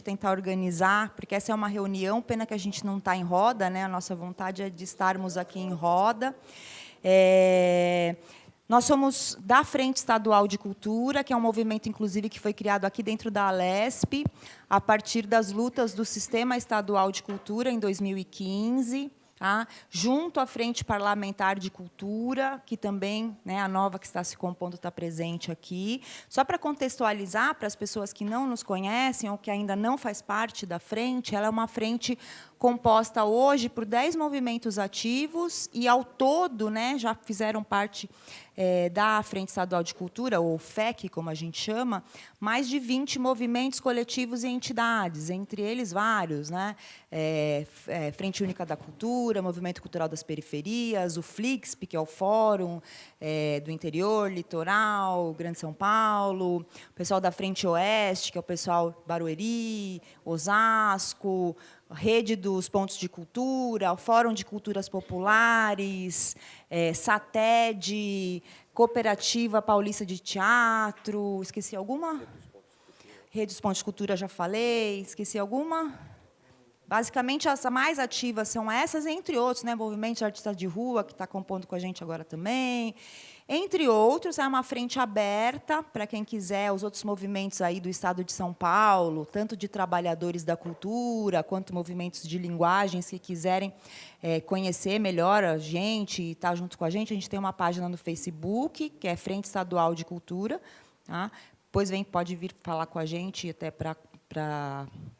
tentar organizar, porque essa é uma reunião, pena que a gente não está em roda, né? A nossa vontade é de estarmos aqui em roda. Nós somos da Frente Estadual de Cultura, que é um movimento, inclusive, que foi criado aqui dentro da Alesp, a partir das lutas do Sistema Estadual de Cultura, em 2015, tá? Junto à Frente Parlamentar de Cultura, que também, né, a nova que está se compondo está presente aqui. Só para contextualizar, para as pessoas que não nos conhecem ou que ainda não faz parte da frente, ela é uma frente composta hoje por 10 movimentos ativos e, ao todo, né, já fizeram parte da Frente Estadual de Cultura, ou FEC, como a gente chama, mais de 20 movimentos coletivos e entidades, entre eles vários, né? Frente Única da Cultura, Movimento Cultural das Periferias, o FLIXP, que é o Fórum do Interior, Litoral, Grande São Paulo, o pessoal da Frente Oeste, que é o pessoal Barueri, Osasco, Rede dos Pontos de Cultura, o Fórum de Culturas Populares, SATED, Cooperativa Paulista de Teatro, esqueci alguma? Rede dos Pontos de Cultura, já falei, esqueci alguma? Basicamente, as mais ativas são essas, entre outros, né? Movimento de Artistas de Rua, que está compondo com a gente agora também. Entre outros, é uma frente aberta para quem quiser, os outros movimentos aí do Estado de São Paulo, tanto de trabalhadores da cultura, quanto movimentos de linguagens que quiserem conhecer melhor a gente e estar junto com a gente tem uma página no Facebook, que é Frente Estadual de Cultura. Tá? Depois pode vir falar com a gente até para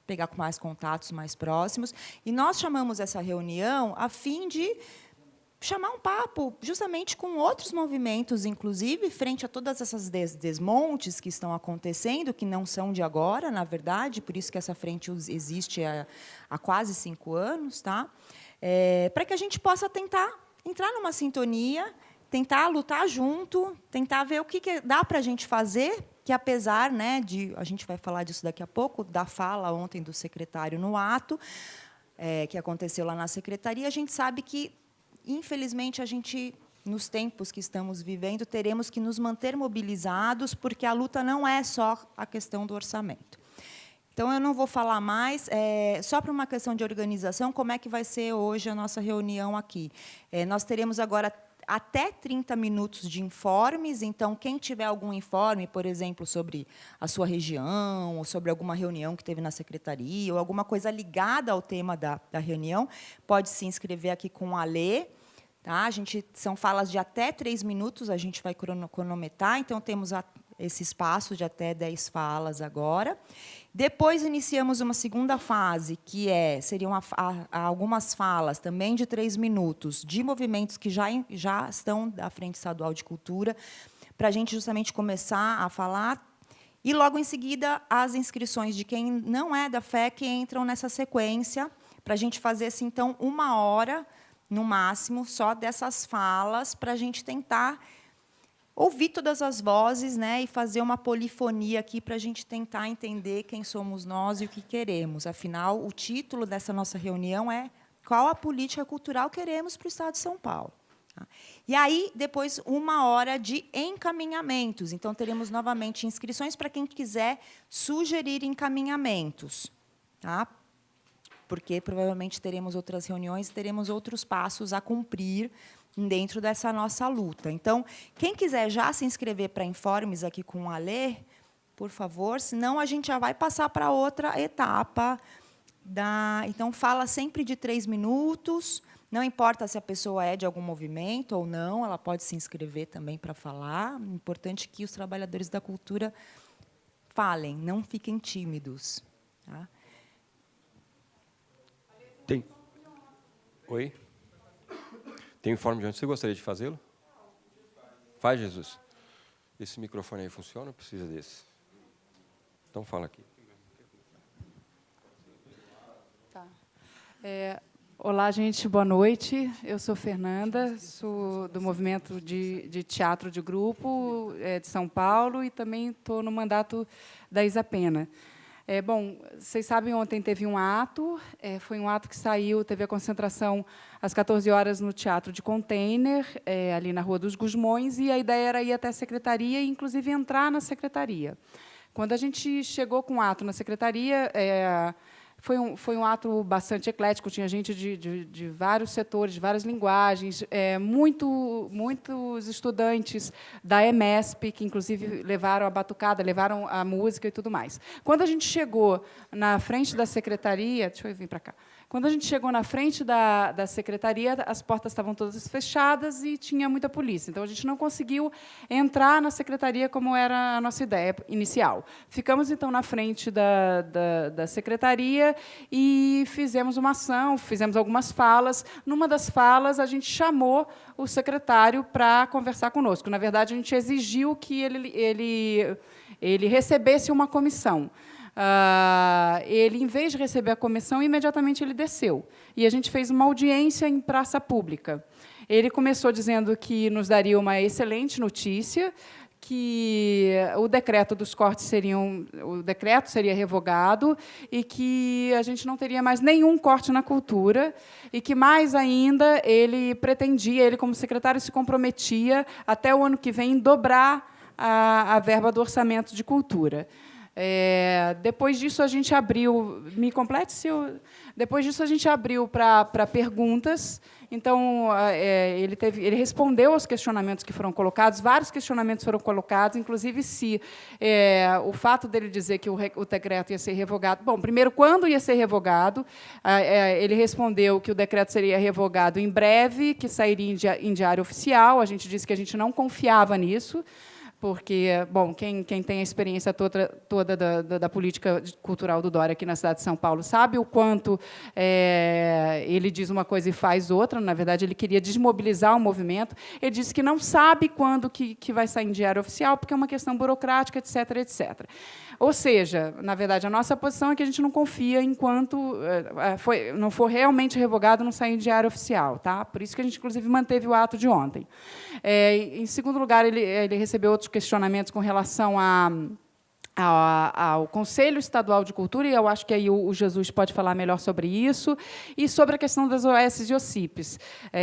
pegar com mais contatos mais próximos. E nós chamamos essa reunião a fim de chamar um papo justamente com outros movimentos, inclusive, frente a todas essas desmontes que estão acontecendo, que não são de agora, na verdade, por isso que essa frente existe há quase 5 anos, tá? Para que a gente possa tentar entrar numa sintonia, tentar lutar junto, tentar ver o que dá para a gente fazer, que, apesar, né, a gente vai falar disso daqui a pouco, da fala ontem do secretário no ato, que aconteceu lá na secretaria, a gente sabe que, infelizmente, a gente, nos tempos que estamos vivendo, teremos que nos manter mobilizados, porque a luta não é só a questão do orçamento. Então, eu não vou falar mais, só para uma questão de organização, como é que vai ser hoje a nossa reunião aqui. Nós teremos agora até 30 minutos de informes, então, quem tiver algum informe, por exemplo, sobre a sua região, ou sobre alguma reunião que teve na secretaria, ou alguma coisa ligada ao tema da reunião, pode se inscrever aqui com a Alê. Tá? São falas de até 3 minutos, a gente vai cronometrar, então, temos esse espaço de até 10 falas agora. Depois, iniciamos uma segunda fase, que seriam algumas falas, também de 3 minutos, de movimentos que já estão da Frente Estadual de Cultura, para a gente justamente começar a falar. E, logo em seguida, as inscrições de quem não é da FEC entram nessa sequência, para a gente fazer, assim, então, 1 hora, no máximo, só dessas falas, para a gente tentar ouvir todas as vozes, né, e fazer uma polifonia aqui para a gente tentar entender quem somos nós e o que queremos. Afinal, o título dessa nossa reunião é Qual a política cultural queremos para o Estado de São Paulo? E aí, depois, 1 hora de encaminhamentos. Então, teremos novamente inscrições para quem quiser sugerir encaminhamentos. Tá? Porque, provavelmente, teremos outras reuniões, teremos outros passos a cumprir dentro dessa nossa luta. Então, quem quiser já se inscrever para informes aqui com a Alê, por favor, senão a gente já vai passar para outra etapa. Então, fala sempre de 3 minutos, não importa se a pessoa é de algum movimento ou não, ela pode se inscrever também para falar. O importante é que os trabalhadores da cultura falem, não fiquem tímidos. Tá? Tem. Oi? Tem informe de onde você gostaria de fazê-lo? Faz, Jesus. Esse microfone aí funciona ou precisa desse? Então, fala aqui. Tá. Olá, gente, boa noite. Eu sou Fernanda, sou do Movimento de Teatro de Grupo de São Paulo e também estou no mandato da Isapena. Bom, vocês sabem, ontem teve um ato, foi um ato que saiu, teve a concentração às 14 horas no Teatro de Container, ali na Rua dos Gusmões, e a ideia era ir até a secretaria e, inclusive, entrar na secretaria. Quando a gente chegou com o ato na secretaria, foi um ato bastante eclético, tinha gente de vários setores, de várias linguagens, muitos estudantes da EMESP, que, inclusive, levaram a batucada, levaram a música e tudo mais. Quando a gente chegou na frente da secretaria... Deixa eu vir para cá. Quando a gente chegou na frente da secretaria, as portas estavam todas fechadas e tinha muita polícia. Então, a gente não conseguiu entrar na secretaria como era a nossa ideia inicial. Ficamos, então, na frente da secretaria e fizemos uma ação, fizemos algumas falas. Numa das falas, a gente chamou o secretário para conversar conosco. Na verdade, a gente exigiu que ele recebesse uma comissão. Ele, em vez de receber a comissão, imediatamente ele desceu. E a gente fez uma audiência em praça pública. Ele começou dizendo que nos daria uma excelente notícia, que o decreto dos cortes seria revogado e que a gente não teria mais nenhum corte na cultura e que, mais ainda, ele pretendia, ele, como secretário, se comprometia, até o ano que vem, em dobrar a verba do orçamento de cultura. Depois disso, a gente abriu... Me complete, se eu... Depois disso, a gente abriu para perguntas. Então, ele respondeu aos questionamentos que foram colocados. Vários questionamentos foram colocados, inclusive se o fato dele dizer que o decreto ia ser revogado... Bom, primeiro, quando ia ser revogado, ele respondeu que o decreto seria revogado em breve, que sairia em diário oficial. A gente disse que a gente não confiava nisso, porque, bom, quem tem a experiência toda da política cultural do Dória aqui na cidade de São Paulo sabe o quanto ele diz uma coisa e faz outra. Na verdade, ele queria desmobilizar o movimento. Ele disse que não sabe quando que vai sair em diário oficial, porque é uma questão burocrática, etc., etc. Ou seja, na verdade, a nossa posição é que a gente não confia enquanto não for realmente revogado, não sair em diário oficial. Tá? Por isso que a gente, inclusive, manteve o ato de ontem. Em segundo lugar, ele recebeu outros questionamentos com relação ao Conselho Estadual de Cultura, e eu acho que aí o Jesus pode falar melhor sobre isso, e sobre a questão das OS e OCIPs,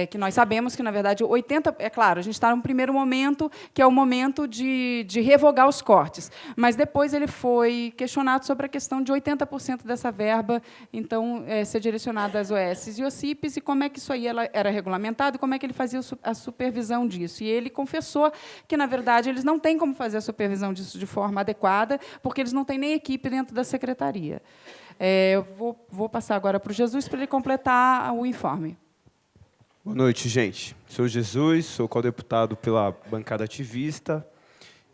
que nós sabemos que, na verdade, 80%... É claro, a gente está num primeiro momento, que é o momento de revogar os cortes, mas depois ele foi questionado sobre a questão de 80% dessa verba, então, ser direcionada às OS e OCIPs, e como é que isso aí era regulamentado, e como é que ele fazia a supervisão disso. E ele confessou que, na verdade, eles não têm como fazer a supervisão disso de forma adequada, porque eles não têm nem equipe dentro da secretaria. Eu vou passar agora para o Jesus para ele completar o informe. Boa noite, gente. Sou Jesus, sou co-deputado pela bancada ativista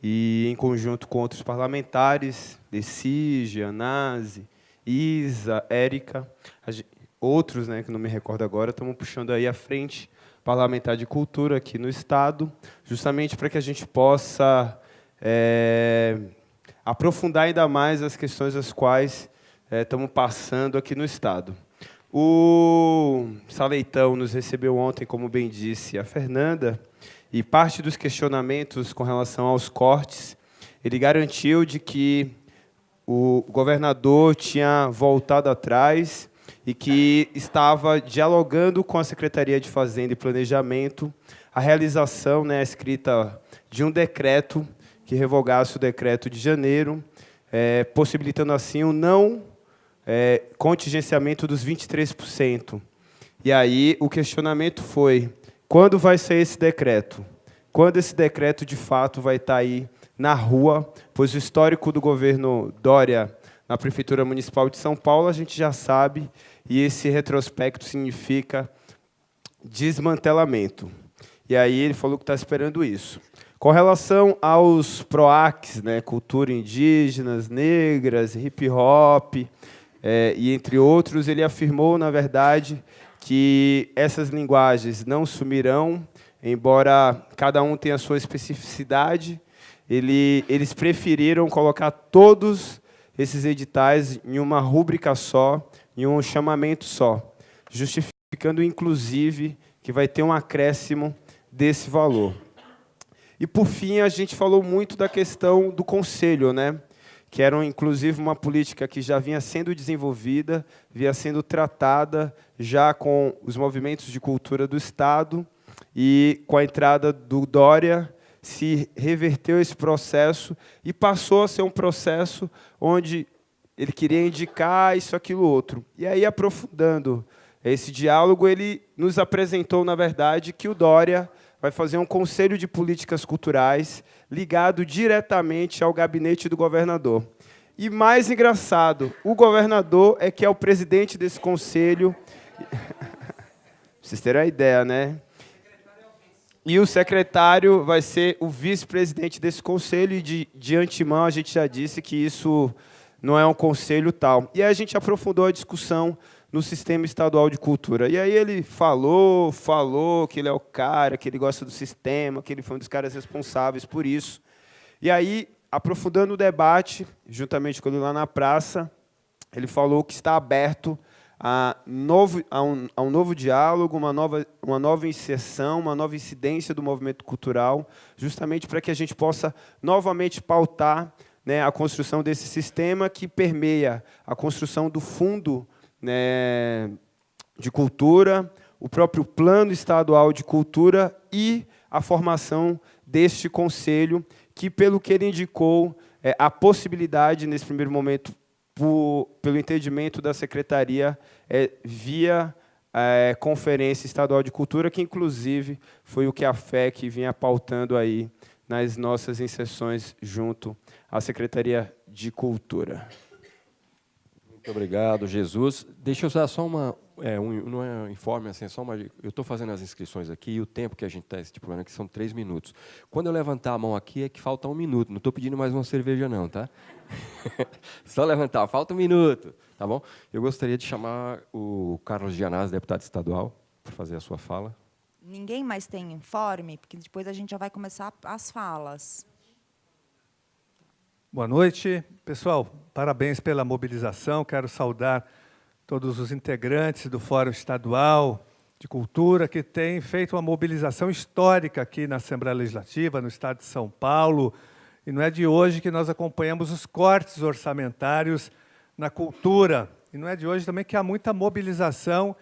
e, em conjunto com outros parlamentares, Deci, Gianazzi, Isa, Érica, outros, né, que não me recordo agora, estamos puxando aí a frente parlamentar de cultura aqui no Estado, justamente para que a gente possa aprofundar ainda mais as questões as quais estamos passando aqui no Estado. O Saleitão nos recebeu ontem, como bem disse a Fernanda, e parte dos questionamentos com relação aos cortes, ele garantiu de que o governador tinha voltado atrás e que estava dialogando com a Secretaria de Fazenda e Planejamento a realização, né, escrita de um decreto que revogasse o decreto de janeiro, possibilitando, assim, o não contingenciamento dos 23%. E aí o questionamento foi, quando vai sair esse decreto? Quando esse decreto, de fato, vai estar aí na rua? Pois o histórico do governo Dória na Prefeitura Municipal de São Paulo, a gente já sabe, e esse retrospecto significa desmantelamento. E aí ele falou que está esperando isso. Com relação aos PROACs, né, cultura indígenas, negras, hip-hop, e entre outros, ele afirmou, na verdade, que essas linguagens não sumirão, embora cada um tenha a sua especificidade. Eles preferiram colocar todos esses editais em uma rúbrica só, em um chamamento só, justificando, inclusive, que vai ter um acréscimo desse valor. E, por fim, a gente falou muito da questão do Conselho, né? Que era, inclusive, uma política que já vinha sendo desenvolvida, vinha sendo tratada já com os movimentos de cultura do Estado, e com a entrada do Dória, se reverteu esse processo e passou a ser um processo onde ele queria indicar isso, aquilo, outro. E aí, aprofundando esse diálogo, ele nos apresentou, na verdade, que o Dória vai fazer um conselho de políticas culturais ligado diretamente ao gabinete do governador. E mais engraçado, o governador é que é o presidente desse conselho. Pra vocês terem a ideia, né? E o secretário vai ser o vice-presidente desse conselho, e de antemão a gente já disse que isso não é um conselho tal. E aí a gente aprofundou a discussão no Sistema Estadual de Cultura. E aí ele falou que ele é o cara, que ele gosta do sistema, que ele foi um dos caras responsáveis por isso. E aí, aprofundando o debate, juntamente com ele lá na praça, ele falou que está aberto a um novo diálogo, uma nova inserção, uma nova incidência do movimento cultural, justamente para que a gente possa novamente pautar, né, a construção desse sistema que permeia a construção do fundo, né, de cultura, o próprio plano estadual de cultura e a formação deste conselho, que, pelo que ele indicou, a possibilidade, nesse primeiro momento, pelo entendimento da secretaria, via Conferência Estadual de Cultura, que, inclusive, foi o que a FEC vinha pautando aí nas nossas inserções junto à Secretaria de Cultura. Muito obrigado, Jesus. Deixa eu usar só não é um informe, assim, eu estou fazendo as inscrições aqui, e o tempo que a gente está estipulando aqui são 3 minutos. Quando eu levantar a mão aqui, é que falta 1 minuto. Não estou pedindo mais uma cerveja, não, tá? Só levantar, falta 1 minuto, tá bom? Eu gostaria de chamar o Carlos Gianazzi, deputado estadual, para fazer a sua fala. Ninguém mais tem informe, porque depois a gente já vai começar as falas. Boa noite, pessoal. Parabéns pela mobilização. Quero saudar todos os integrantes do Fórum Estadual de Cultura, que têm feito uma mobilização histórica aqui na Assembleia Legislativa, no Estado de São Paulo. E não é de hoje que nós acompanhamos os cortes orçamentários na cultura. E não é de hoje também que há muita mobilização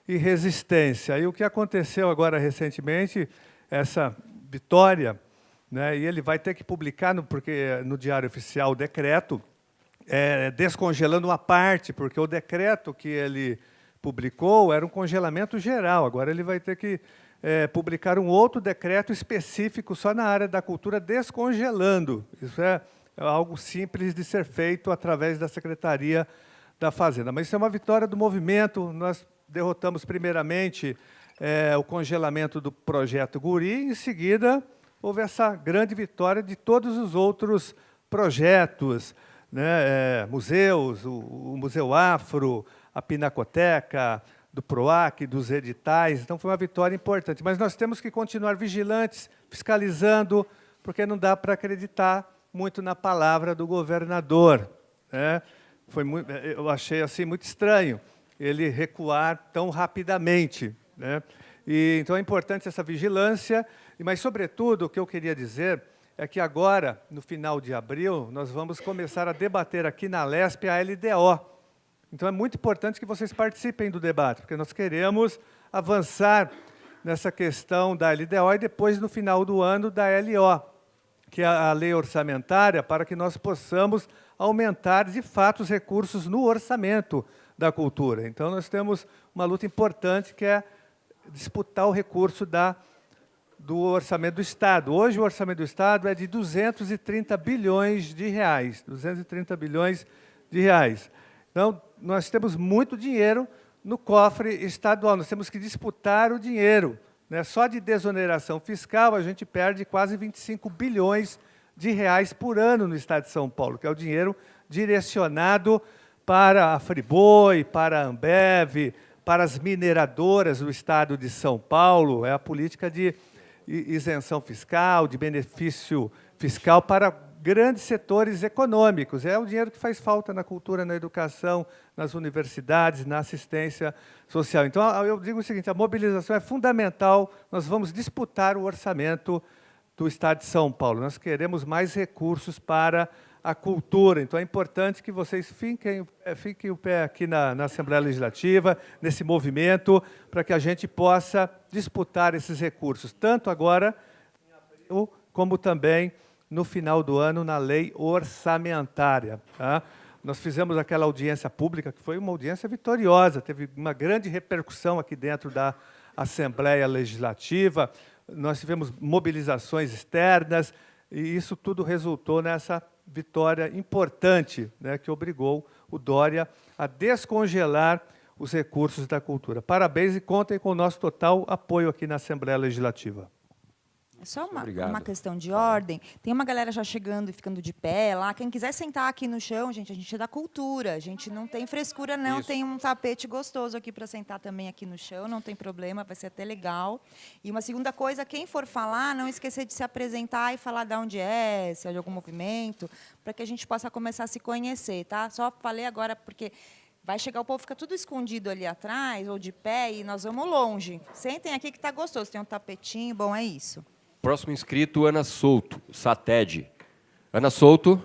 e resistência. E o que aconteceu agora recentemente, essa vitória, né, e ele vai ter que publicar, porque no Diário Oficial, o decreto, descongelando uma parte, porque o decreto que ele publicou era um congelamento geral. Agora ele vai ter que publicar um outro decreto específico só na área da cultura, descongelando. Isso é algo simples de ser feito através da Secretaria da Fazenda. Mas isso é uma vitória do movimento. Nós derrotamos, primeiramente, o congelamento do projeto Guri, e, em seguida, houve essa grande vitória de todos os outros projetos, né, museus, o Museu Afro, a Pinacoteca, do PROAC, dos editais. Então, foi uma vitória importante. Mas nós temos que continuar vigilantes, fiscalizando, porque não dá para acreditar muito na palavra do governador, né? Eu achei assim, muito estranho ele recuar tão rapidamente, né? Então, é importante essa vigilância, mas, sobretudo, o que eu queria dizer é que agora, no final de abril, nós vamos começar a debater aqui na LESP a LDO. Então, é muito importante que vocês participem do debate, porque nós queremos avançar nessa questão da LDO e depois, no final do ano, da LO, que é a lei orçamentária, para que nós possamos aumentar, de fato, os recursos no orçamento da cultura. Então, nós temos uma luta importante, que é disputar o recurso do orçamento do Estado. Hoje, o orçamento do Estado é de 230 bilhões de reais. 230 bilhões de reais. Então, nós temos muito dinheiro no cofre estadual. Nós temos que disputar o dinheiro, né? Só de desoneração fiscal, a gente perde quase 25 bilhões de reais por ano no Estado de São Paulo, que é o dinheiro direcionado para a Friboi, para a Ambev, para as mineradoras do Estado de São Paulo. É a política de isenção fiscal, de benefício fiscal para grandes setores econômicos. É o dinheiro que faz falta na cultura, na educação, nas universidades, na assistência social. Então, eu digo o seguinte, a mobilização é fundamental. Nós vamos disputar o orçamento do Estado de São Paulo. Nós queremos mais recursos para a cultura. Então, é importante que vocês fiquem o pé aqui na Assembleia Legislativa, nesse movimento, para que a gente possa disputar esses recursos, tanto agora, em abril, como também, no final do ano, na lei orçamentária. Tá? Nós fizemos aquela audiência pública, que foi uma audiência vitoriosa, teve uma grande repercussão aqui dentro da Assembleia Legislativa, nós tivemos mobilizações externas, e isso tudo resultou nessa vitória importante, né, que obrigou o Dória a descongelar os recursos da cultura. Parabéns e contem com o nosso total apoio aqui na Assembleia Legislativa. É só Obrigado. uma questão de ordem. Tem uma galera já chegando e ficando de pé lá. Quem quiser sentar aqui no chão, gente, a gente é da cultura. A gente não tem frescura, não. Isso. Tem um tapete gostoso aqui para sentar também aqui no chão. Não tem problema, vai ser até legal. E uma segunda coisa, quem for falar, não esquecer de se apresentar e falar de onde é, se é de algum movimento, para que a gente possa começar a se conhecer, tá? Só falei agora porque vai chegar o povo, fica tudo escondido ali atrás, ou de pé, e nós vamos longe. Sentem aqui que está gostoso. Tem um tapetinho, bom, é isso. Próximo inscrito, Ana Souto, SATED. Ana Souto,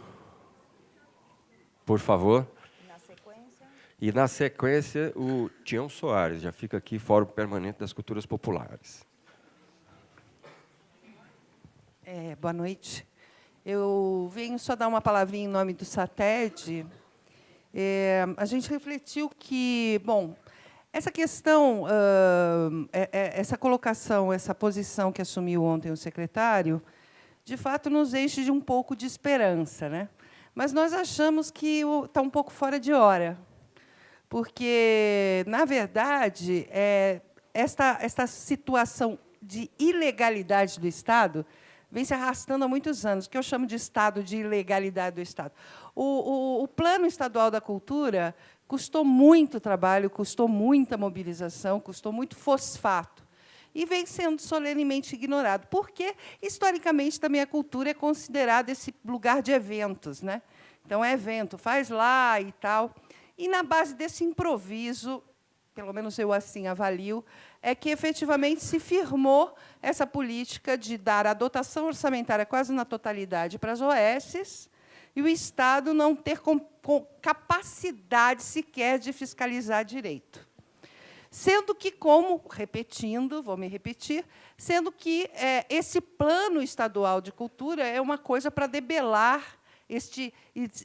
por favor. Na sequência. E, na sequência, o Tião Soares, já fica aqui, Fórum Permanente das Culturas Populares. Boa noite. Eu venho só dar uma palavrinha em nome do SATED. A gente refletiu que, bom, essa questão, essa colocação, essa posição que assumiu ontem o secretário, de fato, nos enche de um pouco de esperança, né? Mas nós achamos que está um pouco fora de hora, porque, na verdade, esta situação de ilegalidade do Estado vem se arrastando há muitos anos, o que eu chamo de estado de ilegalidade do Estado. O Plano Estadual da Cultura custou muito trabalho, custou muita mobilização, custou muito fosfato, e vem sendo solenemente ignorado, porque, historicamente, também a cultura é considerada esse lugar de eventos, né? Então, é evento, faz lá e tal. E, na base desse improviso, pelo menos eu assim avalio, é que, efetivamente, se firmou essa política de dar a dotação orçamentária quase na totalidade para as OSs, e o Estado não ter capacidade sequer de fiscalizar direito. Sendo que, repetindo, vou me repetir, sendo que esse plano estadual de cultura é uma coisa para debelar este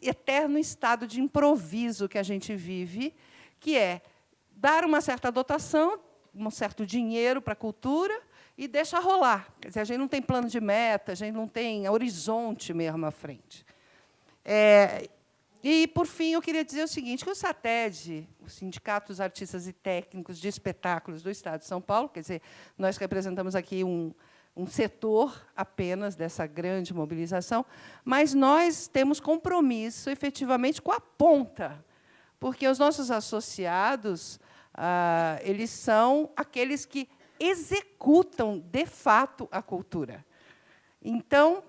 eterno estado de improviso que a gente vive, que é dar uma certa dotação, um certo dinheiro para a cultura e deixar rolar. Quer dizer, a gente não tem plano de meta, a gente não tem horizonte mesmo à frente. E, por fim, eu queria dizer o seguinte, que o SATED, o Sindicato dos Artistas e Técnicos de Espetáculos do Estado de São Paulo, quer dizer, nós representamos aqui um setor apenas dessa grande mobilização, mas nós temos compromisso, efetivamente, com a ponta, porque os nossos associados, eles são aqueles que executam, de fato, a cultura. Então,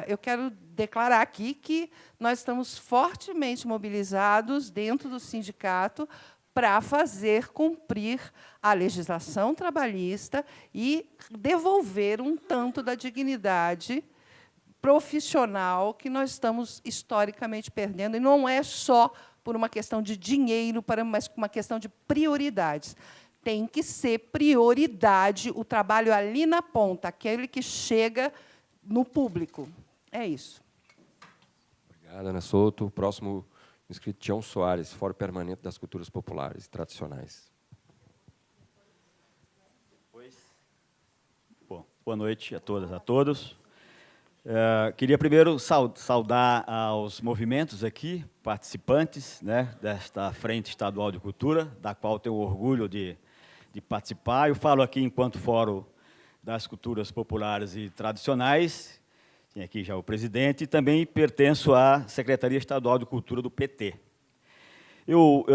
eu quero declarar aqui que nós estamos fortemente mobilizados dentro do sindicato para fazer cumprir a legislação trabalhista e devolver um tanto da dignidade profissional que nós estamos historicamente perdendo, e não é só por uma questão de dinheiro, mas uma questão de prioridades. Tem que ser prioridade o trabalho ali na ponta, aquele que chega no público. É isso. Obrigado, Ana Souto. O próximo inscrito, Tião Soares, Fórum Permanente das Culturas Populares e Tradicionais. Bom, boa noite a todas e a todos. Queria primeiro saudar aos movimentos aqui, participantes, né, desta Frente Estadual de Cultura, da qual tenho orgulho de participar. Eu falo aqui enquanto Fórum das Culturas Populares e Tradicionais, tem aqui já o presidente, e também pertenço à Secretaria Estadual de Cultura do PT. Eu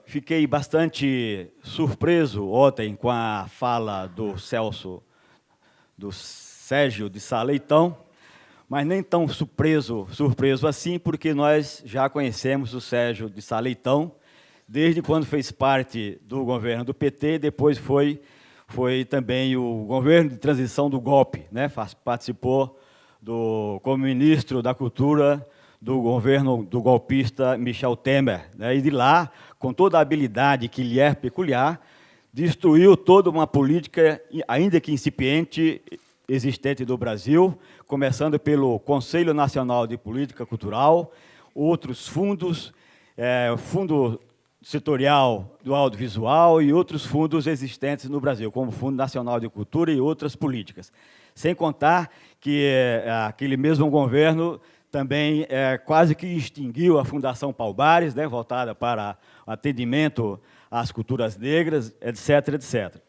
fiquei bastante surpreso ontem com a fala do Sérgio de Sá Leitão, mas nem tão surpreso assim, porque nós já conhecemos o Sérgio de Sá Leitão desde quando fez parte do governo do PT, depois foi também o governo de transição do golpe, né? Participou como ministro da Cultura do governo do golpista Michel Temer, né? E de lá, com toda a habilidade que lhe é peculiar, destruiu toda uma política, ainda que incipiente, existentes do Brasil, começando pelo Conselho Nacional de Política Cultural, outros fundos, Fundo Setorial do Audiovisual e outros fundos existentes no Brasil, como o Fundo Nacional de Cultura e outras políticas. Sem contar que aquele mesmo governo também quase que extinguiu a Fundação Palmares, né, voltada para o atendimento às culturas negras, etc., etc.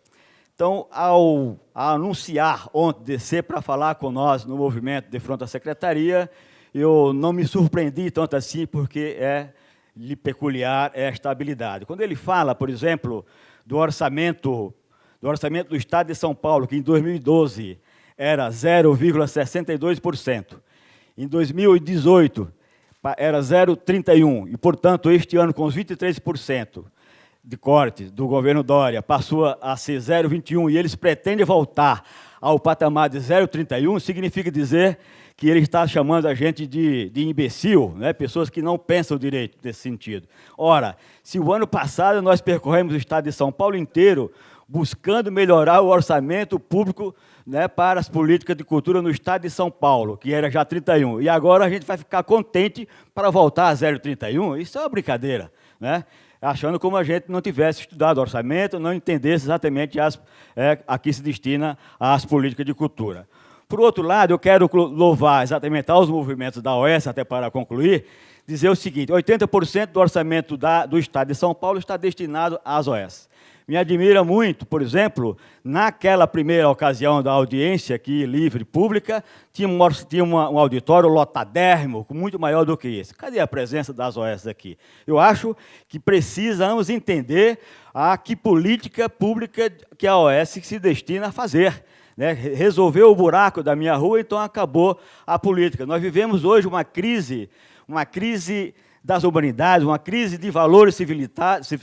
Então, ao anunciar ontem descer para falar com nós no movimento de fronte à secretaria, eu não me surpreendi tanto assim, porque lhe peculiar esta habilidade. Quando ele fala, por exemplo, do orçamento do Estado de São Paulo, que em 2012 era 0,62%, em 2018 era 0,31%, e, portanto, este ano, com os 23% de corte do governo Dória, passou a ser 0,21%, e eles pretendem voltar ao patamar de 0,31%, significa dizer que ele está chamando a gente de imbecil, né? Pessoas que não pensam direito nesse sentido. Ora, se o ano passado nós percorremos o estado de São Paulo inteiro buscando melhorar o orçamento público, né, para as políticas de cultura no estado de São Paulo, que era já 31%, e agora a gente vai ficar contente para voltar a 0,31%, isso é uma brincadeira, né? Achando como a gente não tivesse estudado o orçamento, não entendesse exatamente a que se destina as políticas de cultura. Por outro lado, eu quero louvar exatamente aos movimentos da OS, até para concluir, dizer o seguinte: 80% do orçamento do Estado de São Paulo está destinado às OS. Me admira muito, por exemplo, naquela primeira ocasião da audiência aqui, livre, pública, tinha um auditório lotadérrimo, muito maior do que esse. Cadê a presença das OS aqui? Eu acho que precisamos entender a que política pública que a OS se destina a fazer, né? Resolveu o buraco da minha rua, então acabou a política. Nós vivemos hoje uma crise das humanidades, uma crise de valores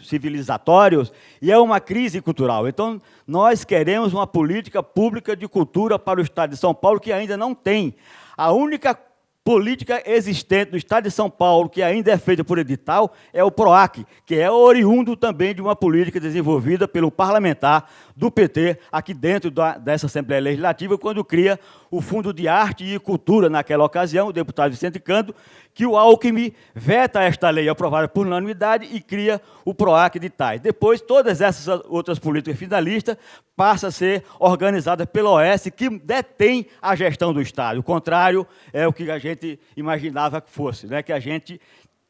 civilizatórios, e é uma crise cultural. Então, nós queremos uma política pública de cultura para o Estado de São Paulo, que ainda não tem. A única política existente no Estado de São Paulo, que ainda é feita por edital, é o PROAC, que é oriundo também de uma política desenvolvida pelo parlamentar do PT, aqui dentro dessa Assembleia Legislativa, quando cria o Fundo de Arte e Cultura, naquela ocasião, o deputado Vicente Cândido, que o Alckmin veta esta lei aprovada por unanimidade e cria o PROAC de tais. Depois, todas essas outras políticas finalistas passam a ser organizadas pela OS, que detém a gestão do Estado. O contrário é o que a gente imaginava que fosse, né? Que a gente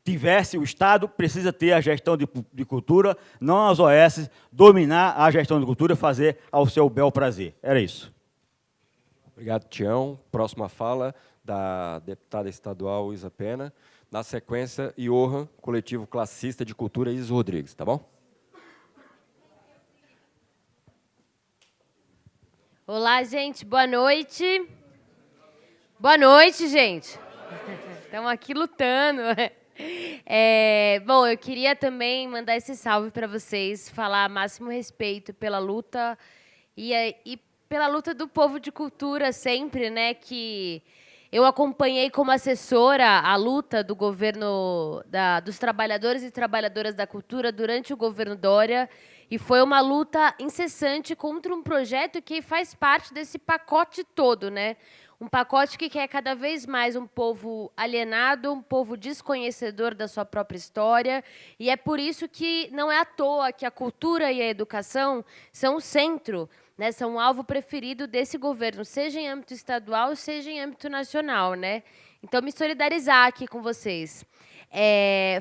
tivesse, o Estado precisa ter a gestão de cultura, não as OS dominar a gestão de cultura e fazer ao seu bel prazer. Era isso. Obrigado, Tião. Próxima fala da deputada estadual Isa Pena. Na sequência, Johan, coletivo classista de cultura, Iso Rodrigues, tá bom? Olá, gente, boa noite. Boa noite, gente. Estamos aqui lutando. Bom, eu queria também mandar esse salve para vocês, falar máximo respeito pela luta e pela luta do povo de cultura sempre, né, que eu acompanhei como assessora a luta do governo, dos trabalhadores e trabalhadoras da cultura durante o governo Dória, e foi uma luta incessante contra um projeto que faz parte desse pacote todo, né? Um pacote que quer cada vez mais um povo alienado, um povo desconhecedor da sua própria história, e é por isso que não é à toa que a cultura e a educação são o centro, né, são o alvo preferido desse governo, seja em âmbito estadual, seja em âmbito nacional, né? Então, me solidarizar aqui com vocês.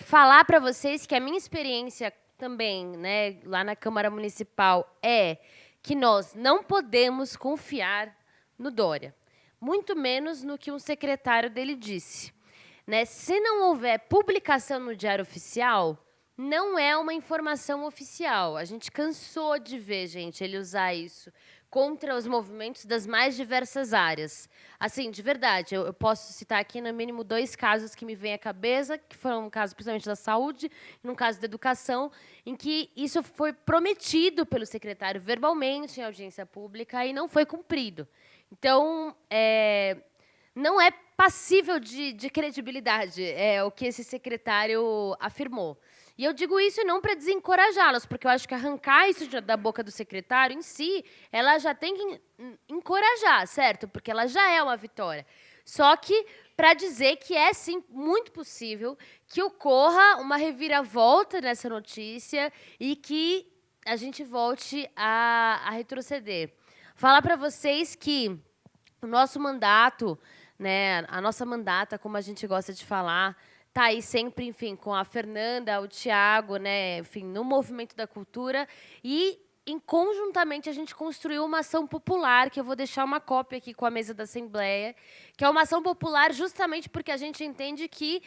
Falar para vocês que a minha experiência também, né, lá na Câmara Municipal, é que nós não podemos confiar no Dória, muito menos no que um secretário dele disse, né? Se não houver publicação no Diário Oficial, não é uma informação oficial. A gente cansou de ver, gente, ele usar isso contra os movimentos das mais diversas áreas. Assim, de verdade, eu posso citar aqui, no mínimo, 2 casos que me vêm à cabeça, que foram um caso, principalmente, da saúde e um caso da educação, em que isso foi prometido pelo secretário verbalmente em audiência pública e não foi cumprido. Então, não é passível de credibilidade, é o que esse secretário afirmou. E eu digo isso não para desencorajá-los, porque eu acho que arrancar isso da boca do secretário, em si, ela já tem que encorajar, certo? Porque ela já é uma vitória. Só que para dizer que é, sim, muito possível que ocorra uma reviravolta nessa notícia e que a gente volte a retroceder. Falar para vocês que o nosso mandato, né, a nossa mandata, como a gente gosta de falar, está aí sempre, enfim, com a Fernanda, o Tiago, né, enfim, no movimento da cultura, e conjuntamente a gente construiu uma ação popular, que eu vou deixar uma cópia aqui com a mesa da Assembleia, que é uma ação popular justamente porque a gente entende que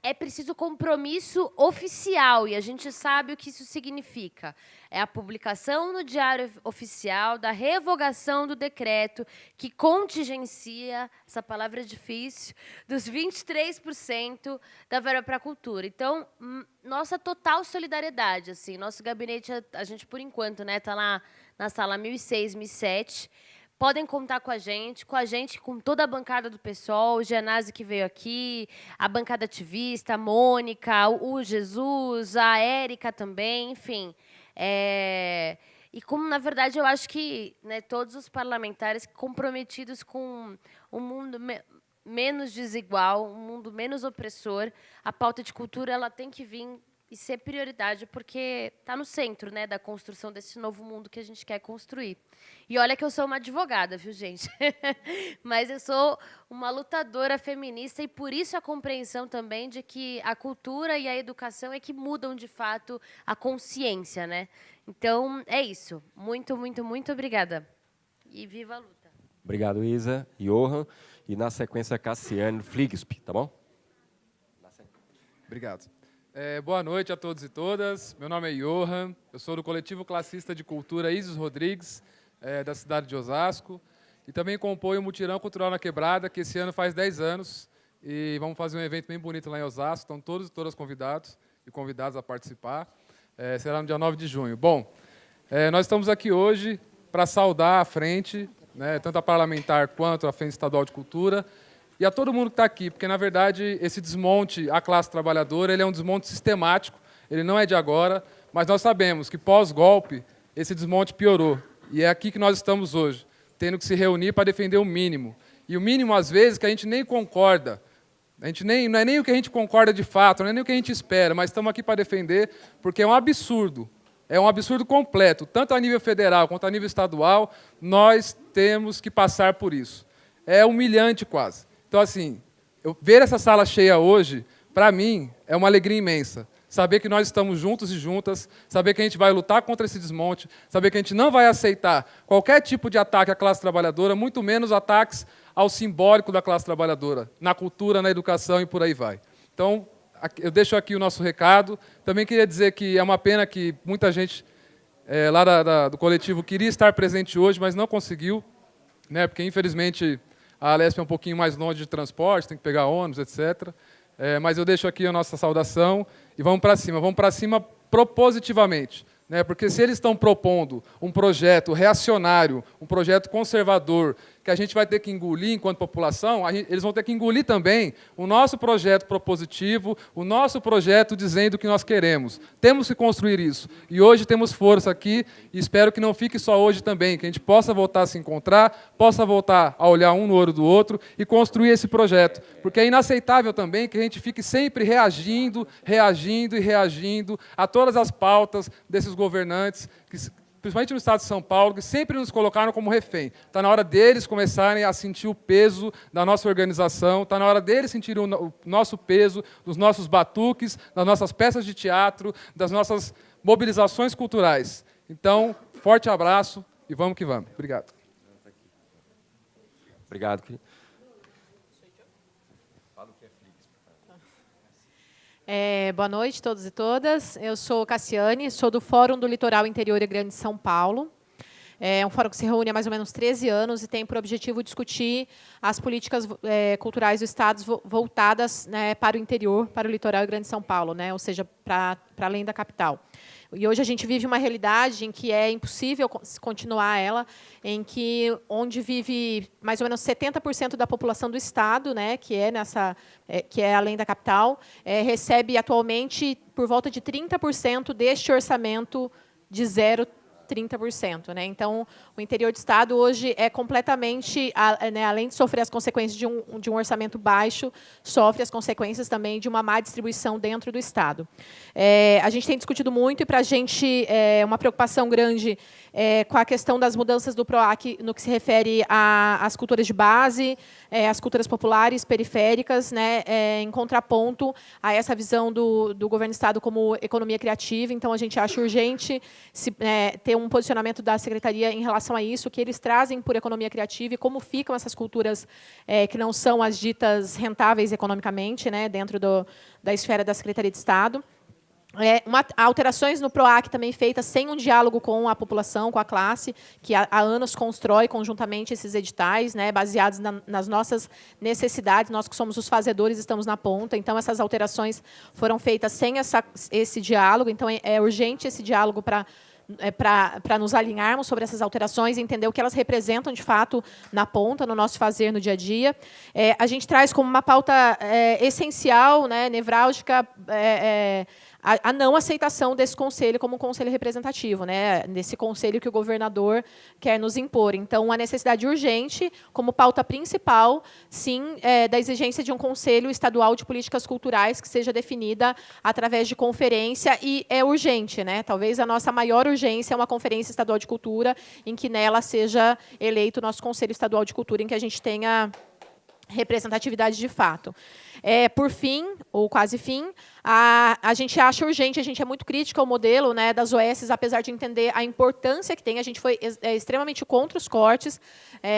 é preciso compromisso oficial, e a gente sabe o que isso significa. É a publicação no Diário Oficial da revogação do decreto que contingencia, essa palavra é difícil, dos 23% da verba para a cultura. Então, nossa total solidariedade. Assim, nosso gabinete, a gente, por enquanto, está lá na sala 1006, 1007, podem contar com a gente, com toda a bancada do PSOL, o Genasi que veio aqui, a bancada ativista, a Mônica, o Jesus, a Érica também, enfim. E como, na verdade, eu acho que, né, todos os parlamentares comprometidos com um mundo menos desigual, um mundo menos opressor, a pauta de cultura ela tem que vir e ser prioridade, porque está no centro, né, da construção desse novo mundo que a gente quer construir. E olha que eu sou uma advogada, viu, gente? Mas eu sou uma lutadora feminista e, por isso, a compreensão também de que a cultura e a educação é que mudam, de fato, a consciência, né? Então, é isso. Muito, muito, muito obrigada. E viva a luta. Obrigado, Isa, Johan. E, na sequência, Cassiane Fligsp, tá bom? Obrigado. Boa noite a todos e todas. Meu nome é Johan, eu sou do Coletivo Classista de Cultura Isis Rodrigues, da cidade de Osasco, e também compõe o Mutirão Cultural na Quebrada, que esse ano faz 10 anos, e vamos fazer um evento bem bonito lá em Osasco, estão todos e todas convidados e convidadas a participar. Será no dia 9 de junho. Bom, nós estamos aqui hoje para saudar a frente, né, tanto a parlamentar quanto a Frente Estadual de Cultura, e a todo mundo que está aqui, porque, na verdade, esse desmonte à classe trabalhadora ele é um desmonte sistemático, ele não é de agora, mas nós sabemos que, pós-golpe, esse desmonte piorou. E é aqui que nós estamos hoje, tendo que se reunir para defender o mínimo. E o mínimo, às vezes, que a gente nem concorda. Não é nem o que a gente concorda de fato, não é nem o que a gente espera, mas estamos aqui para defender, porque é um absurdo completo, tanto a nível federal quanto a nível estadual, nós temos que passar por isso. É humilhante quase. Então, assim, ver essa sala cheia hoje, para mim, é uma alegria imensa. Saber que nós estamos juntos e juntas, saber que a gente vai lutar contra esse desmonte, saber que a gente não vai aceitar qualquer tipo de ataque à classe trabalhadora, muito menos ataques ao simbólico da classe trabalhadora, na cultura, na educação e por aí vai. Então, eu deixo aqui o nosso recado. Também queria dizer que é uma pena que muita gente lá do coletivo queria estar presente hoje, mas não conseguiu, né, porque, infelizmente, a Alesp é um pouquinho mais longe de transporte, tem que pegar ônibus, etc. Mas eu deixo aqui a nossa saudação e vamos para cima propositivamente. Né? Porque se eles estão propondo um projeto reacionário, um projeto conservador, que a gente vai ter que engolir enquanto população, eles vão ter que engolir também o nosso projeto propositivo, o nosso projeto dizendo o que nós queremos. Temos que construir isso. E hoje temos força aqui, e espero que não fique só hoje também, que a gente possa voltar a se encontrar, possa voltar a olhar um no olho do outro e construir esse projeto. Porque é inaceitável também que a gente fique sempre reagindo a todas as pautas desses governantes, principalmente no estado de São Paulo, que sempre nos colocaram como refém. Está na hora deles começarem a sentir o peso da nossa organização, está na hora deles sentirem o nosso peso, dos nossos batuques, das nossas peças de teatro, das nossas mobilizações culturais. Então, forte abraço e vamos que vamos. Obrigado. Obrigado. Boa noite a todos e todas. Eu sou Cassiane, sou do Fórum do Litoral Interior e Grande São Paulo. É um fórum que se reúne há mais ou menos 13 anos e tem por objetivo discutir as políticas culturais do Estado voltadas, né, para o interior, para o litoral e Grande São Paulo, né, ou seja, para além da capital. E hoje a gente vive uma realidade em que é impossível continuar ela, em que onde vive mais ou menos 70% da população do Estado, né, que é além da capital, recebe atualmente por volta de 30% deste orçamento de 0,30%. Né? Então, o interior do Estado hoje é completamente, né, além de sofrer as consequências de um orçamento baixo, sofre as consequências também de uma má distribuição dentro do Estado. A gente tem discutido muito, e para a gente é uma preocupação grande com a questão das mudanças do PROAC no que se refere às culturas de base, às culturas populares, periféricas, né, em contraponto a essa visão do governo do Estado como economia criativa. Então, a gente acha urgente ter um posicionamento da Secretaria em relação a isso, que eles trazem por economia criativa e como ficam essas culturas que não são as ditas rentáveis economicamente, né, dentro da esfera da Secretaria de Estado. Alterações no PROAC também feitas sem um diálogo com a população, com a classe, que há anos constrói conjuntamente esses editais, né, baseados nas nossas necessidades. Nós que somos os fazedores estamos na ponta. Então, essas alterações foram feitas sem esse diálogo. Então, é urgente esse diálogo para nos alinharmos sobre essas alterações e entender o que elas representam, de fato, na ponta, no nosso fazer, no dia a dia. A gente traz como uma pauta essencial, né, nevrálgica, a não aceitação desse conselho como um conselho representativo, né, desse conselho que o governador quer nos impor. Então, a necessidade urgente, como pauta principal, sim, da exigência de um conselho estadual de políticas culturais que seja definida através de conferência, e é urgente, né? Talvez a nossa maior urgência é uma conferência estadual de cultura, em que nela seja eleito o nosso conselho estadual de cultura, em que a gente tenha representatividade de fato. Por fim, ou quase fim, a gente acha urgente, a gente é muito crítico ao modelo, né, das OS, apesar de entender a importância que tem. A gente foi extremamente contra os cortes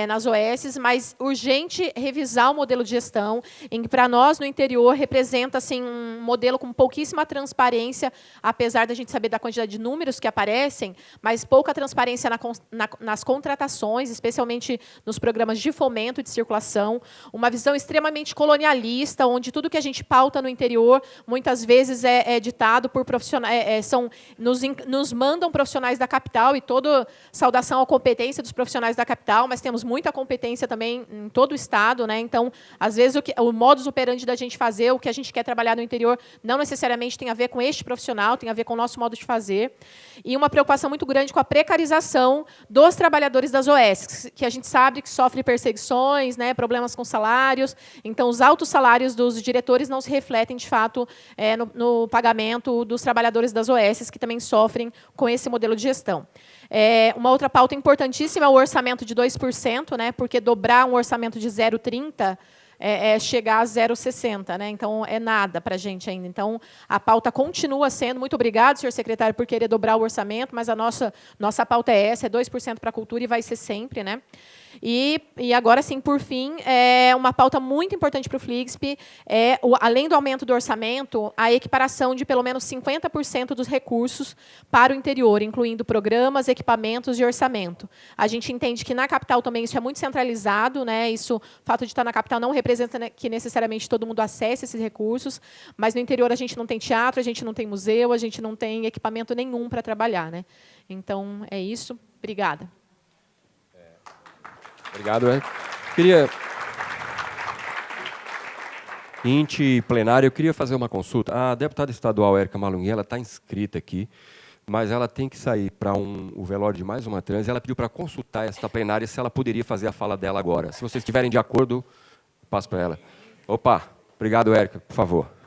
nas OS, mas urgente revisar o modelo de gestão, em que, para nós, no interior, representa assim, um modelo com pouquíssima transparência, apesar da gente saber da quantidade de números que aparecem, mas pouca transparência nas contratações, especialmente nos programas de fomento de circulação, uma visão extremamente colonialista, onde tudo que a gente pauta no interior, muitas vezes é ditado por profissionais, nos mandam profissionais da capital, e toda saudação à competência dos profissionais da capital, mas temos muita competência também em todo o Estado, né? Então, às vezes, o modus operandi da gente fazer, o que a gente quer trabalhar no interior, não necessariamente tem a ver com este profissional, tem a ver com o nosso modo de fazer. E uma preocupação muito grande com a precarização dos trabalhadores das OS, que a gente sabe que sofre perseguições, né, problemas com salários. Então, os altos salários dos diretores não se refletem, de fato, no pagamento dos trabalhadores das OS, que também sofrem com esse modelo de gestão. Uma outra pauta importantíssima é o orçamento de 2%, né, porque dobrar um orçamento de 0,30% chegar a 0,60, né? Então, é nada para a gente ainda. Então, a pauta continua sendo... Muito obrigado, senhor secretário, por querer dobrar o orçamento, mas a nossa pauta é essa, 2% para a cultura, e vai ser sempre, né? E agora, sim, por fim, uma pauta muito importante para o FLIGSP, além do aumento do orçamento, a equiparação de pelo menos 50% dos recursos para o interior, incluindo programas, equipamentos e orçamento. A gente entende que na capital também isso é muito centralizado, né? O fato de estar na capital não representa, né, que necessariamente todo mundo acesse esses recursos, mas no interior a gente não tem teatro, a gente não tem museu, a gente não tem equipamento nenhum para trabalhar, né? Então, é isso. Obrigada. Obrigado, Érica. Queria... Inti plenário, eu queria fazer uma consulta. A deputada estadual Érica Malunguinha, ela está inscrita aqui, mas ela tem que sair para o velório de mais uma trans. Ela pediu para consultar esta plenária se ela poderia fazer a fala dela agora. Se vocês estiverem de acordo, passo para ela. Opa, obrigado, Érica, por favor.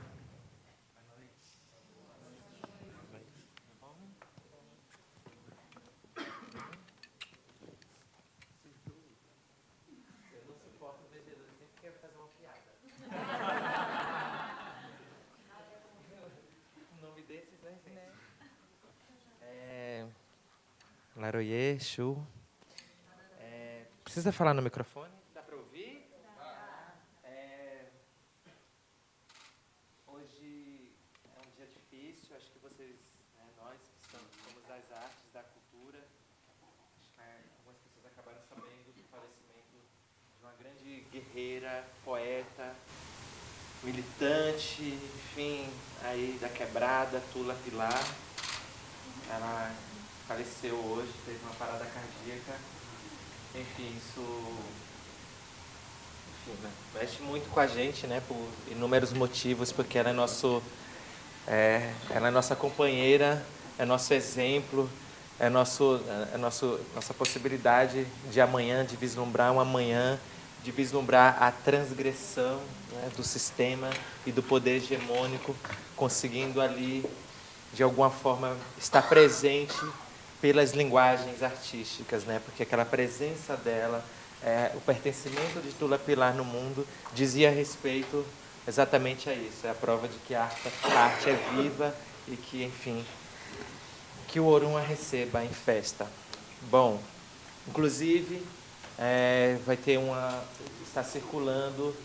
Laroye, Chu. Precisa falar no microfone? Dá para ouvir? Hoje é um dia difícil, acho que vocês, né, nós que somos das artes, da cultura, grande guerreira, poeta, militante, enfim, aí da quebrada, Tula Pilar. Ela faleceu hoje, teve uma parada cardíaca. Enfim, isso né, mexe muito com a gente, né, por inúmeros motivos, porque ela é nossa companheira, é nosso exemplo, é nossa possibilidade de amanhã, de vislumbrar um amanhã, de vislumbrar a transgressão, né, do sistema e do poder hegemônico, conseguindo ali, de alguma forma, estar presente pelas linguagens artísticas, né, porque aquela presença dela, o pertencimento de Tula Pilar no mundo, dizia respeito exatamente a isso. É a prova de que a arte é viva e que, enfim, que o Orum a receba em festa. Bom, inclusive, está circulando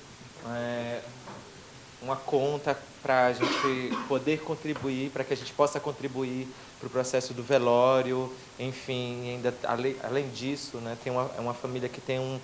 uma conta para a gente poder contribuir, para que a gente possa contribuir para o processo do velório, enfim, ainda além disso, né, tem uma família que tem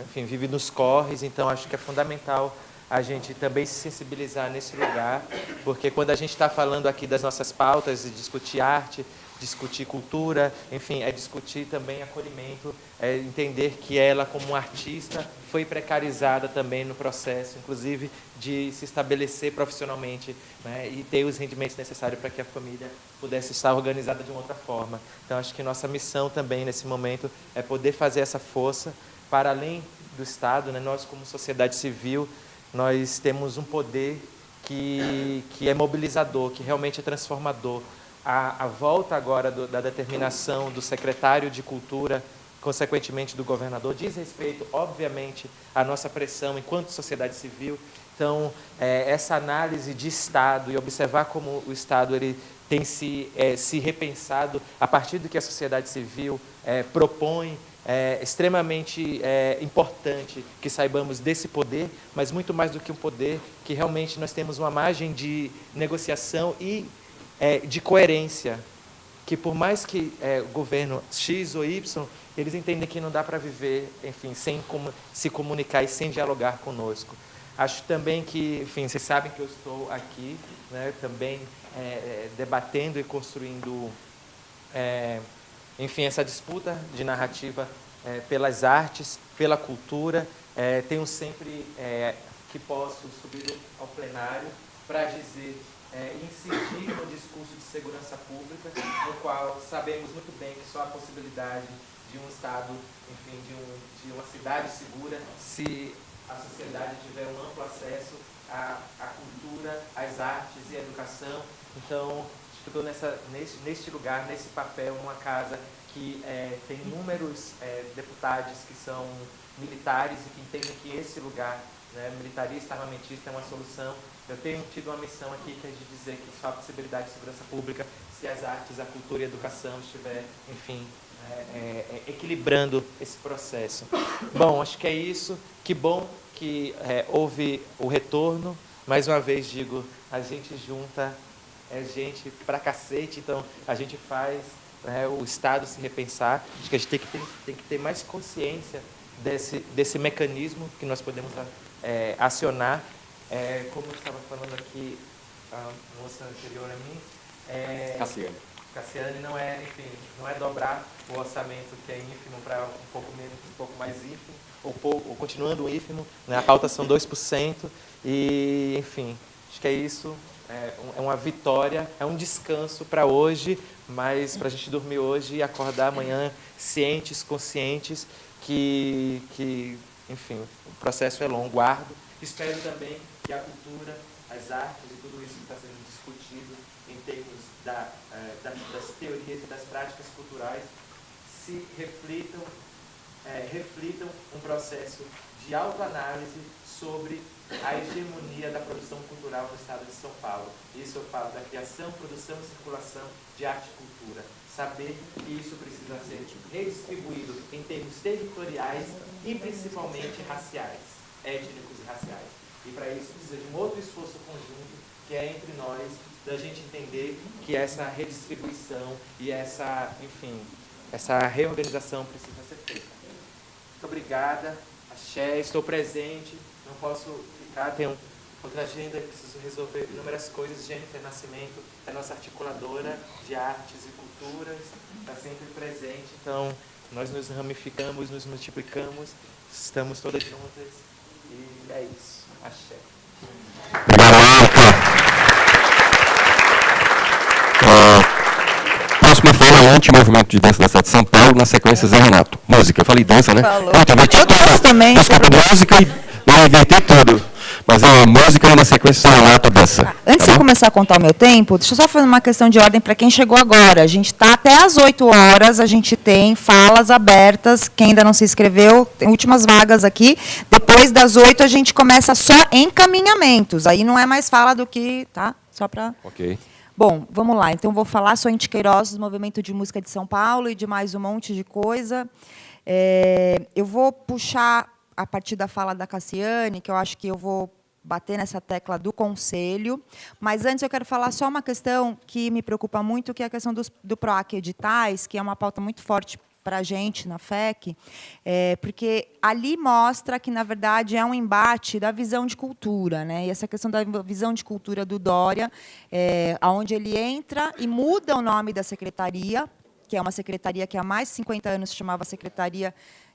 enfim, vive nos corres, então acho que é fundamental a gente também se sensibilizar nesse lugar, porque quando a gente está falando aqui das nossas pautas, de discutir arte, discutir cultura, enfim, é discutir também acolhimento, é entender que ela, como artista, foi precarizada também no processo, inclusive de se estabelecer profissionalmente, né, e ter os rendimentos necessários para que a família pudesse estar organizada de uma outra forma. Então, acho que nossa missão também, nesse momento, é poder fazer essa força para além do Estado, né, nós, como sociedade civil, nós temos um poder que é mobilizador, que realmente é transformador. A volta agora da determinação do secretário de Cultura, consequentemente do governador, diz respeito, obviamente, à nossa pressão enquanto sociedade civil. Então, essa análise de Estado e observar como o Estado ele tem se repensado a partir do que a sociedade civil propõe, é extremamente importante que saibamos desse poder, mas muito mais do que um poder, que realmente nós temos uma margem de negociação e de coerência, que por mais que o governo X ou Y, eles entendem que não dá para viver, enfim, sem se comunicar e sem dialogar conosco. Acho também que, enfim, vocês sabem que eu estou aqui, né, também debatendo e construindo enfim, essa disputa de narrativa pelas artes, pela cultura. Tenho sempre que posso subir ao plenário para dizer, incidir no discurso de segurança pública, no qual sabemos muito bem que só há possibilidade de um Estado, enfim, de uma cidade segura, se a sociedade tiver um amplo acesso à cultura, às artes e à educação. Então, estou neste lugar, nesse papel, numa casa que tem inúmeros deputados que são militares e que entendem que esse lugar, né, militarista, armamentista, é uma solução. Eu tenho tido uma missão aqui, que é de dizer que só há possibilidade de segurança pública se as artes, a cultura e a educação estiver, enfim, equilibrando esse processo. Bom, acho que é isso. Que bom que houve o retorno. Mais uma vez digo, a gente junta gente pra cacete, então a gente faz o Estado se repensar. Acho que a gente tem que ter mais consciência desse mecanismo que nós podemos acionar. Como eu estava falando aqui, a moça anterior a mim, Cassiane não é dobrar o orçamento que é ínfimo para um pouco mais ínfimo, ou continuando ínfimo, né? A pauta são 2%, e, enfim, acho que é isso. É uma vitória, é um descanso para hoje, mas para a gente dormir hoje e acordar amanhã cientes, conscientes que, enfim, o processo é longo, árduo. Espero também que a cultura, as artes e tudo isso que está sendo discutido em termos das teorias e das práticas culturais se reflitam um processo de autoanálise sobre a hegemonia da produção cultural no estado de São Paulo. Isso eu falo da criação, produção e circulação de arte e cultura. Saber que isso precisa ser redistribuído em termos territoriais e principalmente raciais, étnicos e raciais. E para isso precisa de um outro esforço conjunto, que é entre nós, da gente entender que essa redistribuição e essa reorganização precisa ser feita. Muito obrigada. axé, estou presente, não posso ficar, tenho outra agenda, preciso resolver inúmeras coisas. Jennifer Nascimento é nossa articuladora de artes e culturas, está sempre presente. Então, nós nos ramificamos, nos multiplicamos, estamos todas juntas e é isso. Axé. Próxima fala, anti-movimento de dança da cidade de São Paulo, na sequência Zé Renato. Música, eu falei dança, né? Falou. Eu gosto também. música e não inventei tudo. Mas é música e na sequência Zé Renato, dança. Antes de eu começar a contar o meu tempo, deixa eu só fazer uma questão de ordem para quem chegou agora. A gente está até às 8 horas, a gente tem falas abertas. Quem ainda não se inscreveu, tem últimas vagas aqui. Depois das 8 a gente começa só encaminhamentos. Aí não é mais fala do que... Tá? Só para... Ok. Bom, vamos lá. Então, vou falar, sou Inti Queiroz, do Movimento de Música de São Paulo e de mais um monte de coisa. Eu vou puxar, a partir da fala da Cassiane, que eu acho que eu vou bater nessa tecla do conselho. Mas, antes, eu quero falar só uma questão que me preocupa muito, que é a questão do PROAC editais, que é uma pauta muito forte para a gente na FEC, porque ali mostra que, na verdade, é um embate da visão de cultura, né? E essa questão da visão de cultura do Dória, onde ele entra e muda o nome da secretaria, que é uma secretaria que há mais de 50 anos se chamava Secretaria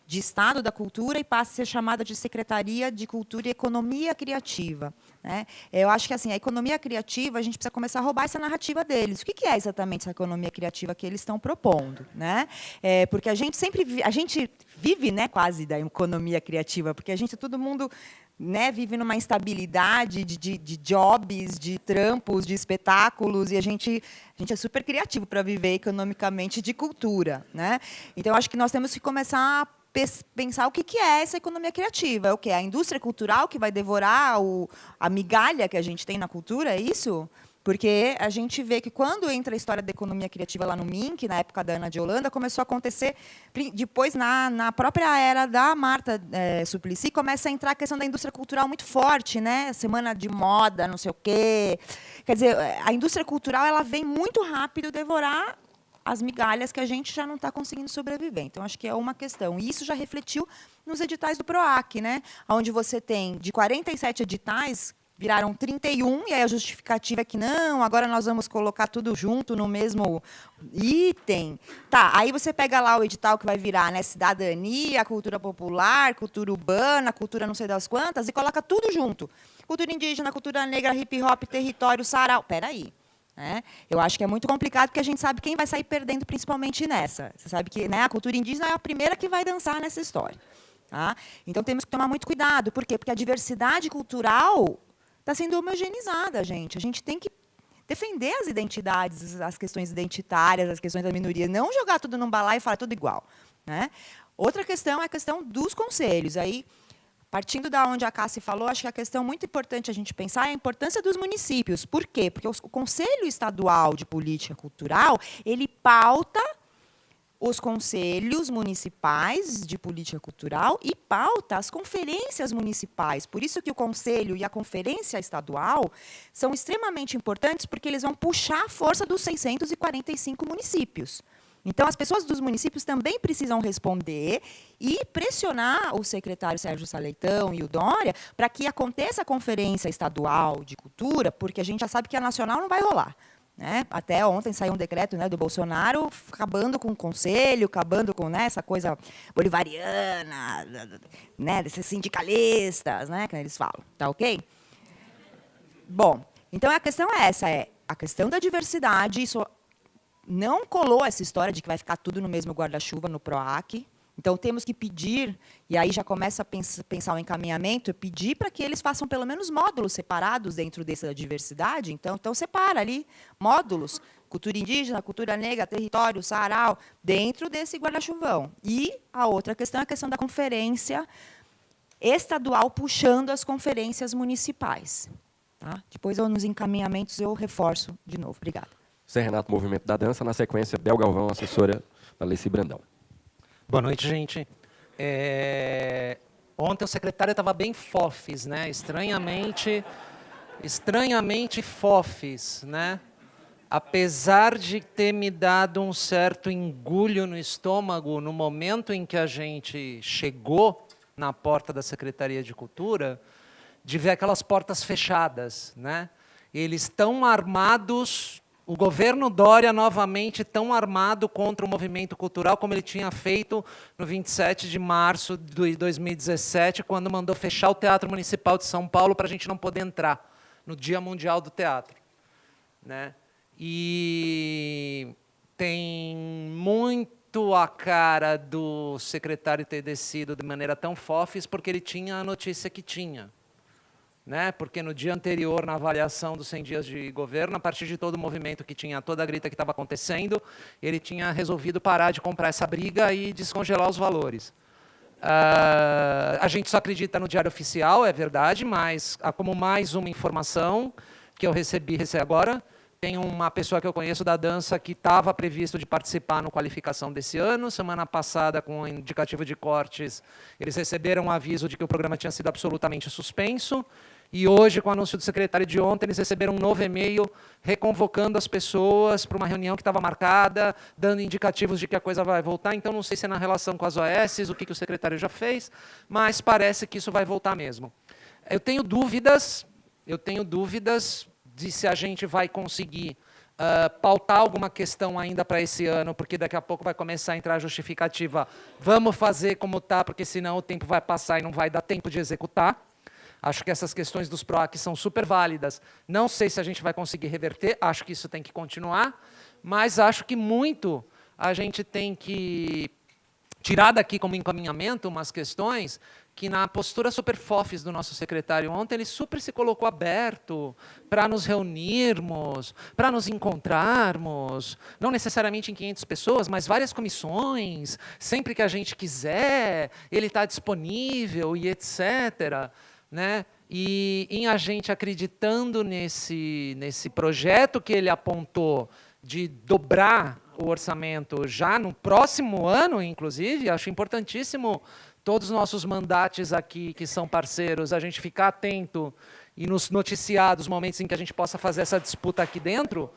de Estado da Cultura, e passa a ser chamada de Secretaria de Cultura e Economia Criativa, né? Eu acho que assim, a economia criativa, a gente precisa começar a roubar essa narrativa deles. O que é exatamente essa economia criativa que eles estão propondo, né? Porque a gente vive, né, quase da economia criativa, porque todo mundo, né, vive numa instabilidade de jobs, de trampos, de espetáculos, e a gente é super criativo para viver economicamente de cultura, né? Então, eu acho que nós temos que começar a pensar o que é essa economia criativa. É o quê? A indústria cultural que vai devorar a migalha que a gente tem na cultura, é isso? Porque a gente vê que, quando entra a história da economia criativa lá no MINC, na época da Ana de Holanda, começou a acontecer, depois, na própria era da Marta Suplicy, começa a entrar a questão da indústria cultural muito forte, né? Semana de moda, não sei o quê. Quer dizer, a indústria cultural ela vem muito rápido devorar as migalhas que a gente já não está conseguindo sobreviver. Então, acho que é uma questão. E isso já refletiu nos editais do PROAC, né? Onde você tem, de 47 editais, viraram 31, e aí a justificativa é que não, agora nós vamos colocar tudo junto no mesmo item. Tá, aí você pega lá o edital que vai virar, né, cidadania, cultura popular, cultura urbana, cultura não sei das quantas, e coloca tudo junto. Cultura indígena, cultura negra, hip-hop, território, sarau. Peraí. Eu acho que é muito complicado, porque a gente sabe quem vai sair perdendo, principalmente nessa. Você sabe que, né, a cultura indígena é a primeira que vai dançar nessa história. Tá? Então, temos que tomar muito cuidado. Por quê? Porque a diversidade cultural está sendo homogeneizada, gente. A gente tem que defender as identidades, as questões identitárias, as questões da minoria, não jogar tudo num balaio e falar tudo igual, né? Outra questão é a questão dos conselhos. Aí, partindo da onde a Cássia falou, acho que a questão muito importante a gente pensar é a importância dos municípios. Por quê? Porque o Conselho Estadual de Política Cultural, ele pauta os conselhos municipais de política cultural e pauta as conferências municipais. Por isso que o conselho e a conferência estadual são extremamente importantes, porque eles vão puxar a força dos 645 municípios. Então, as pessoas dos municípios também precisam responder e pressionar o secretário Sérgio Saleitão e o Dória para que aconteça a conferência estadual de cultura, porque a gente já sabe que a nacional não vai rolar, né? Até ontem saiu um decreto, né, do Bolsonaro acabando com o conselho, acabando com, né, essa coisa bolivariana, né, desses sindicalistas, né, que eles falam. Tá ok? Bom, então a questão é essa, a questão da diversidade. Isso não colou essa história de que vai ficar tudo no mesmo guarda-chuva no PROAC. Então, temos que pedir, e aí já começa a pensar o encaminhamento, pedir para que eles façam pelo menos módulos separados dentro dessa diversidade. Então separa ali módulos, cultura indígena, cultura negra, território, sarau, dentro desse guarda-chuvão. E a outra questão é a questão da conferência estadual puxando as conferências municipais. Tá? Depois, nos encaminhamentos, eu reforço de novo. Obrigada. Zé Renato, Movimento da Dança. Na sequência, Bel Galvão, assessora da Leci Brandão. Boa noite, gente. Ontem o secretário estava bem fofes, né? Estranhamente fofes, né? Apesar de ter me dado um certo engulho no estômago no momento em que a gente chegou na porta da Secretaria de Cultura, de ver aquelas portas fechadas, né? Eles estão armados, o governo Dória novamente tão armado contra o movimento cultural como ele tinha feito no 27 de março de 2017, quando mandou fechar o Teatro Municipal de São Paulo para a gente não poder entrar no Dia Mundial do Teatro, né? E tem muito a cara do secretário ter descido de maneira tão fofes porque ele tinha a notícia que tinha, né? Porque no dia anterior, na avaliação dos 100 dias de governo, a partir de todo o movimento que tinha, toda a grita que estava acontecendo, ele tinha resolvido parar de comprar essa briga e descongelar os valores. A gente só acredita no Diário Oficial, é verdade, mas como mais uma informação que eu recebi agora, tem uma pessoa que eu conheço da dança que estava previsto de participar no Qualificação desse ano. Semana passada, com o indicativo de cortes, eles receberam um aviso de que o programa tinha sido absolutamente suspenso. E hoje, com o anúncio do secretário de ontem, eles receberam um novo e-mail reconvocando as pessoas para uma reunião que estava marcada, dando indicativos de que a coisa vai voltar. Então, não sei se é na relação com as OS, o que o secretário já fez, mas parece que isso vai voltar mesmo. Eu tenho dúvidas de se a gente vai conseguir pautar alguma questão ainda para esse ano, porque daqui a pouco vai começar a entrar a justificativa. Vamos fazer como está, porque senão o tempo vai passar e não vai dar tempo de executar. Acho que essas questões dos PROAC são super válidas. Não sei se a gente vai conseguir reverter, acho que isso tem que continuar, mas acho que muito a gente tem que tirar daqui como encaminhamento umas questões que, na postura super fofes do nosso secretário ontem, ele super se colocou aberto para nos reunirmos, para nos encontrarmos, não necessariamente em 500 pessoas, mas várias comissões, sempre que a gente quiser, ele está disponível e etc., né? E em a gente acreditando nesse projeto que ele apontou de dobrar o orçamento já no próximo ano, inclusive, acho importantíssimo todos os nossos mandates aqui, que são parceiros, a gente ficar atento e nos noticiar dos momentos em que a gente possa fazer essa disputa aqui dentro,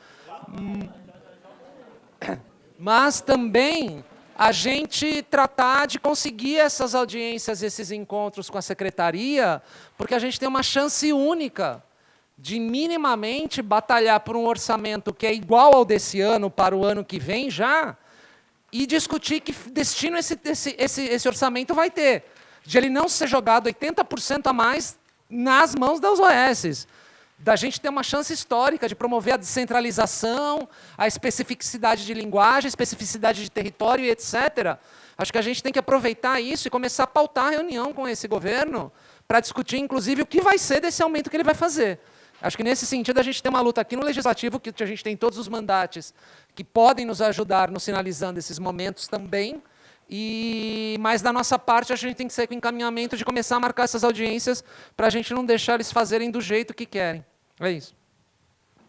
mas também a gente tratar de conseguir essas audiências, esses encontros com a secretaria, porque a gente tem uma chance única de minimamente batalhar por um orçamento que é igual ao desse ano para o ano que vem já, e discutir que destino esse orçamento vai ter, de ele não ser jogado 80% a mais nas mãos das OS, da gente ter uma chance histórica de promover a descentralização, a especificidade de linguagem, a especificidade de território e etc. Acho que a gente tem que aproveitar isso e começar a pautar a reunião com esse governo para discutir, inclusive, o que vai ser desse aumento que ele vai fazer. Acho que, nesse sentido, a gente tem uma luta aqui no Legislativo, que a gente tem todos os mandatos que podem nos ajudar no sinalizando esses momentos também, mas, da nossa parte, a gente tem que sair com encaminhamento de começar a marcar essas audiências para a gente não deixar eles fazerem do jeito que querem. É isso.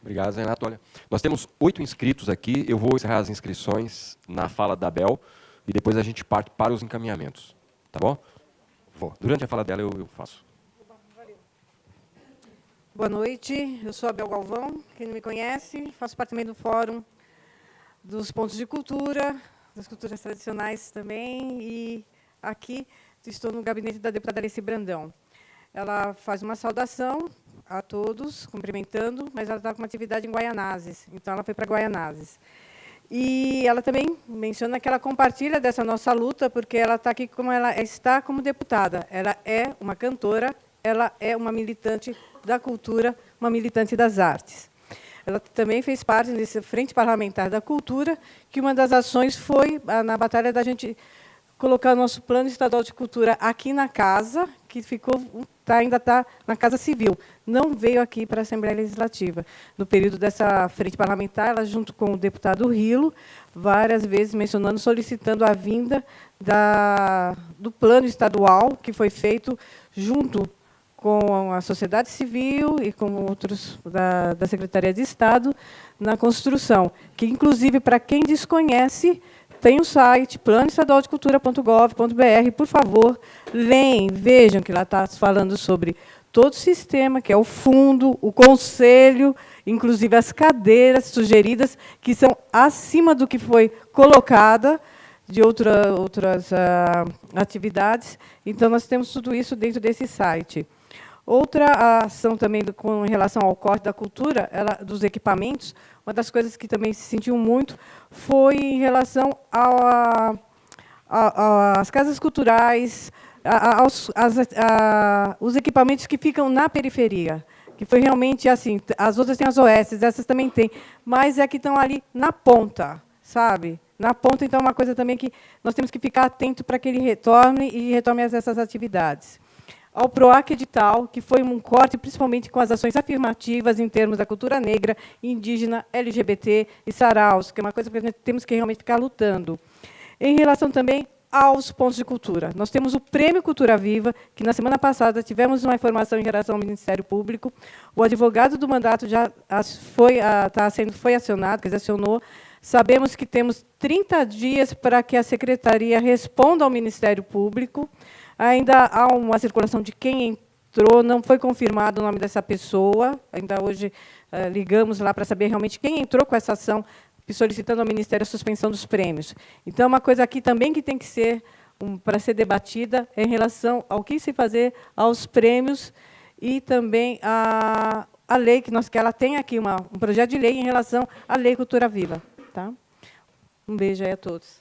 Obrigado, Renato. Olha, nós temos 8 inscritos aqui. Eu vou encerrar as inscrições na fala da Bel e depois a gente parte para os encaminhamentos. Tá bom? Vou. Durante a fala dela, eu faço. Boa noite. Eu sou a Bel Galvão. Quem não me conhece, faço parte também do Fórum dos Pontos de Cultura, das culturas tradicionais também, e aqui estou no gabinete da deputada Alice Brandão. Ela faz uma saudação a todos, cumprimentando, mas ela está com uma atividade em Guaianazes, então ela foi para Guaianazes. E ela também menciona que ela compartilha dessa nossa luta, porque ela está aqui como ela está como deputada. Ela é uma cantora, ela é uma militante da cultura, uma militante das artes. Ela também fez parte desse Frente Parlamentar da Cultura, que uma das ações foi na batalha da gente colocar o nosso Plano Estadual de Cultura aqui na casa, que ainda está na Casa Civil. Não veio aqui para a Assembleia Legislativa. No período dessa Frente Parlamentar, ela, junto com o deputado Rilo, várias vezes mencionando, solicitando a vinda do Plano Estadual, que foi feito junto com a sociedade civil e com outros da Secretaria de Estado na construção, que, inclusive, para quem desconhece, tem o site planoestadualdecultura.gov.br. Por favor, leem, vejam que lá está falando sobre todo o sistema, que é o fundo, o conselho, inclusive as cadeiras sugeridas, que são acima do que foi colocada, de outras atividades. Então, nós temos tudo isso dentro desse site. Outra ação também com relação ao corte da cultura, dos equipamentos, uma das coisas que também se sentiu muito foi em relação às casas culturais, os equipamentos que ficam na periferia, que foi realmente assim. As outras têm as OS, essas também têm, mas é que estão ali na ponta, sabe? Na ponta, então, é uma coisa também que nós temos que ficar atento para que ele retome essas atividades. Ao PROAC Edital, que foi um corte, principalmente com as ações afirmativas em termos da cultura negra, indígena, LGBT e saraus, que é uma coisa que a gente temos que realmente ficar lutando. Em relação também aos pontos de cultura. Nós temos o Prêmio Cultura Viva, que na semana passada tivemos uma informação em relação ao Ministério Público. O advogado do mandato já foi acionado, quer dizer, acionou. Sabemos que temos 30 dias para que a Secretaria responda ao Ministério Público. Ainda há uma circulação de quem entrou, não foi confirmado o nome dessa pessoa. Ainda hoje ligamos lá para saber realmente quem entrou com essa ação, solicitando ao Ministério a suspensão dos prêmios. Então, uma coisa aqui também que tem que ser, para ser debatida, é em relação ao que se fazer aos prêmios e também a lei, que ela tem aqui um projeto de lei em relação à Lei Cultura Viva. Tá? Um beijo aí a todos.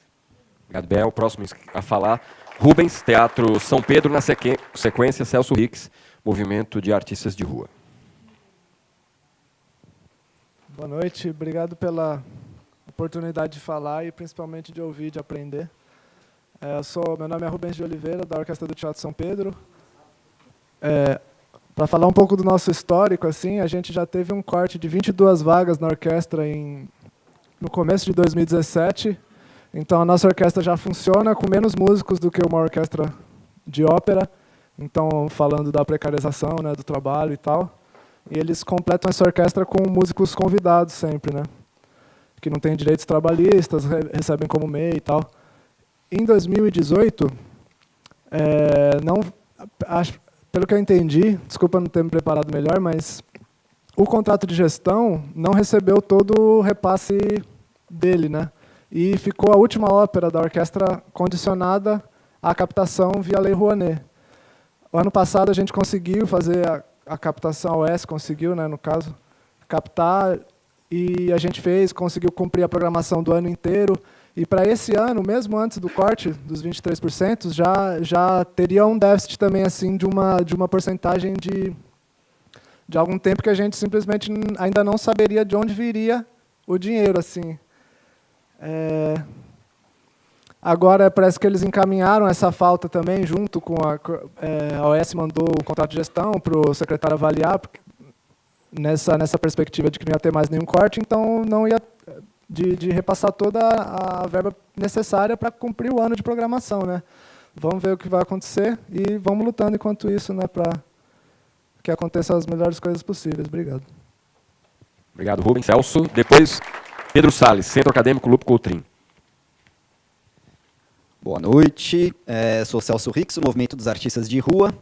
Obrigado, Bel. Próximo a falar, Rubens, Teatro São Pedro, na sequência, Celso Rix, Movimento de Artistas de Rua. Boa noite, obrigado pela oportunidade de falar e principalmente de ouvir, de aprender. Meu nome é Rubens de Oliveira, da Orquestra do Teatro São Pedro. Para falar um pouco do nosso histórico, assim, a gente já teve um corte de 22 vagas na orquestra no começo de 2017. Então, a nossa orquestra já funciona com menos músicos do que uma orquestra de ópera. Então, falando da precarização, né, do trabalho e tal. E eles completam essa orquestra com músicos convidados sempre, né, que não têm direitos trabalhistas, recebem como MEI e tal. Em 2018, pelo que eu entendi, desculpa não ter me preparado melhor, mas o contrato de gestão não recebeu todo o repasse dele, né? E ficou a última ópera da orquestra condicionada à captação via Lei Rouanet. O ano passado a gente conseguiu fazer a captação, a OS conseguiu, né, no caso, captar, e a gente conseguiu cumprir a programação do ano inteiro. E para esse ano, mesmo antes do corte dos 23%, já teria um déficit também assim de uma porcentagem de algum tempo que a gente simplesmente ainda não saberia de onde viria o dinheiro, assim. Agora parece que eles encaminharam essa falta também junto com a OS mandou o contrato de gestão para o secretário avaliar, nessa perspectiva de que não ia ter mais nenhum corte, então não ia de repassar toda a verba necessária para cumprir o ano de programação, né? Vamos ver o que vai acontecer e vamos lutando enquanto isso, né, para que aconteçam as melhores coisas possíveis. Obrigado. Obrigado, Rubens. Celso. Depois, Pedro Salles, Centro Acadêmico Lupo Coutrin. Boa noite. Sou Celso Rix, do Movimento dos Artistas de Rua.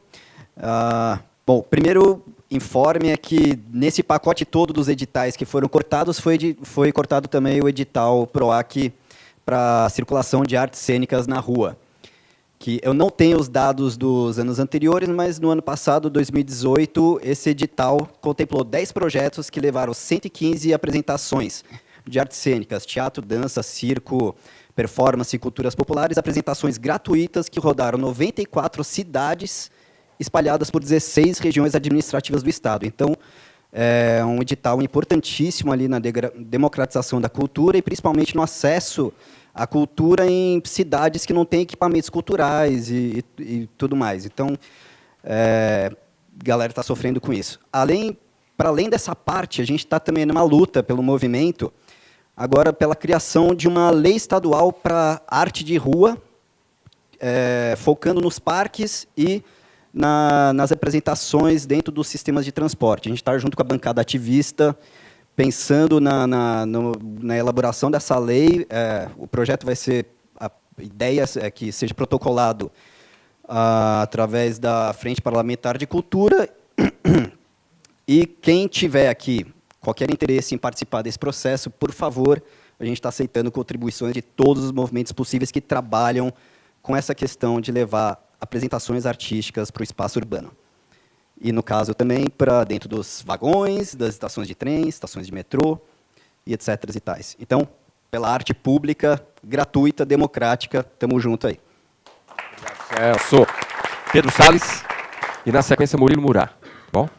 Bom, primeiro informe é que nesse pacote todo dos editais que foram cortados, foi cortado também o edital PROAC para circulação de artes cênicas na rua. Que eu não tenho os dados dos anos anteriores, mas no ano passado, 2018, esse edital contemplou 10 projetos que levaram 115 apresentações de artes cênicas, teatro, dança, circo, performance e culturas populares, apresentações gratuitas que rodaram 94 cidades espalhadas por 16 regiões administrativas do Estado. Então, é um edital importantíssimo ali na democratização da cultura e principalmente no acesso à cultura em cidades que não têm equipamentos culturais e tudo mais. Então, a galera está sofrendo com isso. Para além dessa parte, a gente está também numa luta pelo movimento, agora pela criação de uma lei estadual para arte de rua, focando nos parques e nas apresentações dentro dos sistemas de transporte. A gente está junto com a bancada ativista, pensando na elaboração dessa lei. O projeto vai ser, a ideia é que seja protocolado através da Frente Parlamentar de Cultura, e quem tiver aqui qualquer interesse em participar desse processo, por favor, a gente está aceitando contribuições de todos os movimentos possíveis que trabalham com essa questão de levar apresentações artísticas para o espaço urbano. E, no caso, também para dentro dos vagões, das estações de trem, estações de metrô, e etc. e tais. Então, pela arte pública, gratuita, democrática, estamos junto aí. Celso. Pedro Salles e, na sequência, Murilo Murat. Bom?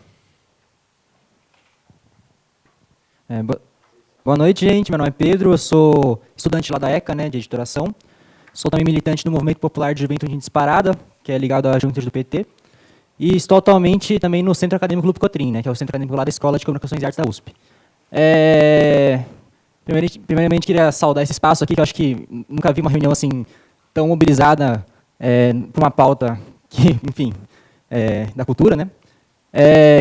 Boa noite, gente. Meu nome é Pedro, eu sou estudante lá da ECA, né, de editoração. Sou também militante do Movimento Popular de Juventude em Disparada, que é ligado à juventude do PT. E estou atualmente também no Centro Acadêmico Lupe Cotrim, né, que é o centro acadêmico lá da Escola de Comunicações e Artes da USP. Primeiramente, queria saudar esse espaço aqui, que eu acho que nunca vi uma reunião assim tão mobilizada por uma pauta que, enfim, da cultura, né?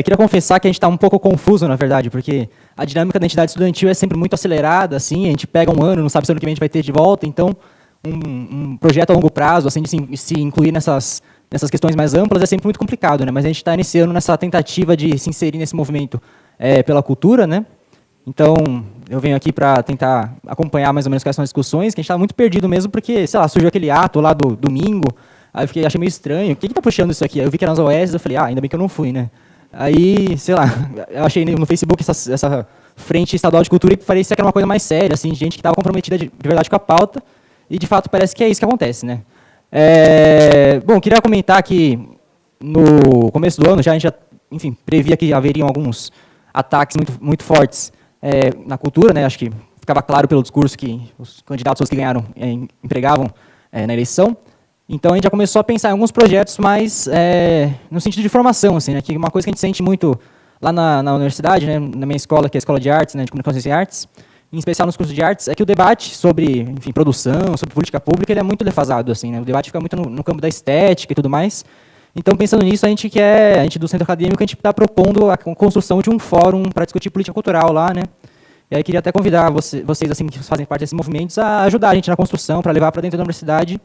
Queria confessar que a gente está um pouco confuso, na verdade, porque a dinâmica da entidade estudantil é sempre muito acelerada, assim, a gente pega um ano, não sabe se ano que vem a gente vai ter de volta, então um projeto a longo prazo, assim, de se incluir nessas questões mais amplas é sempre muito complicado, né? Mas a gente está iniciando nessa tentativa de se inserir nesse movimento pela cultura, né? Então, eu venho aqui para tentar acompanhar mais ou menos quais são as discussões, que a gente está muito perdido mesmo, porque, sei lá, surgiu aquele ato lá do domingo, aí eu achei meio estranho, quem que tá puxando isso aqui? Aí eu vi que era nas OS, eu falei, ainda bem que eu não fui, né? Aí, sei lá, eu achei no Facebook essa frente estadual de cultura e parecia que era uma coisa mais séria, assim, gente que estava comprometida de verdade com a pauta, e de fato parece que é isso que acontece, né? Bom, queria comentar que no começo do ano a gente enfim, previa que haveriam alguns ataques muito fortes na cultura, né? Acho que ficava claro pelo discurso que os candidatos que ganharam empregavam na eleição. Então, a gente já começou a pensar em alguns projetos mais no sentido de formação, assim, né? Que uma coisa que a gente sente muito lá na universidade, né? Na minha escola, que é a Escola de Artes, né? De Comunicações e Artes, em especial nos cursos de artes, é que o debate sobre, enfim, produção, sobre política pública, ele é muito defasado, assim, né? O debate fica muito no campo da estética e tudo mais. Então, pensando nisso, a gente do Centro Acadêmico, a gente está propondo a construção de um fórum para discutir política cultural lá, né? E aí queria até convidar vocês, assim, que fazem parte desses movimentos, a ajudar a gente na construção, para levar para dentro da universidade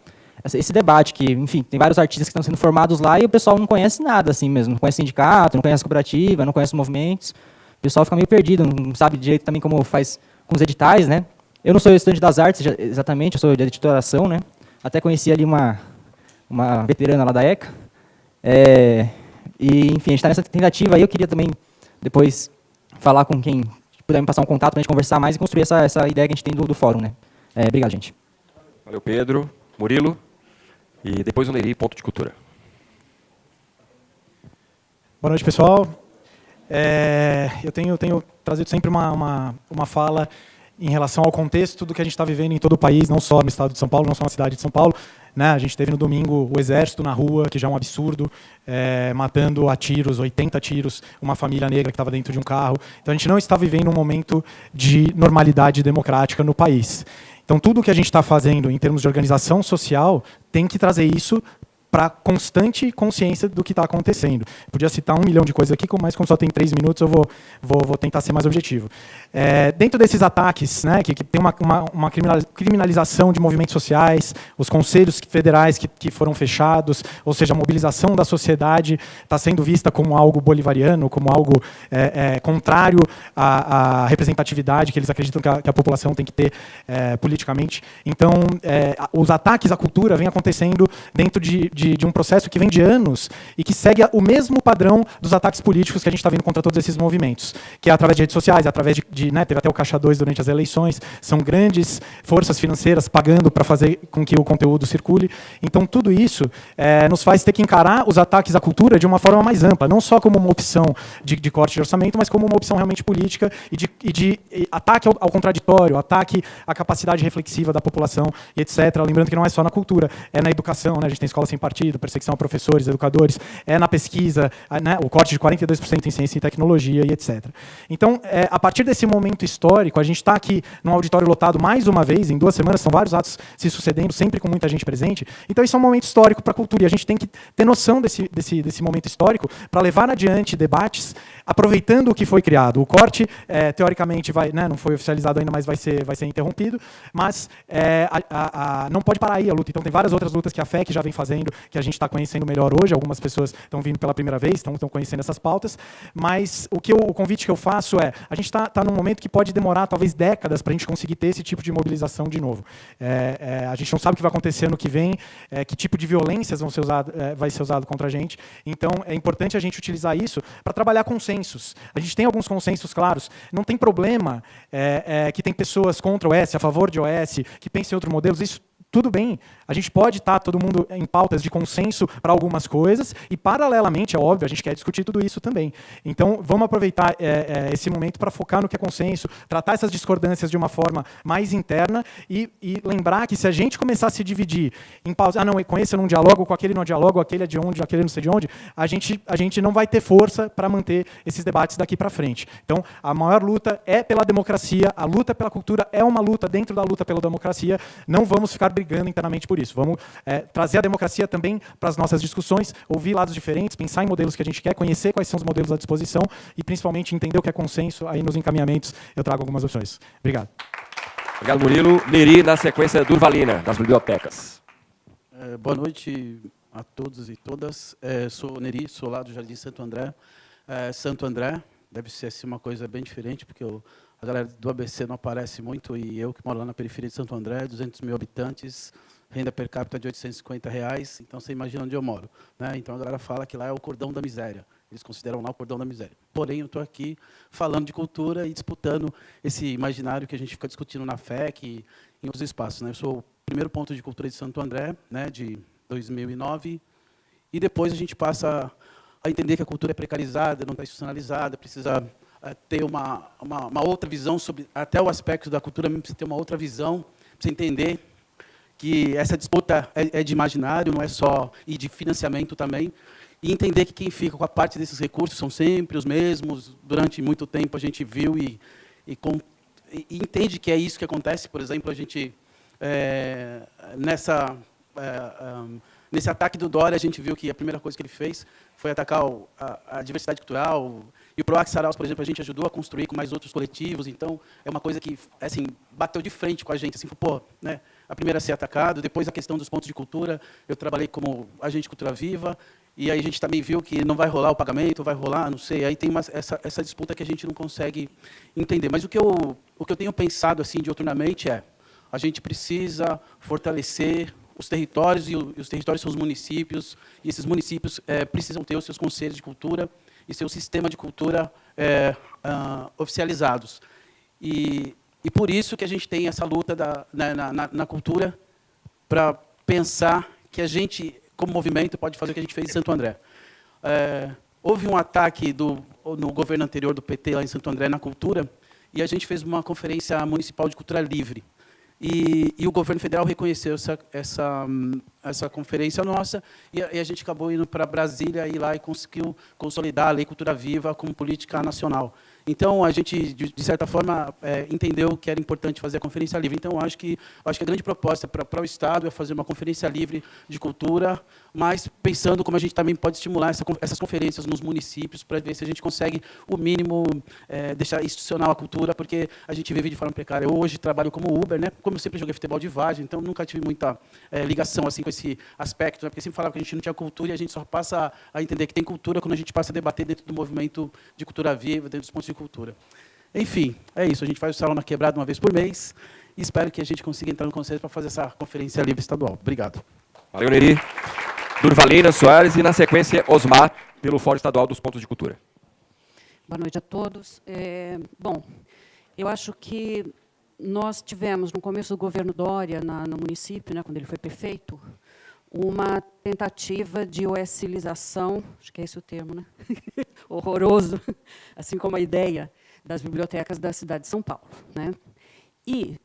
esse debate, que, enfim, tem vários artistas que estão sendo formados lá e o pessoal não conhece nada, assim mesmo. Não conhece sindicato, não conhece cooperativa, não conhece movimentos. O pessoal fica meio perdido, não sabe direito também como faz com os editais, né? Eu não sou estudante das artes, exatamente, eu sou de editoração, né? Até conheci ali uma veterana lá da ECA. E, enfim, a gente está nessa tentativa aí. Eu queria também, depois, falar com quem puder me passar um contato para a gente conversar mais e construir essa ideia que a gente tem do fórum, né? Obrigado, gente. Valeu, Pedro. Murilo. E depois o Neri, ponto de cultura. Boa noite, pessoal. Eu tenho trazido sempre uma fala em relação ao contexto do que a gente está vivendo em todo o país, não só no estado de São Paulo, não só na cidade de São Paulo. Né? A gente teve no domingo o exército na rua, que já é um absurdo, matando a tiros, 80 tiros, uma família negra que estava dentro de um carro. Então a gente não está vivendo um momento de normalidade democrática no país. Então tudo que a gente está fazendo em termos de organização social tem que trazer isso para constante consciência do que está acontecendo. Podia citar 1 milhão de coisas aqui, mas como só tem 3 minutos, eu vou tentar ser mais objetivo. Dentro desses ataques, né, que tem uma criminalização de movimentos sociais, os conselhos federais que foram fechados, ou seja, a mobilização da sociedade está sendo vista como algo bolivariano, como algo contrário à representatividade que eles acreditam que a população tem que ter politicamente. Então, os ataques à cultura vêm acontecendo dentro de um processo que vem de anos e que segue o mesmo padrão dos ataques políticos que a gente está vendo contra todos esses movimentos, que é através de redes sociais, através né, teve até o Caixa 2 durante as eleições, são grandes forças financeiras pagando para fazer com que o conteúdo circule. Então, tudo isso nos faz ter que encarar os ataques à cultura de uma forma mais ampla, não só como uma opção de corte de orçamento, mas como uma opção realmente política e de ataque ao contraditório, ataque à capacidade reflexiva da população e etc. Lembrando que não é só na cultura, é na educação, né, a gente tem escola sem partido, perseguição a professores, educadores, na pesquisa, né, o corte de 42% em ciência e tecnologia e etc. Então, a partir desse momento histórico, a gente está aqui num auditório lotado mais uma vez, em 2 semanas, são vários atos se sucedendo, sempre com muita gente presente. Então, isso é um momento histórico para a cultura, e a gente tem que ter noção desse momento histórico para levar adiante debates, aproveitando o que foi criado. O corte, teoricamente, né, não foi oficializado ainda, mas vai ser interrompido, mas não pode parar aí a luta. Então, tem várias outras lutas que a FEC já vem fazendo, que a gente está conhecendo melhor hoje. Algumas pessoas estão vindo pela primeira vez, estão conhecendo essas pautas, mas o convite que eu faço é, a gente está num momento que pode demorar talvez décadas para a gente conseguir ter esse tipo de mobilização de novo. A gente não sabe o que vai acontecer ano que vem, que tipo de violências vai ser usado contra a gente. Então, é importante a gente utilizar isso para trabalhar consensos. A gente tem alguns consensos claros. Não tem problema que tem pessoas contra o OS, a favor de OS, que pensam em outros modelos. Isso tudo bem, a gente pode estar todo mundo em pautas de consenso para algumas coisas e, paralelamente, é óbvio, a gente quer discutir tudo isso também. Então, vamos aproveitar esse momento para focar no que é consenso, tratar essas discordâncias de uma forma mais interna e lembrar que se a gente começar a se dividir em pautas, não, com esse eu não dialogo, com aquele não dialogo, aquele é de onde, aquele não sei de onde, a gente não vai ter força para manter esses debates daqui para frente. Então, a maior luta é pela democracia, a luta pela cultura é uma luta dentro da luta pela democracia, não vamos ficar brigando internamente por isso. Vamos trazer a democracia também para as nossas discussões, ouvir lados diferentes, pensar em modelos que a gente quer, conhecer quais são os modelos à disposição e, principalmente, entender o que é consenso. Aí, nos encaminhamentos, eu trago algumas opções. Obrigado. Obrigado, Murilo. Neri, na sequência, Durvalina, das bibliotecas. Boa noite a todos e todas. Sou Neri, sou lá do Jardim Santo André. Santo André deve ser assim, uma coisa bem diferente, porque a galera do ABC não aparece muito, e eu que moro lá na periferia de Santo André, 200 mil habitantes, renda per capita de R$850, então você imagina onde eu moro, né? Então a galera fala que lá é o cordão da miséria, eles consideram lá o cordão da miséria. Porém, eu estou aqui falando de cultura e disputando esse imaginário que a gente fica discutindo na FEC e em outros espaços, né? Eu sou o primeiro ponto de cultura de Santo André, né, de 2009, e depois a gente passa a entender que a cultura é precarizada, não está institucionalizada, precisa ter uma outra visão sobre até o aspecto da cultura, precisa ter uma outra visão, precisa entender que essa disputa é de imaginário, não é só, e de financiamento também, e entender que quem fica com a parte desses recursos são sempre os mesmos. Durante muito tempo a gente viu e entende que é isso que acontece. Por exemplo, a gente, nesse ataque do Dória, a gente viu que a primeira coisa que ele fez foi atacar a diversidade cultural. E o PROAC Saraus, por exemplo, a gente ajudou a construir com mais outros coletivos. Então, é uma coisa que assim, bateu de frente com a gente. Assim, pô, né? A primeira a ser atacado, depois a questão dos pontos de cultura. Eu trabalhei como agente de Cultura Viva, e aí a gente também viu que não vai rolar o pagamento, vai rolar, não sei. Aí tem essa disputa que a gente não consegue entender. Mas o que eu tenho pensado assim, diuturnamente a gente precisa fortalecer os territórios, e os territórios são os municípios, e esses municípios precisam ter os seus conselhos de cultura e seu sistema de cultura oficializados. E por isso que a gente tem essa luta na cultura, para pensar que a gente, como movimento, pode fazer o que a gente fez em Santo André. Houve um ataque no governo anterior do PT, lá em Santo André, na cultura, e a gente fez uma conferência municipal de cultura livre. E o governo federal reconheceu essa conferência nossa, e a gente acabou indo para Brasília e lá e conseguiu consolidar a Lei Cultura Viva como política nacional. Então, a gente, de certa forma, entendeu que era importante fazer a conferência livre. Então, acho que a grande proposta para o Estado é fazer uma conferência livre de cultura, mas pensando como a gente também pode estimular essas conferências nos municípios, para ver se a gente consegue, o mínimo, deixar institucional a cultura, porque a gente vive de forma precária. Eu hoje trabalho como Uber, né? Como eu sempre joguei futebol de várzea, então nunca tive muita ligação assim, com esse aspecto, né? Porque sempre falava que a gente não tinha cultura, e a gente só passa a entender que tem cultura quando a gente passa a debater dentro do movimento de cultura viva, dentro dos pontos de cultura. Enfim, é isso. A gente faz o Salão na Quebrada uma vez por mês e espero que a gente consiga entrar no conselho para fazer essa conferência livre estadual. Obrigado. Valeu, Neri. Durvalina Soares e, na sequência, Osmar, pelo Fórum Estadual dos Pontos de Cultura. Boa noite a todos. Bom, eu acho que nós tivemos, no começo do governo Dória, no município, né, quando ele foi prefeito, uma tentativa de oesilização, acho que é esse o termo, né? Horroroso, assim como a ideia das bibliotecas da cidade de São Paulo, né? E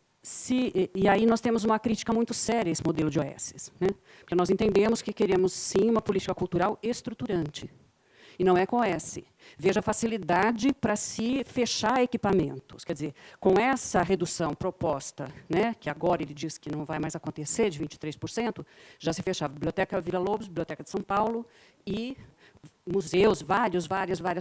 aí nós temos uma crítica muito séria a esse modelo de OS, né? Porque nós entendemos que queremos, sim, uma política cultural estruturante, e não é com OS. Veja a facilidade para se fechar equipamentos. Quer dizer, com essa redução proposta, né, que agora ele diz que não vai mais acontecer, de 23%, já se fechava a Biblioteca Vila Lobos, Biblioteca de São Paulo e museus, vários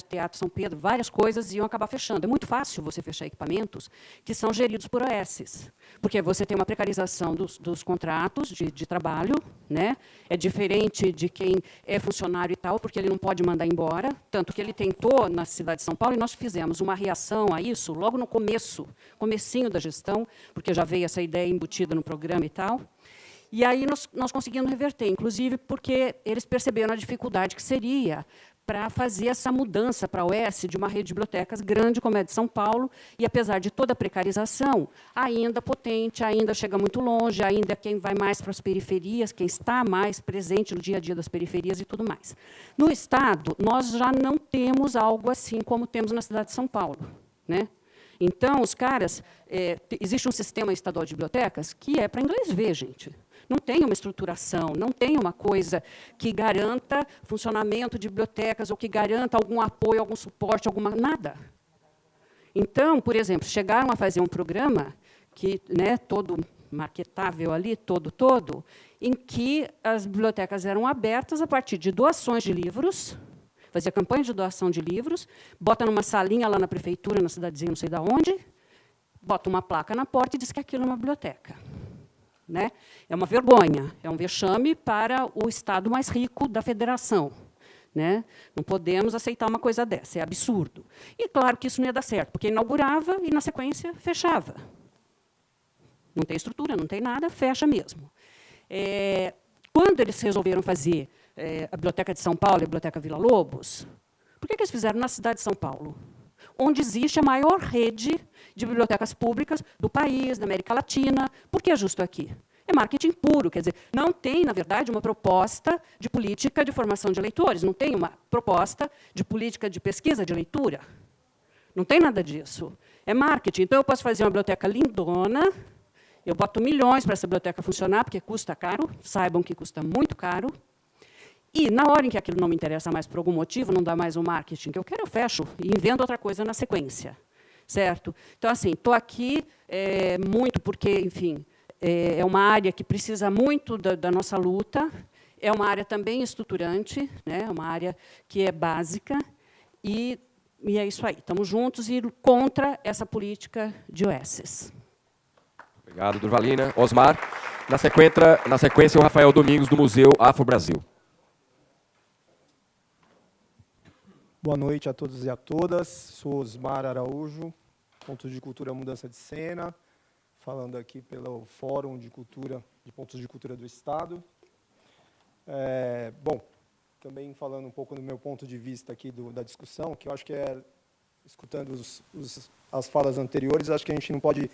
teatros São Pedro, várias coisas iam acabar fechando. É muito fácil você fechar equipamentos que são geridos por OSs, porque você tem uma precarização dos contratos de trabalho, né? É diferente de quem é funcionário e tal, porque ele não pode mandar embora, tanto que ele tentou na cidade de São Paulo, e nós fizemos uma reação a isso logo no comecinho da gestão, porque já veio essa ideia embutida no programa e tal. E aí nós conseguimos reverter, inclusive porque eles perceberam a dificuldade que seria para fazer essa mudança para a OS de uma rede de bibliotecas grande como é a de São Paulo, e apesar de toda a precarização, ainda potente, ainda chega muito longe, ainda quem vai mais para as periferias, quem está mais presente no dia a dia das periferias e tudo mais. No Estado, nós já não temos algo assim como temos na cidade de São Paulo, né? Então, os caras... existe um sistema estadual de bibliotecas que é para inglês ver, gente. Não tem uma estruturação, não tem uma coisa que garanta funcionamento de bibliotecas ou que garanta algum apoio, algum suporte, nada. Então, por exemplo, chegaram a fazer um programa que, né, todo marketável ali, todo, em que as bibliotecas eram abertas a partir de doações de livros, fazia campanha de doação de livros, bota numa salinha lá na prefeitura, na cidadezinha, não sei de onde, bota uma placa na porta e diz que aquilo é uma biblioteca. Né? É uma vergonha, é um vexame para o Estado mais rico da federação. Né? Não podemos aceitar uma coisa dessa, é absurdo. E claro que isso não ia dar certo, porque inaugurava e, na sequência, fechava. Não tem estrutura, não tem nada, fecha mesmo. Quando eles resolveram fazer a Biblioteca de São Paulo e a Biblioteca Vila Lobos, por que eles fizeram na cidade de São Paulo? Onde existe a maior rede de bibliotecas públicas do país, da América Latina. Por que é justo aqui? É marketing puro, quer dizer, não tem, na verdade, uma proposta de política de formação de leitores, não tem uma proposta de política de pesquisa de leitura. Não tem nada disso. É marketing. Então, eu posso fazer uma biblioteca lindona, eu boto milhões para essa biblioteca funcionar, porque custa caro, saibam que custa muito caro. E, na hora em que aquilo não me interessa mais por algum motivo, não dá mais o marketing que eu quero, eu fecho e invento outra coisa na sequência. Certo? Então, assim, estou aqui muito porque, enfim, é uma área que precisa muito da nossa luta, é uma área também estruturante, né? É uma área que é básica, e é isso aí. Estamos juntos e contra essa política de OSs. Obrigado, Durvalina. Osmar. Na sequência, o Rafael Domingos, do Museu Afro Brasil. Boa noite a todos e a todas. Sou Osmar Araújo, Pontos de Cultura Mudança de Cena, falando aqui pelo Fórum de Cultura, de Pontos de Cultura do Estado. Bom, também falando um pouco do meu ponto de vista aqui da discussão, que eu acho que escutando as falas anteriores, acho que a gente não pode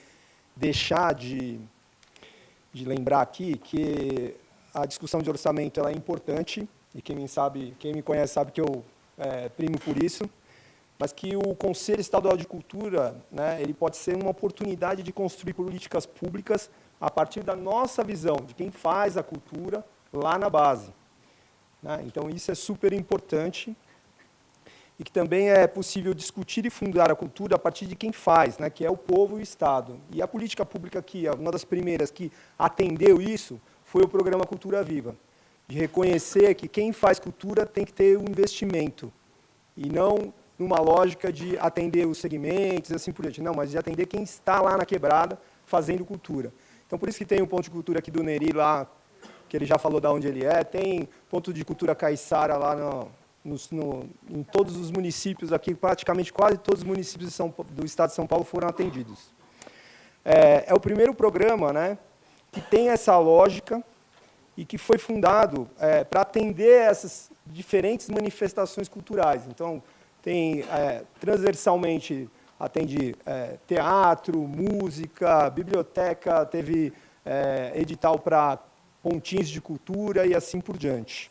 deixar de lembrar aqui que a discussão de orçamento ela é importante, e quem me conhece sabe que eu primo por isso, mas que o Conselho Estadual de Cultura, né, ele pode ser uma oportunidade de construir políticas públicas a partir da nossa visão, de quem faz a cultura lá na base. Né? Então, isso é super importante, e que também é possível discutir e fundar a cultura a partir de quem faz, né, que é o povo e o Estado. E a política pública aqui, uma das primeiras que atendeu isso, foi o programa Cultura Viva, de reconhecer que quem faz cultura tem que ter um investimento, e não numa lógica de atender os segmentos, assim por diante, não, mas de atender quem está lá na quebrada fazendo cultura. Então, por isso que tem um ponto de cultura aqui do Neri, lá, que ele já falou de onde ele é, tem ponto de cultura caiçara lá em todos os municípios aqui, praticamente quase todos os municípios do estado de São Paulo foram atendidos. É o primeiro programa, né, que tem essa lógica, e que foi fundado para atender essas diferentes manifestações culturais. Então, tem transversalmente, atende teatro, música, biblioteca, teve edital para pontins de cultura e assim por diante.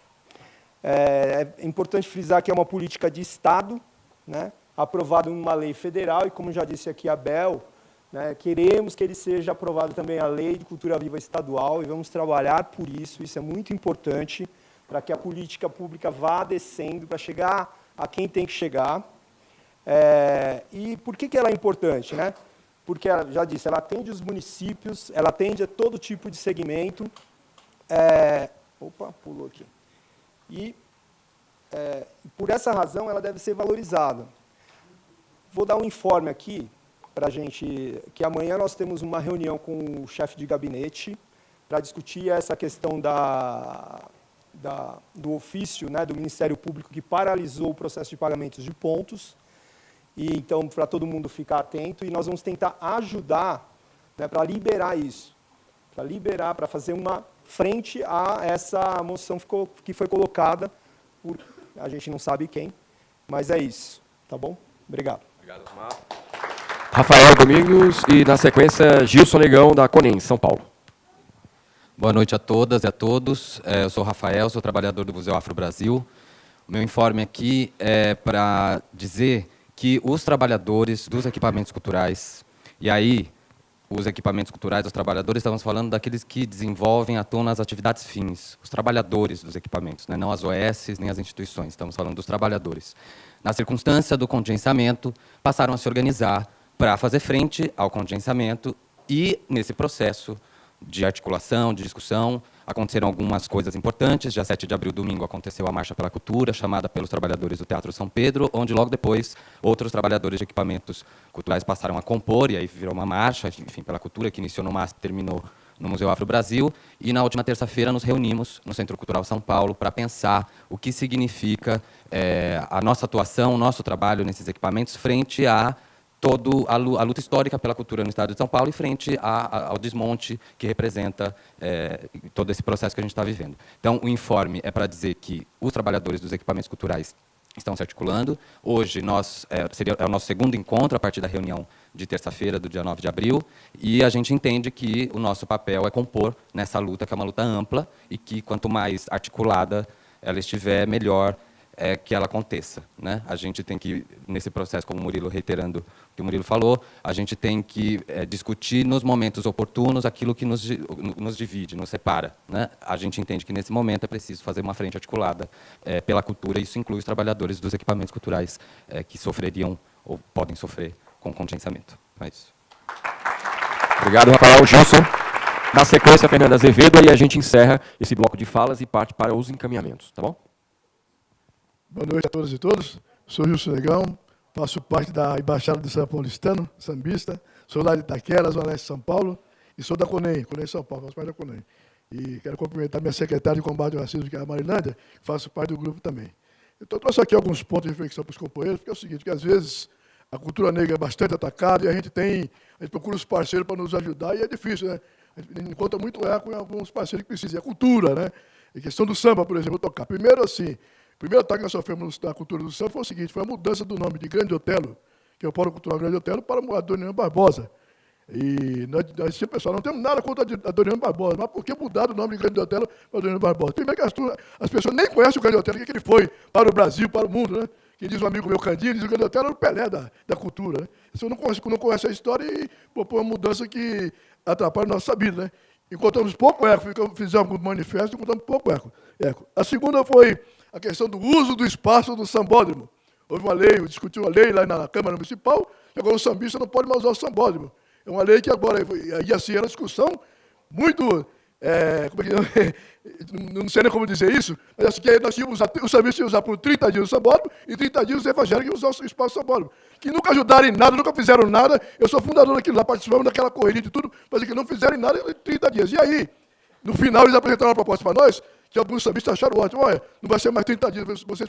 É importante frisar que é uma política de Estado, né, aprovada em uma lei federal, e como já disse aqui a Bel, né, queremos que ele seja aprovado também a Lei de Cultura Viva Estadual, e vamos trabalhar por isso, isso é muito importante, para que a política pública vá descendo, para chegar a quem tem que chegar. E por que ela é importante? Né? Porque, já disse, ela atende os municípios, ela atende a todo tipo de segmento. Opa, pulou aqui. E por essa razão, ela deve ser valorizada. Vou dar um informe aqui para a gente, que amanhã nós temos uma reunião com o chefe de gabinete para discutir essa questão do ofício, né, do Ministério Público que paralisou o processo de pagamentos de pontos. E, então, para todo mundo ficar atento, e nós vamos tentar ajudar, né, para liberar isso, para fazer uma frente a essa moção que foi colocada por, a gente não sabe quem, mas é isso, tá bom? Obrigado. Obrigado, Osmar. Rafael Domingos e, na sequência, Gilson Negão, da CONEM, São Paulo. Boa noite a todas e a todos. Eu sou Rafael, sou trabalhador do Museu Afro Brasil. O meu informe aqui é para dizer que os trabalhadores dos equipamentos culturais, e aí os equipamentos culturais dos trabalhadores, estamos falando daqueles que desenvolvem, atuam nas atividades fins, os trabalhadores dos equipamentos, né? Não as OS, nem as instituições, estamos falando dos trabalhadores. Na circunstância do contingenciamento, passaram a se organizar para fazer frente ao contingenciamento e, nesse processo de articulação, de discussão, aconteceram algumas coisas importantes. Dia 7 de abril, domingo, aconteceu a Marcha pela Cultura, chamada pelos trabalhadores do Teatro São Pedro, onde logo depois outros trabalhadores de equipamentos culturais passaram a compor, e aí virou uma marcha, enfim, pela cultura, que iniciou no MASP e terminou no Museu Afro Brasil. E na última terça-feira nos reunimos no Centro Cultural São Paulo para pensar o que significa a nossa atuação, o nosso trabalho nesses equipamentos frente a a luta histórica pela cultura no Estado de São Paulo e frente ao desmonte que representa todo esse processo que a gente está vivendo. Então, o informe é para dizer que os trabalhadores dos equipamentos culturais estão se articulando. Hoje é o nosso segundo encontro, a partir da reunião de terça-feira, do dia 9 de abril, e a gente entende que o nosso papel é compor nessa luta, que é uma luta ampla, e que quanto mais articulada ela estiver, melhor que ela aconteça, né? A gente tem que, nesse processo, como o Murilo, reiterando o que o Murilo falou, a gente tem que discutir nos momentos oportunos aquilo que nos divide, nos separa, né? A gente entende que, nesse momento, é preciso fazer uma frente articulada pela cultura, e isso inclui os trabalhadores dos equipamentos culturais que sofreriam ou podem sofrer com contingenciamento. É isso. Obrigado, Rafael. Gilson. Na sequência, Fernanda Azevedo, aí a gente encerra esse bloco de falas e parte para os encaminhamentos, tá bom? Boa noite a todas e todos. Sou Gilson Negão, faço parte da Embaixada do São Paulistano, sambista, sou lá de Itaquera, Zona Leste de São Paulo, e sou da CONEM São Paulo, faço parte da CONEM. E quero cumprimentar minha secretária de combate ao racismo, que é a Marilândia, que faço parte do grupo também. Então, trouxe aqui alguns pontos de reflexão para os companheiros, porque é o seguinte, que às vezes a cultura negra é bastante atacada e a gente procura os parceiros para nos ajudar, e é difícil, né? A gente encontra muito eco em alguns parceiros que precisam. E a cultura, né? A questão do samba, por exemplo, tocar. Primeiro, assim, o primeiro ataque que nós sofremos da cultura do samba foi o seguinte, foi a mudança do nome de Grande Otelo, que é o Polo Cultural Grande Otelo, para Adoniran Barbosa. E nós pessoal, não temos nada contra Adoniran Barbosa, mas por que mudar o nome de Grande Otelo para Adoniran Barbosa? Primeiro que as pessoas nem conhecem o Grande Otelo, o que ele foi para o Brasil, para o mundo, né? Quem diz um amigo meu, Candinho, diz que o Grande Otelo era o Pelé da cultura, né? Você não conhece a história e propõe uma mudança que atrapalha a nossa vida, né? Encontramos pouco eco, fizemos um manifesto e encontramos pouco eco. A segunda foi a questão do uso do espaço do sambódromo. Houve uma lei, discutiu uma lei lá na Câmara Municipal, que agora o sambista não pode mais usar o sambódromo. É uma lei que agora, e assim, era uma discussão muito, não sei nem como dizer isso, mas assim, que nós tínhamos, o sambista ia usar por 30 dias o sambódromo e 30 dias os evangélicos iam usar o espaço do sambódromo. Que nunca ajudaram em nada, nunca fizeram nada. Eu sou fundador daquilo lá, participamos daquela correria de tudo, mas que não fizeram em nada em 30 dias. E aí, no final, eles apresentaram uma proposta para nós, que alguns sambistas acharam ótimo. Olha, não vai ser mais 30 dias, vocês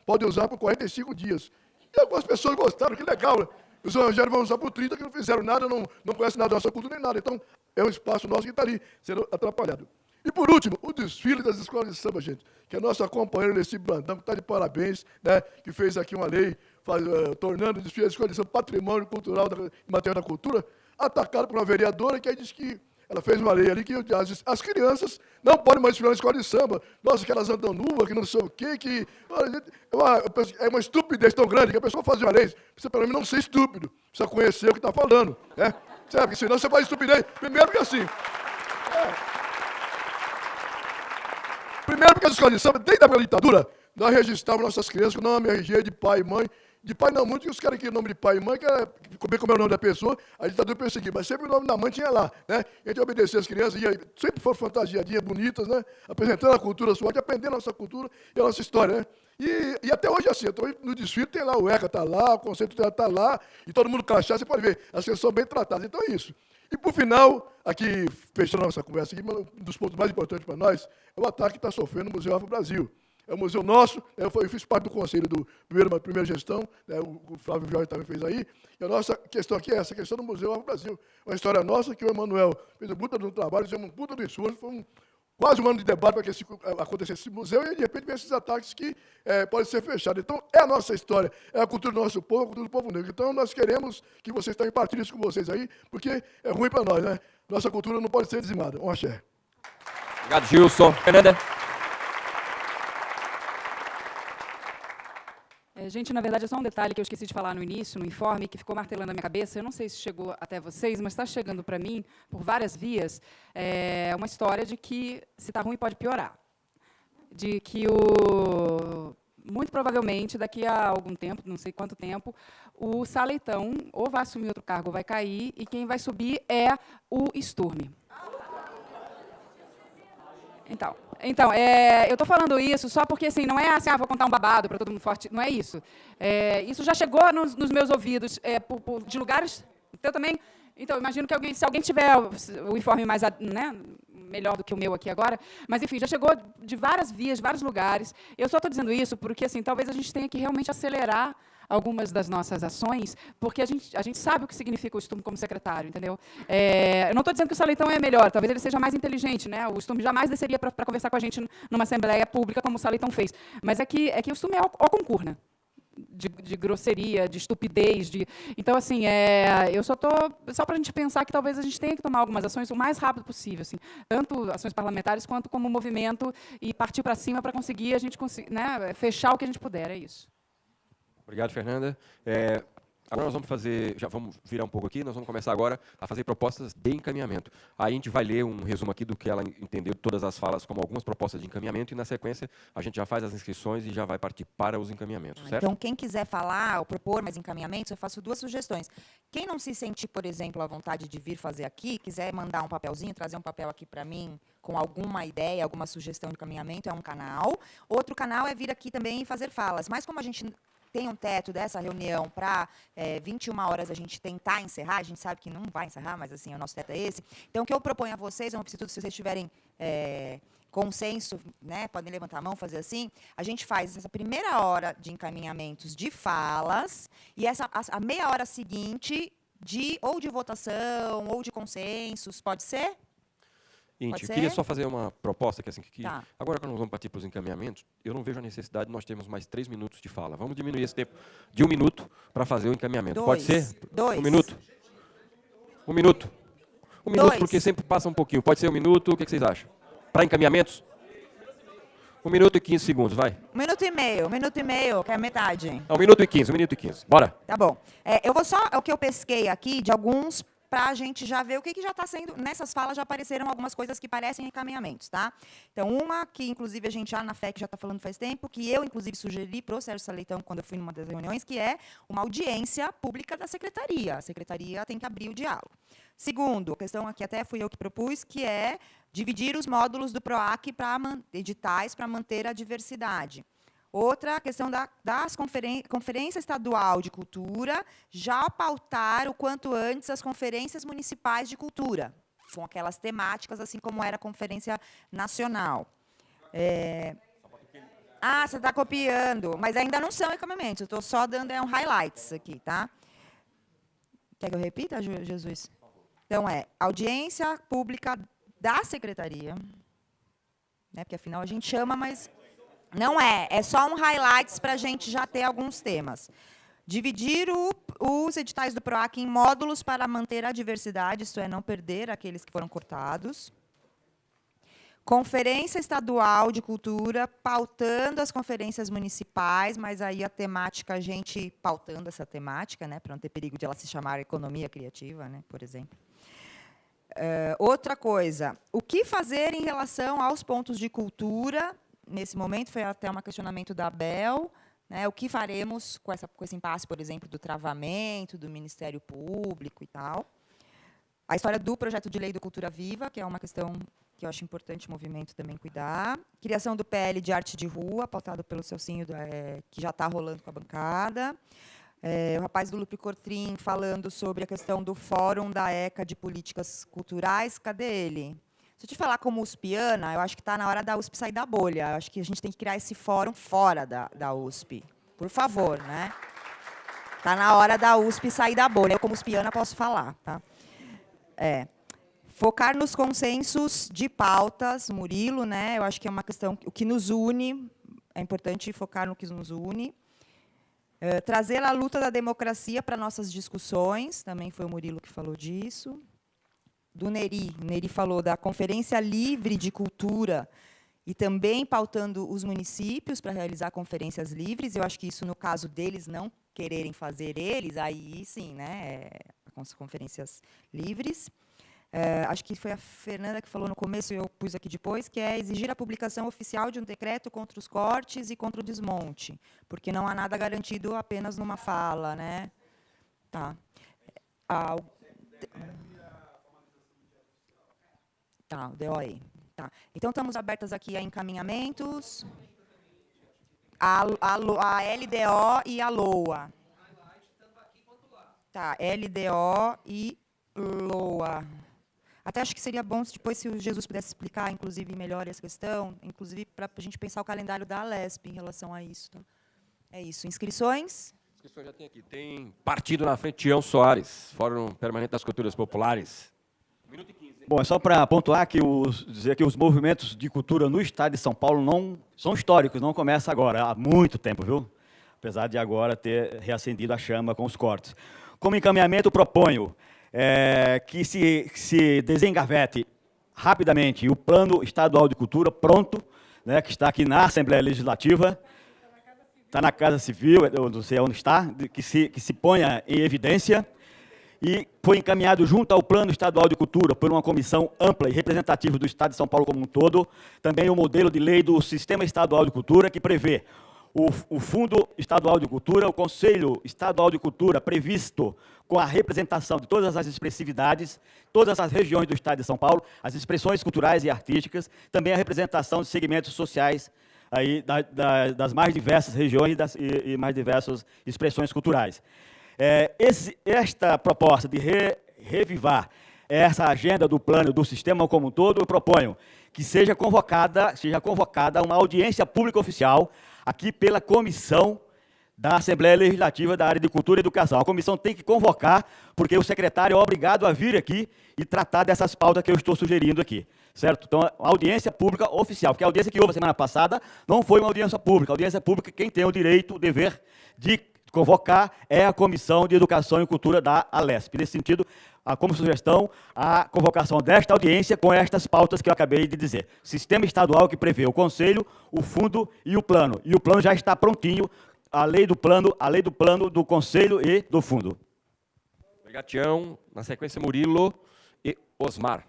podem usar por 45 dias. E algumas pessoas gostaram, que legal, né? Os evangélicos vão usar por 30, que não fizeram nada, não conhecem nada da nossa cultura nem nada. Então, é um espaço nosso que está ali, sendo atrapalhado. E, por último, o desfile das escolas de samba, gente, que a nossa companheira Leci Brandão, que está de parabéns, né, que fez aqui uma lei, tornando o desfile das escolas de samba patrimônio cultural em matéria da cultura, atacado por uma vereadora que aí disse que ela fez uma lei ali que as crianças não podem mais desfilar na escola de samba. Nossa, que elas andam nuas, que não sei o quê, que... É uma estupidez tão grande que a pessoa faz uma lei. Precisa, pelo menos, não ser estúpido. Precisa conhecer o que está falando, né? Sabe? Porque senão você faz estupidez. Primeiro que assim... Primeiro porque as escolas de samba, desde a ditadura, nós registrávamos nossas crianças com nome, RG de pai e mãe, De pai não muito, que os caras que o nome de pai e mãe, que era, como é o nome da pessoa, a ditadura perseguia, mas sempre o nome da mãe tinha lá, né? A gente obedecia as crianças, sempre foram fantasiadinhas bonitas, né? Apresentando a cultura sua, aprendendo a nossa cultura e a nossa história, né? E até hoje é assim, até hoje no desfile tem lá, o ECA está lá, o conceito está lá, e todo mundo crachá, você pode ver, as crianças são bem tratadas, então é isso. E, por final, aqui, fechando a nossa conversa aqui, um dos pontos mais importantes para nós é o ataque que está sofrendo o Museu Afro-Brasil. É um museu nosso, eu fiz parte do conselho do primeira gestão, né, o Flávio Jorge também fez aí, e a nossa questão aqui é essa, a questão do Museu Afro-Brasil. Uma história nossa que o Emanuel fez um puta do trabalho, fizemos um puta do esforço, foi quase um ano de debate para que acontecesse esse museu, e de repente vem esses ataques que podem ser fechados. Então, é a nossa história, é a cultura do nosso povo, a cultura do povo negro. Então, nós queremos que vocês também partilhem isso com vocês aí, porque é ruim para nós, né? Nossa cultura não pode ser dizimada. Um axé. Obrigado, Gilson. Fernanda? Gente, na verdade, é só um detalhe que eu esqueci de falar no início, no informe, que ficou martelando na minha cabeça. Eu não sei se chegou até vocês, mas está chegando para mim, por várias vias, uma história de que, se está ruim, pode piorar. De que, muito provavelmente, daqui a algum tempo, não sei quanto tempo, o Saleitão ou vai assumir outro cargo ou vai cair, e quem vai subir é o Sturme. Então, eu estou falando isso só porque, assim, não é assim, vou contar um babado para todo mundo forte, não é isso. Isso já chegou nos meus ouvidos de lugares, eu também. Então, imagino que se alguém tiver o informe mais, né, melhor do que o meu aqui agora, mas, enfim, já chegou de várias vias, de vários lugares. Eu só estou dizendo isso porque, assim, talvez a gente tenha que realmente acelerar algumas das nossas ações, porque a gente sabe o que significa o Sturme como secretário, entendeu? Eu não estou dizendo que o Saleitão é melhor, talvez ele seja mais inteligente, né? O Sturme jamais desceria para conversar com a gente numa assembleia pública como o Saleitão fez. Mas é que o Sturme é ao concurso, né? De grosseria, de estupidez, então, assim, eu só para a gente pensar que talvez a gente tenha que tomar algumas ações o mais rápido possível, assim, tanto ações parlamentares quanto como movimento, e partir para cima para conseguir a gente né, fechar o que a gente puder, é isso. Obrigado, Fernanda. Agora nós vamos virar um pouco aqui, nós vamos começar agora a fazer propostas de encaminhamento. Aí a gente vai ler um resumo aqui do que ela entendeu de todas as falas como algumas propostas de encaminhamento, e na sequência a gente já faz as inscrições e já vai partir para os encaminhamentos, certo? Então, quem quiser falar ou propor mais encaminhamentos, eu faço 2 sugestões. Quem não se sentir, por exemplo, à vontade de vir fazer aqui, quiser mandar um papelzinho, trazer um papel aqui para mim, com alguma ideia, alguma sugestão de encaminhamento, é um canal. Outro canal é vir aqui também e fazer falas. Mas como a gente tem um teto dessa reunião para 21 horas a gente tentar encerrar, a gente sabe que não vai encerrar, mas assim, o nosso teto é esse. Então, o que eu proponho a vocês, se vocês tiverem consenso, né, podem levantar a mão, fazer assim, a gente faz essa primeira hora de encaminhamentos de falas, e a meia hora seguinte ou de votação, ou de consensos, pode ser? Gente, eu queria só fazer uma proposta, que assim, tá. Agora que nós vamos partir para os encaminhamentos, eu não vejo a necessidade de nós termos mais 3 minutos de fala. Vamos diminuir esse tempo de 1 minuto para fazer o encaminhamento. Pode ser? 2. 1 minuto? 1 minuto. 1 minuto, porque sempre passa um pouquinho. Pode ser 1 minuto, o que vocês acham? Para encaminhamentos? 1 minuto e 15 segundos, vai. 1 minuto e meio, que é a metade. Não, 1 minuto e 15, 1 minuto e 15. Bora. Tá bom. Eu vou só, o que eu pesquei aqui, de alguns, para a gente já ver o que já está sendo. Nessas falas já apareceram algumas coisas que parecem encaminhamentos, tá? Então, uma que, inclusive, a gente já na FEC já está falando faz tempo, que eu, inclusive, sugeri para o Sérgio Saleitão, quando eu fui numa das reuniões, que é uma audiência pública da Secretaria. A Secretaria tem que abrir o diálogo. Segundo, a questão aqui até fui eu que propus, que é dividir os módulos do PROAC para editais para manter a diversidade. Outra, a questão das Conferência Estadual de Cultura, já pautar o quanto antes as conferências municipais de cultura, com aquelas temáticas, assim como era a Conferência Nacional. Você está copiando, mas ainda não são encaminhamentos, eu estou só dando um highlights aqui, tá? Quer que eu repita, Jesus? Então, audiência pública da Secretaria, né, porque afinal a gente chama, mas não é só um highlights para a gente já ter alguns temas. Dividir os editais do PROAC em módulos para manter a diversidade, isto é, não perder aqueles que foram cortados. Conferência Estadual de Cultura, pautando as conferências municipais, mas aí a temática, a gente pautando essa temática, né, para não ter perigo de ela se chamar economia criativa, né, por exemplo. Outra coisa, o que fazer em relação aos pontos de cultura? Nesse momento, foi até um questionamento da Abel, né, o que faremos com esse impasse, por exemplo, do travamento, do Ministério Público e tal. A história do projeto de lei do Cultura Viva, que é uma questão que eu acho importante o movimento também cuidar. Criação do PL de arte de rua, pautado pelo Celcinho, que já está rolando com a bancada. O rapaz do Lupe Cortrin falando sobre a questão do Fórum da ECA de Políticas Culturais. Cadê ele? Se eu te falar como uspiana, eu acho que está na hora da USP sair da bolha. Eu acho que a gente tem que criar esse fórum fora da USP. Por favor, né? Está na hora da USP sair da bolha. Eu, como uspiana, posso falar. Tá? Focar nos consensos de pautas, Murilo, né? Eu acho que é uma questão, o que nos une, é importante focar no que nos une. Trazer a luta da democracia para nossas discussões, também foi o Murilo que falou disso. Do Neri, o Neri falou da Conferência Livre de Cultura e também pautando os municípios para realizar conferências livres. Eu acho que isso, no caso deles, não quererem fazer eles, aí sim, né, as conferências livres. Acho que foi a Fernanda que falou no começo, e eu pus aqui depois, que é exigir a publicação oficial de um decreto contra os cortes e contra o desmonte, porque não há nada garantido apenas numa fala, né? Tá. Tá, o DOE. Tá. Então, estamos abertas aqui a encaminhamentos. A LDO e a LOA. Tá, LDO e LOA. Até acho que seria bom depois se o Jesus pudesse explicar, inclusive, melhor essa questão, inclusive para a gente pensar o calendário da Alesp em relação a isso. Tá? É isso. Inscrições? Inscrições já tem aqui. Tem partido na frente, Tião Soares, Fórum Permanente das Culturas Populares. 1 minuto e 15. Bom, é só para pontuar que dizer que os movimentos de cultura no estado de São Paulo não são históricos, não começa agora, há muito tempo, viu? Apesar de agora ter reacendido a chama com os cortes. Como encaminhamento, proponho que se desengavete rapidamente o Plano Estadual de Cultura, pronto, né, que está aqui na Assembleia Legislativa, está na Casa Civil, eu não sei onde está, que se ponha em evidência, e foi encaminhado junto ao Plano Estadual de Cultura por uma comissão ampla e representativa do Estado de São Paulo como um todo, também o modelo de lei do Sistema Estadual de Cultura, que prevê o Fundo Estadual de Cultura, o Conselho Estadual de Cultura, previsto com a representação de todas as expressividades, todas as regiões do Estado de São Paulo, as expressões culturais e artísticas, também a representação de segmentos sociais aí, das mais diversas regiões e mais diversas expressões culturais. Esta proposta de revivar essa agenda do plano do sistema como um todo, eu proponho que seja convocada uma audiência pública oficial aqui pela Comissão da Assembleia Legislativa da área de Cultura e Educação. A comissão tem que convocar, porque o secretário é obrigado a vir aqui e tratar dessas pautas que eu estou sugerindo aqui, certo? Então, a audiência pública oficial, porque a audiência que houve a semana passada não foi uma audiência pública. A audiência pública, quem tem o direito, o dever de convocar é a Comissão de Educação e Cultura da Alesp. Nesse sentido, como sugestão, a convocação desta audiência com estas pautas que eu acabei de dizer. Sistema estadual que prevê o Conselho, o Fundo e o Plano. E o Plano já está prontinho, a lei do Plano, do Conselho e do Fundo. Obrigado, Tião. Na sequência, Murilo e Osmar.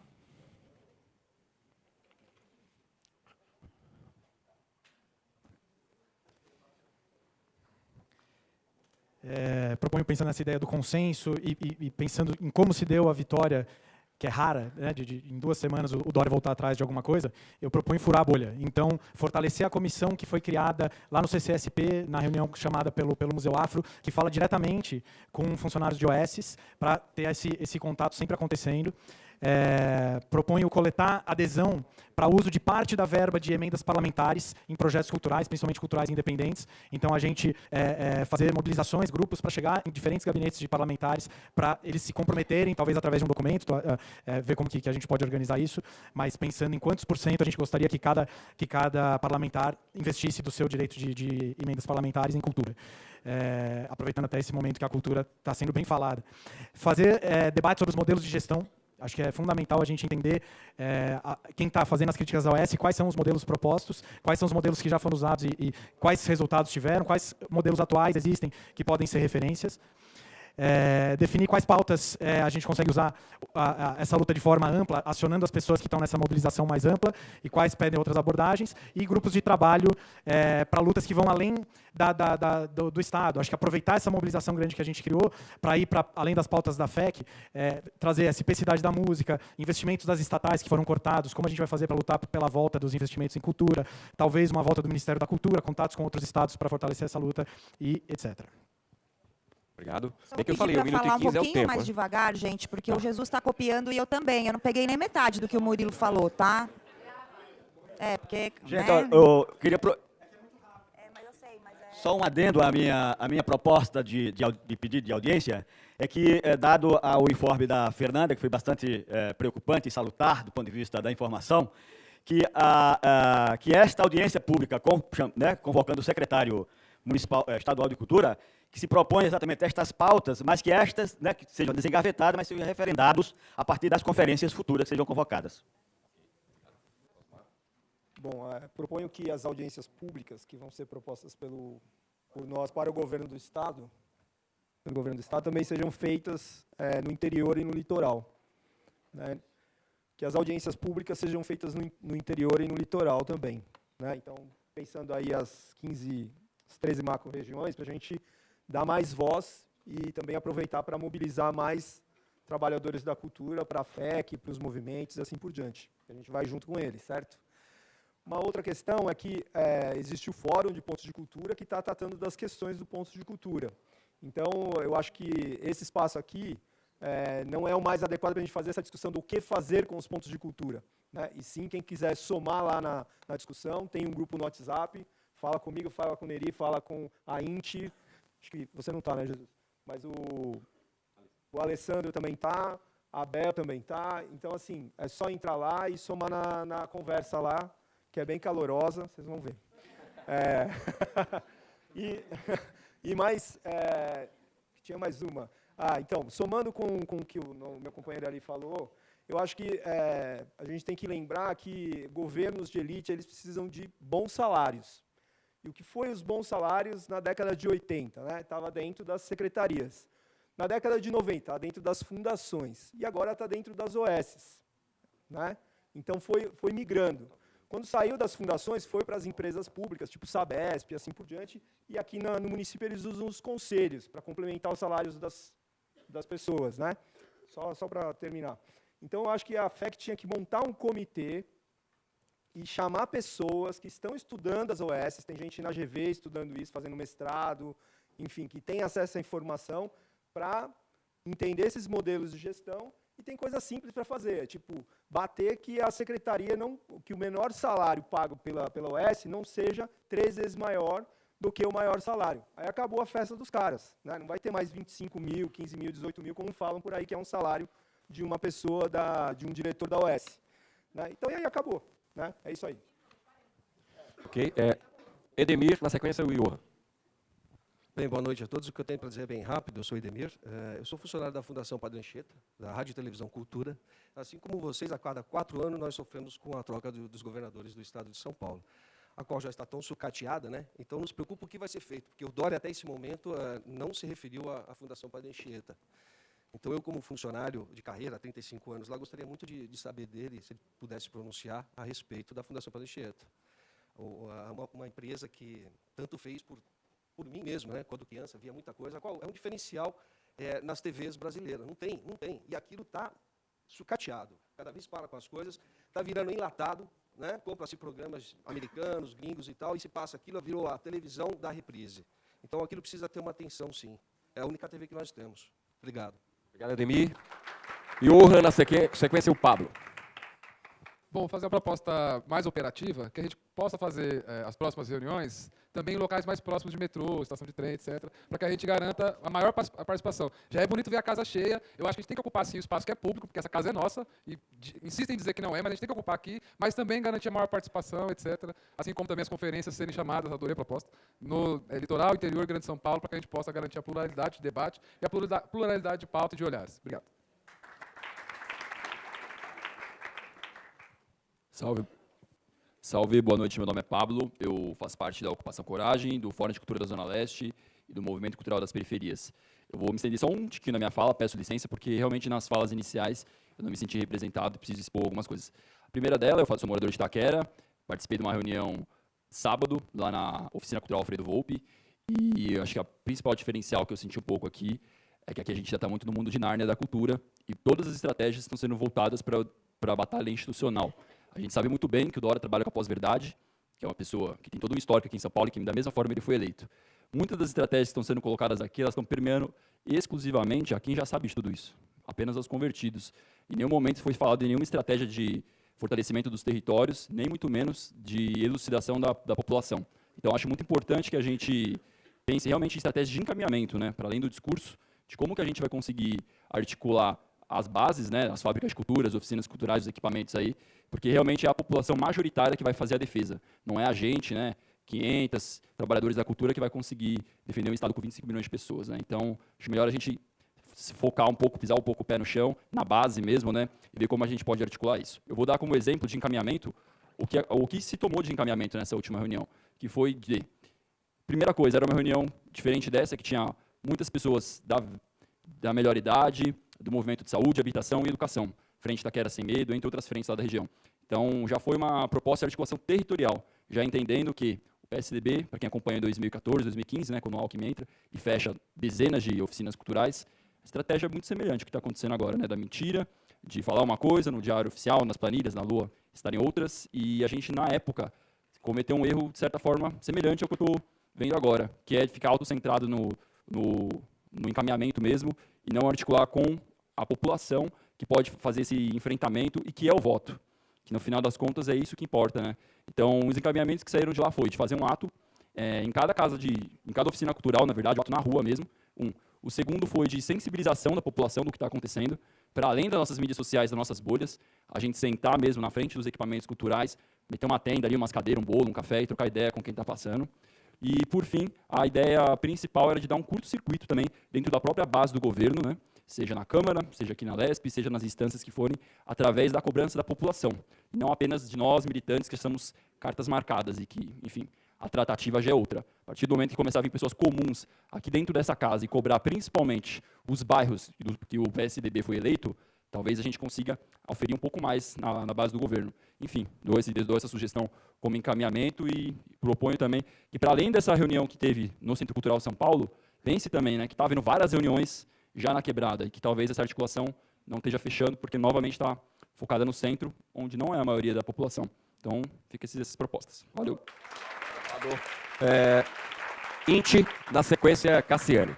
Proponho, pensando nessa ideia do consenso e pensando em como se deu a vitória, que é rara, né, em 2 semanas o Dória voltar atrás de alguma coisa, eu proponho furar a bolha. Então, fortalecer a comissão que foi criada lá no CCSP, na reunião chamada pelo Museu Afro, que fala diretamente com funcionários de OS, para ter esse contato sempre acontecendo. Proponho coletar adesão para uso de parte da verba de emendas parlamentares em projetos culturais, principalmente culturais independentes. Então, a gente fazer mobilizações, grupos, para chegar em diferentes gabinetes de parlamentares, para eles se comprometerem, talvez através de um documento, ver como que a gente pode organizar isso, mas pensando em quantos % a gente gostaria que cada parlamentar investisse do seu direito de emendas parlamentares em cultura. Aproveitando até esse momento que a cultura está sendo bem falada. Fazer debate sobre os modelos de gestão. Acho que é fundamental a gente entender quem está fazendo as críticas à OS, quais são os modelos propostos, quais são os modelos que já foram usados e quais resultados tiveram, quais modelos atuais existem que podem ser referências. definir quais pautas a gente consegue usar essa luta de forma ampla, acionando as pessoas que estão nessa mobilização mais ampla, e quais pedem outras abordagens, e grupos de trabalho para lutas que vão além do Estado. Acho que aproveitar essa mobilização grande que a gente criou para ir para além das pautas da FEC, trazer a simplicidade da música, investimentos das estatais que foram cortados, como a gente vai fazer para lutar pela volta dos investimentos em cultura, talvez uma volta do Ministério da Cultura, contatos com outros estados para fortalecer essa luta, e etc. Obrigado. É que eu falei, 1 minuto e 15 é o tempo. Falar um pouquinho mais devagar, gente, porque o Jesus está copiando e eu também. Eu não peguei nem metade do que o Murilo falou, tá? Porque... Gente, eu queria... Só um adendo à minha proposta de pedido de audiência, é que, dado o informe da Fernanda, que foi bastante preocupante e salutar do ponto de vista da informação, que esta audiência pública, convocando o secretário municipal, estadual de Cultura, que se propõe exatamente estas pautas, mas que estas que sejam desengavetadas, mas sejam referendados a partir das conferências futuras que sejam convocadas. Bom, proponho que as audiências públicas que vão ser propostas por nós para o governo do Estado, também sejam feitas no interior e no litoral. Né? Que as audiências públicas sejam feitas no interior e no litoral também. Né? Então, pensando aí as 13 macro-regiões, para a gente dar mais voz e também aproveitar para mobilizar mais trabalhadores da cultura para a FEC, para os movimentos e assim por diante. A gente vai junto com eles, certo? Uma outra questão é que existe o Fórum de Pontos de Cultura que está tratando das questões do ponto de cultura. Então, eu acho que esse espaço aqui não é o mais adequado para a gente fazer essa discussão do que fazer com os pontos de cultura. Né? E sim, quem quiser somar lá na discussão, tem um grupo no WhatsApp, fala comigo, fala com o Neri, fala com a Inti, acho que você não está, né, Jesus? Mas o Alessandro também está, a Bel também está. Então, assim, é só entrar lá e somar na conversa lá, que é bem calorosa, vocês vão ver. E mais, tinha mais uma. Então, somando com o que o meu companheiro ali falou, eu acho que a gente tem que lembrar que governos de elite eles precisam de bons salários. E o que foi os bons salários na década de 80? Né? Estava dentro das secretarias. Na década de 90, estava dentro das fundações. E agora está dentro das OSs. Né? Então, foi migrando. Quando saiu das fundações, foi para as empresas públicas, tipo Sabesp e assim por diante, e aqui no município eles usam os conselhos para complementar os salários das pessoas. Né? Só para terminar. Então, eu acho que a FEC tinha que montar um comitê e chamar pessoas que estão estudando as OS, tem gente na GV estudando isso, fazendo mestrado, enfim, que tem acesso à informação para entender esses modelos de gestão. E tem coisa simples para fazer, tipo, bater que a secretaria que o menor salário pago pela OS não seja 3 vezes maior do que o maior salário. Aí acabou a festa dos caras. Né? Não vai ter mais 25 mil, 15 mil, 18 mil, como falam por aí, que é um salário de uma pessoa, de um diretor da OS. Né? Então, e aí acabou. Né? É isso aí. Ok. Edemir, na sequência, o Johan. Bem, boa noite a todos. O que eu tenho para dizer é bem rápido. Eu sou Edemir. Eu sou funcionário da Fundação Padre Anchieta, da Rádio e Televisão Cultura. Assim como vocês, a cada 4 anos nós sofremos com a troca dos governadores do Estado de São Paulo, a qual já está tão sucateada, né? Então nos preocupa o que vai ser feito, porque o Dória, até esse momento, não se referiu à Fundação Padre Anchieta. Então eu, como funcionário de carreira, há 35 anos lá, gostaria muito de saber dele, se ele pudesse pronunciar a respeito da Fundação Padre Anchieta. Uma empresa que tanto fez por mim mesmo, né? Quando criança, via muita coisa, qual é um diferencial nas TVs brasileiras. Não tem. E aquilo está sucateado. Cada vez para com as coisas, está virando enlatado, né? Compra-se programas americanos, gringos e tal, e se passa aquilo, virou a televisão da reprise. Então aquilo precisa ter uma atenção, sim. É a única TV que nós temos. Obrigado. Obrigado, Ademir. Johan, na sequência, o Pablo. Bom, fazer uma proposta mais operativa, que a gente possa fazer as próximas reuniões também em locais mais próximos de metrô, estação de trem, etc., para que a gente garanta a maior participação. Já é bonito ver a casa cheia, eu acho que a gente tem que ocupar, sim, o espaço que é público, porque essa casa é nossa, e insistem em dizer que não é, mas a gente tem que ocupar aqui, mas também garantir a maior participação, etc., assim como também as conferências serem chamadas, adorei a proposta, no litoral, interior, Grande São Paulo, para que a gente possa garantir a pluralidade de debate e a pluralidade de pauta e de olhares. Obrigado. Salve, boa noite, meu nome é Pablo, eu faço parte da Ocupação Coragem, do Fórum de Cultura da Zona Leste e do Movimento Cultural das Periferias. Eu vou me estender só um tiquinho na minha fala, peço licença, porque realmente nas falas iniciais eu não me senti representado e preciso expor algumas coisas. A primeira dela, eu sou morador de Itaquera, participei de uma reunião sábado, lá na Oficina Cultural Alfredo Volpi, e eu acho que a principal diferencial que eu senti um pouco aqui é que aqui a gente já está muito no mundo de Nárnia da cultura, e todas as estratégias estão sendo voltadas para a batalha institucional. A gente sabe muito bem que o Dória trabalha com a pós-verdade, que é uma pessoa que tem todo um histórico aqui em São Paulo e que, da mesma forma, ele foi eleito. Muitas das estratégias que estão sendo colocadas aqui, elas estão permeando exclusivamente a quem já sabe de tudo isso, apenas aos convertidos. Em nenhum momento foi falado em nenhuma estratégia de fortalecimento dos territórios, nem muito menos de elucidação da população. Então, acho muito importante que a gente pense realmente em estratégias de encaminhamento, né, para além do discurso, de como que a gente vai conseguir articular as bases, né, as fábricas de cultura, as oficinas culturais, os equipamentos aí, porque realmente é a população majoritária que vai fazer a defesa. Não é a gente, né, 500 trabalhadores da cultura que vai conseguir defender um Estado com 25 milhões de pessoas, né. Então, acho melhor a gente se focar um pouco, pisar um pouco o pé no chão, na base mesmo, né, e ver como a gente pode articular isso. Eu vou dar como exemplo de encaminhamento o que se tomou de encaminhamento nessa última reunião, que foi de... Primeira coisa, era uma reunião diferente dessa, que tinha muitas pessoas da melhor idade, do movimento de saúde, habitação e educação, Frente Itaquera Sem Medo, entre outras frentes lá da região. Então, já foi uma proposta de articulação territorial, já entendendo que o PSDB, para quem acompanha em 2014, 2015, né, quando o Alckmin entra e fecha dezenas de oficinas culturais, a estratégia é muito semelhante ao que está acontecendo agora, né, da mentira, de falar uma coisa no diário oficial, nas planilhas, na Lua, estarem outras, e a gente, na época, cometeu um erro, de certa forma, semelhante ao que eu estou vendo agora, que é ficar autocentrado no encaminhamento mesmo, e não articular com a população que pode fazer esse enfrentamento e que é o voto. Que, no final das contas, é isso que importa, né? Então, os encaminhamentos que saíram de lá foi de fazer um ato em cada em cada oficina cultural, na verdade, um ato na rua mesmo. O segundo foi de sensibilização da população do que está acontecendo, para além das nossas mídias sociais, das nossas bolhas, a gente sentar mesmo na frente dos equipamentos culturais, meter uma tenda ali, umas cadeiras, um bolo, um café e trocar ideia com quem está passando. E, por fim, a ideia principal era de dar um curto-circuito também dentro da própria base do governo, né? Seja na Câmara, seja aqui na LESP, seja nas instâncias que forem, através da cobrança da população. Não apenas de nós, militantes, que somos cartas marcadas e que, enfim, a tratativa já é outra. A partir do momento que começar a vir pessoas comuns aqui dentro dessa casa e cobrar principalmente os bairros que o PSDB foi eleito, talvez a gente consiga oferir um pouco mais na base do governo. Enfim, dou essa sugestão como encaminhamento e proponho também que, para além dessa reunião que teve no Centro Cultural São Paulo, pense também, né, que está havendo várias reuniões já na quebrada e que talvez essa articulação não esteja fechando, porque novamente está focada no centro, onde não é a maioria da população. Então, fica essas propostas. Valeu. Inti, na sequência, Cassiane.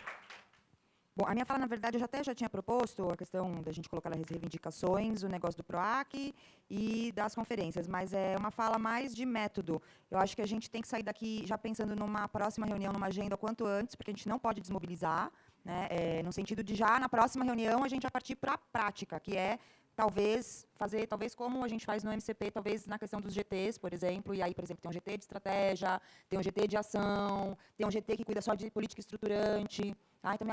Bom, a minha fala, na verdade, eu até já tinha proposto a questão da gente colocar as reivindicações, o negócio do PROAC e das conferências, mas é uma fala mais de método. Eu acho que a gente tem que sair daqui já pensando numa próxima reunião, numa agenda o quanto antes, porque a gente não pode desmobilizar, né, no sentido de já na próxima reunião a gente já partir para a prática, que é talvez fazer, como a gente faz no MCP, talvez na questão dos GTs, por exemplo, e aí, por exemplo, tem um GT de estratégia, tem um GT de ação, tem um GT que cuida só de política estruturante. Então,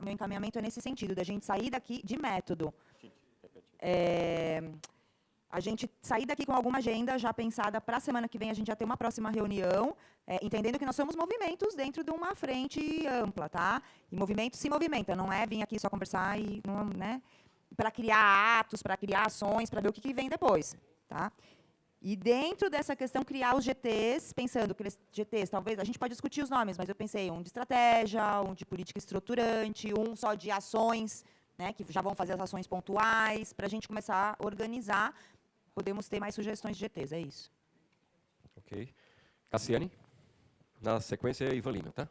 meu encaminhamento é nesse sentido, da gente sair daqui de método. A gente sair daqui com alguma agenda já pensada para a semana que vem, a gente já ter uma próxima reunião, entendendo que nós somos movimentos dentro de uma frente ampla, tá? E movimento se movimenta, não é vir aqui só conversar e, né, para criar atos, para criar ações, para ver o que vem depois, tá? E dentro dessa questão, criar os GTs, pensando que os GTs, talvez, a gente pode discutir os nomes, mas eu pensei um de estratégia, um de política estruturante, um só de ações, né, que já vão fazer as ações pontuais, para a gente começar a organizar, podemos ter mais sugestões de GTs, é isso. Ok. Cassiane, na sequência, Ivalina, tá?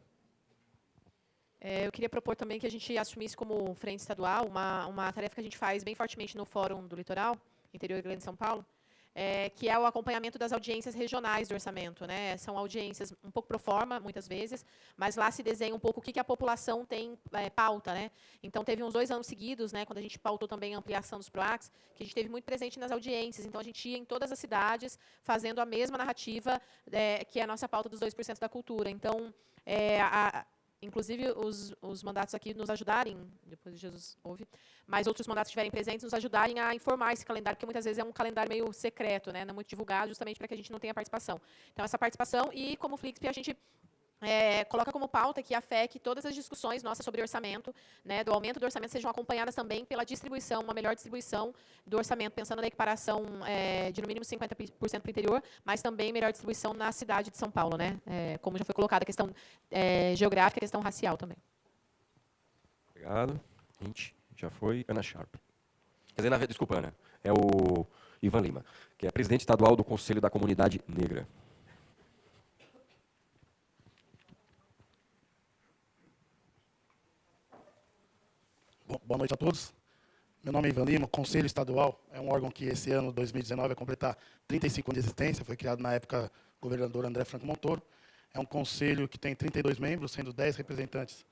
Eu queria propor também que a gente assumisse como frente estadual uma tarefa que a gente faz bem fortemente no Fórum do Litoral, Interior Grande de São Paulo, que é o acompanhamento das audiências regionais do orçamento, né? São audiências um pouco pro forma, muitas vezes, mas lá se desenha um pouco o que a população tem pauta, né? Então, teve uns 2 anos seguidos, né, quando a gente pautou também a ampliação dos PROACs, que a gente teve muito presente nas audiências. Então, a gente ia em todas as cidades fazendo a mesma narrativa, que é a nossa pauta dos 2% da cultura. Então, inclusive, os mandatos aqui nos ajudarem, depois de Jesus ouve, mas outros mandatos que estiverem presentes, nos ajudarem a informar esse calendário, porque muitas vezes é um calendário meio secreto, né, não muito divulgado, justamente para que a gente não tenha participação. Então, essa participação e, como Flixp, a gente coloca como pauta que a FEC, todas as discussões nossas sobre orçamento, né, do aumento do orçamento, sejam acompanhadas também pela distribuição, uma melhor distribuição do orçamento, pensando na equiparação de no mínimo 50% para o interior, mas também melhor distribuição na cidade de São Paulo, né, como já foi colocada a questão geográfica, a questão racial também. Obrigado. Gente, já foi. Ana Sharp. Quer dizer, desculpa, Ana. É o Ivan Lima, que é presidente estadual do Conselho da Comunidade Negra. Boa noite a todos. Meu nome é Ivan Lima, Conselho Estadual. É um órgão que esse ano, 2019, vai completar 35 anos de existência. Foi criado na época do governador André Franco Montoro. É um conselho que tem 32 membros, sendo 10 representantes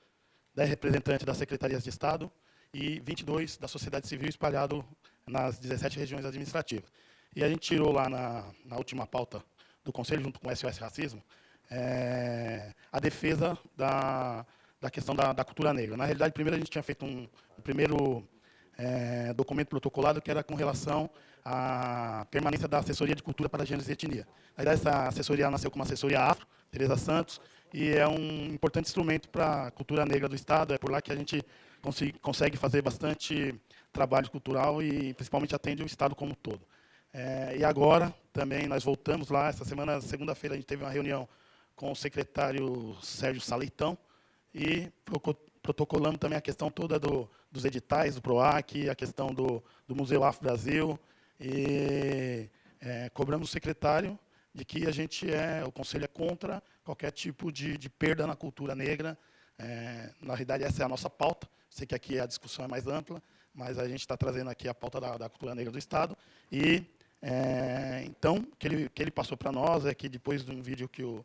das secretarias de Estado e 22 da sociedade civil espalhado nas 17 regiões administrativas. E a gente tirou lá na última pauta do Conselho, junto com o SOS Racismo, a defesa da questão da cultura negra. Na realidade, primeiro a gente tinha feito um primeiro documento protocolado que era com relação à permanência da assessoria de cultura para gêneros e etnia. Na verdade, essa assessoria nasceu como assessoria afro, Tereza Santos, e é um importante instrumento para a cultura negra do Estado. É por lá que a gente consegue fazer bastante trabalho cultural e principalmente atende o Estado como um todo. E agora também nós voltamos lá, essa semana, segunda-feira, a gente teve uma reunião com o secretário Sérgio Saleitão, e protocolamos também a questão toda dos editais do PROAC, a questão do Museu Afro Brasil, e cobramos o secretário de que o Conselho é contra qualquer tipo de perda na cultura negra. Na realidade, essa é a nossa pauta. Sei que aqui a discussão é mais ampla, mas a gente está trazendo aqui a pauta da cultura negra do Estado. E, então, o que ele passou para nós é que, depois de um vídeo que o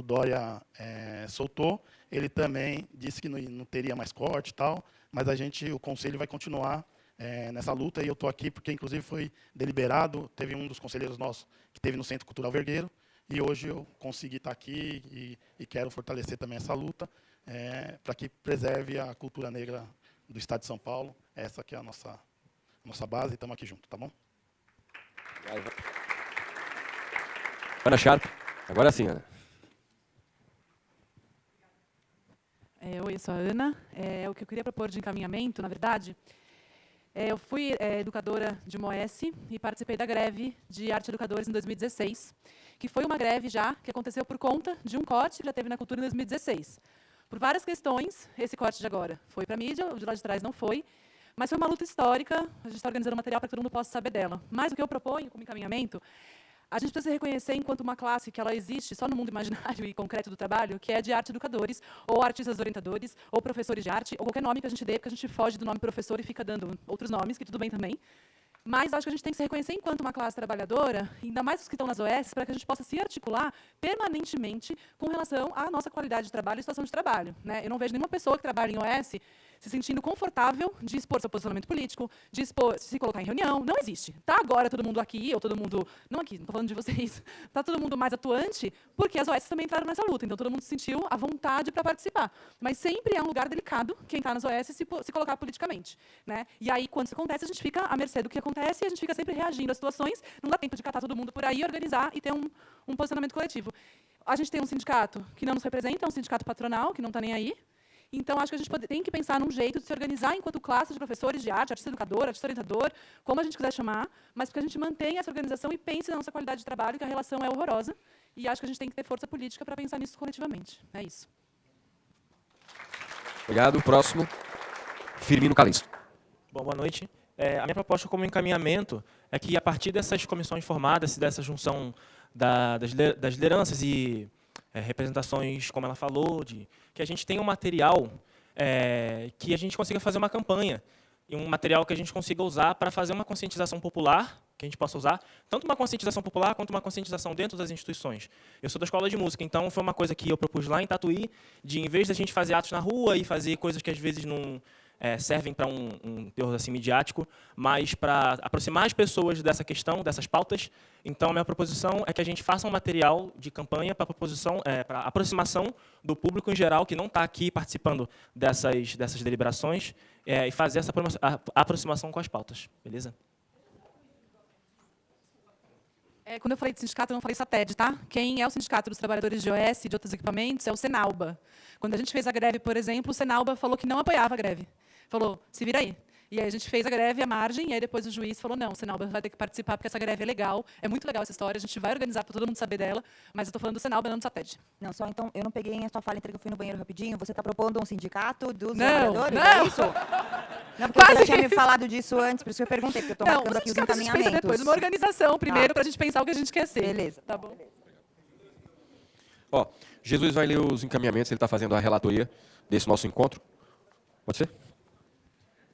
Dória soltou, ele também disse que não teria mais corte e tal, mas o Conselho vai continuar nessa luta, e eu estou aqui porque, inclusive, foi deliberado, teve um dos conselheiros nossos que esteve no Centro Cultural Vergueiro, e hoje eu consegui estar aqui e quero fortalecer também essa luta para que preserve a cultura negra do Estado de São Paulo. Essa que é a nossa base, e estamos aqui juntos, tá bom? Ana Sharp. Agora sim, Ana. Oi, eu sou a Ana. O que eu queria propor de encaminhamento, na verdade, eu fui educadora de uma OS e participei da greve de arte educadores em 2016, que foi uma greve que aconteceu por conta de um corte que já teve na cultura em 2016. Por várias questões, esse corte de agora foi para a mídia, o de lá de trás não foi, mas foi uma luta histórica, a gente está organizando material para que todo mundo possa saber dela. Mas o que eu proponho como encaminhamento, a gente precisa se reconhecer enquanto uma classe que ela existe só no mundo imaginário e concreto do trabalho, que é de arte educadores, ou artistas orientadores, ou professores de arte, ou qualquer nome que a gente dê, porque a gente foge do nome professor e fica dando outros nomes, que tudo bem também. Mas acho que a gente tem que se reconhecer enquanto uma classe trabalhadora, ainda mais os que estão nas OS, para que a gente possa se articular permanentemente com relação à nossa qualidade de trabalho e situação de trabalho, né? Eu não vejo nenhuma pessoa que trabalha em OS se sentindo confortável de expor seu posicionamento político, de se colocar em reunião. Não existe. Está agora todo mundo aqui, ou todo mundo... Não aqui, não estou falando de vocês. Está todo mundo mais atuante, porque as OS também entraram nessa luta. Então, todo mundo se sentiu à vontade para participar. Mas sempre é um lugar delicado quem está nas OS se colocar politicamente, né? E aí, quando isso acontece, a gente fica à mercê do que acontece e a gente fica sempre reagindo às situações. Não dá tempo de catar todo mundo por aí, organizar e ter um posicionamento coletivo. A gente tem um sindicato que não nos representa, é um sindicato patronal, que não está nem aí. Então, acho que a gente tem que pensar num jeito de se organizar enquanto classe de professores de arte, artista educador, artista orientador, como a gente quiser chamar, mas porque a gente mantenha essa organização e pense na nossa qualidade de trabalho, que a relação é horrorosa, e acho que a gente tem que ter força política para pensar nisso coletivamente. É isso. Obrigado. Próximo, Firmino Calisto. Bom, boa noite. A minha proposta como encaminhamento é que, a partir dessas comissões formadas, dessa junção das lideranças e representações, como ela falou, que a gente tenha um material que a gente consiga fazer uma campanha, e um material que a gente consiga usar para fazer uma conscientização popular, que a gente possa usar, tanto uma conscientização popular quanto uma conscientização dentro das instituições. Eu sou da escola de música, então foi uma coisa que eu propus lá em Tatuí, de, em vez da gente fazer atos na rua e fazer coisas que às vezes não servem para um teor assim, midiático, mas para aproximar as pessoas dessa questão, dessas pautas. Então, a minha proposição é que a gente faça um material de campanha para aproximação do público em geral, que não está aqui participando dessas deliberações, e fazer essa aproximação com as pautas. Beleza? Quando eu falei de sindicato, eu não falei SATED, tá? Quem é o Sindicato dos Trabalhadores de OS e de outros equipamentos é o Senalba. Quando a gente fez a greve, por exemplo, o Senalba falou que não apoiava a greve. Falou, se vira aí. E aí a gente fez a greve à margem, e aí depois o juiz falou, não, o Senalba vai ter que participar, porque essa greve é legal, é muito legal essa história, a gente vai organizar para todo mundo saber dela, mas eu estou falando do Senalba, não do SATED. Não, só então, eu não peguei a sua fala, entrei que eu fui no banheiro rapidinho, você está propondo um sindicato dos Não, trabalhadores, não. é isso? Não, porque você já tinha me falado disso antes, por isso que eu perguntei, porque eu estou marcando aqui os sindicato a gente pensa encaminhamentos. depois, uma organização primeiro, para a gente pensar o que a gente quer ser. Beleza. Tá bom. Ó, Jesus vai ler os encaminhamentos, ele está fazendo a relatoria desse nosso encontro. Pode ser?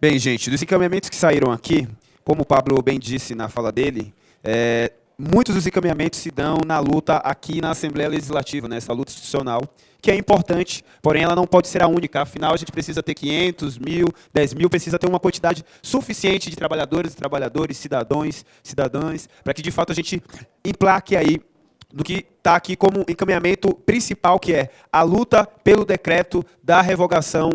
Bem, gente, dos encaminhamentos que saíram aqui, como o Pablo bem disse na fala dele, muitos dos encaminhamentos se dão na luta aqui na Assembleia Legislativa, nessa luta institucional, que é importante, porém ela não pode ser a única. Afinal, a gente precisa ter 500, 1.000, 10.000, precisa ter uma quantidade suficiente de trabalhadores, cidadãs, para que, de fato, a gente emplaque aí do que está aqui como encaminhamento principal, que é a luta pelo decreto da revogação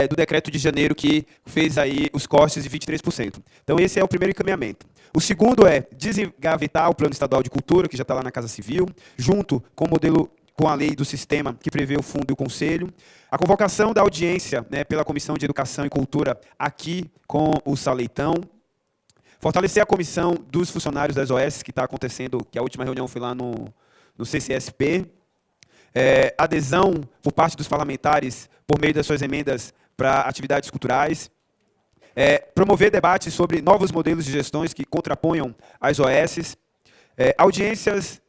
do decreto de janeiro, que fez aí os cortes de 23%. Então, esse é o primeiro encaminhamento. O segundo é desengavetar o Plano Estadual de Cultura, que já está lá na Casa Civil, junto com o modelo, com a lei do sistema que prevê o fundo e o conselho. A convocação da audiência, né, pela Comissão de Educação e Cultura aqui com o Saleitão. Fortalecer a comissão dos funcionários das OS, que está acontecendo, que a última reunião foi lá no CCSP. Adesão por parte dos parlamentares, por meio das suas emendas, para atividades culturais. Promover debates sobre novos modelos de gestões que contraponham as OS. Audiências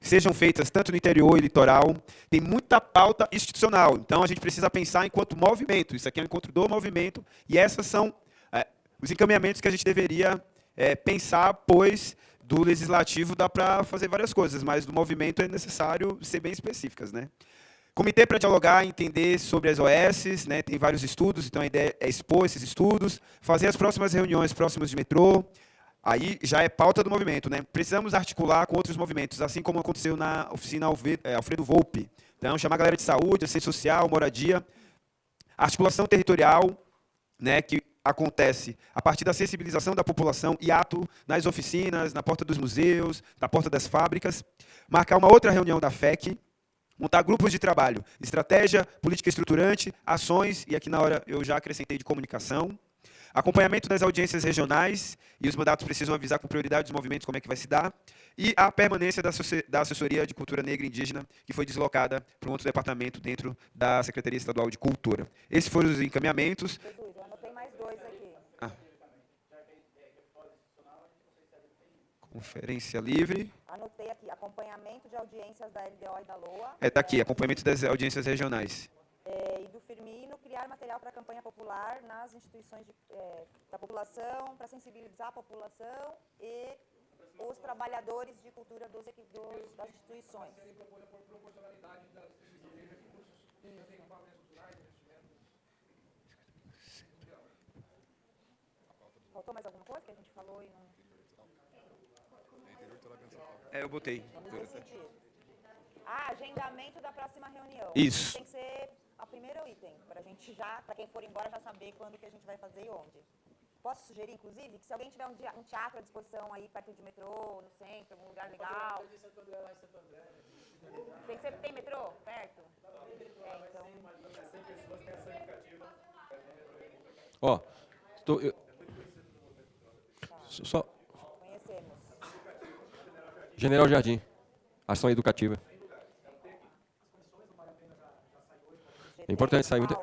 sejam feitas tanto no interior e litoral. Tem muita pauta institucional, então a gente precisa pensar enquanto movimento. Isso aqui é um encontro do movimento, e essas são os encaminhamentos que a gente deveria pensar, pois do legislativo dá para fazer várias coisas, mas do movimento é necessário ser bem específicas, né? Comitê para dialogar, entender sobre as OS, né? Tem vários estudos, então a ideia é expor esses estudos, fazer as próximas reuniões próximas de metrô, aí já é pauta do movimento, né? Precisamos articular com outros movimentos, assim como aconteceu na oficina Alfredo Volpe. Então, chamar a galera de saúde, assistência social, moradia, articulação territorial, né, que acontece a partir da sensibilização da população e ato nas oficinas, na porta dos museus, na porta das fábricas. Marcar uma outra reunião da FEC, montar grupos de trabalho, estratégia, política estruturante, ações, e aqui na hora eu já acrescentei de comunicação. Acompanhamento das audiências regionais, e os mandatos precisam avisar com prioridade os movimentos como é que vai se dar. E a permanência da Assessoria de Cultura Negra e Indígena, que foi deslocada para um outro departamento dentro da Secretaria Estadual de Cultura. Esses foram os encaminhamentos. Eu anotei mais dois aqui. Conferência livre. Anotei aqui, acompanhamento de audiências da LDO e da LOA. Está aqui, acompanhamento das audiências regionais. E do Firmino, criar material para a campanha popular nas instituições da população, para sensibilizar a população e os trabalhadores de cultura das instituições. Faltou mais alguma coisa que a gente falou e não... Eu botei. Agendamento da próxima reunião. Isso. Tem que ser o primeiro item, para a gente já, para quem for embora, já saber quando que a gente vai fazer e onde. Posso sugerir, inclusive, que se alguém tiver um teatro à disposição aí perto de metrô, no centro, algum lugar legal. Tem metrô perto? Então... Ó, só... Conhecemos. General Jardim, ação educativa. É importante sair muito.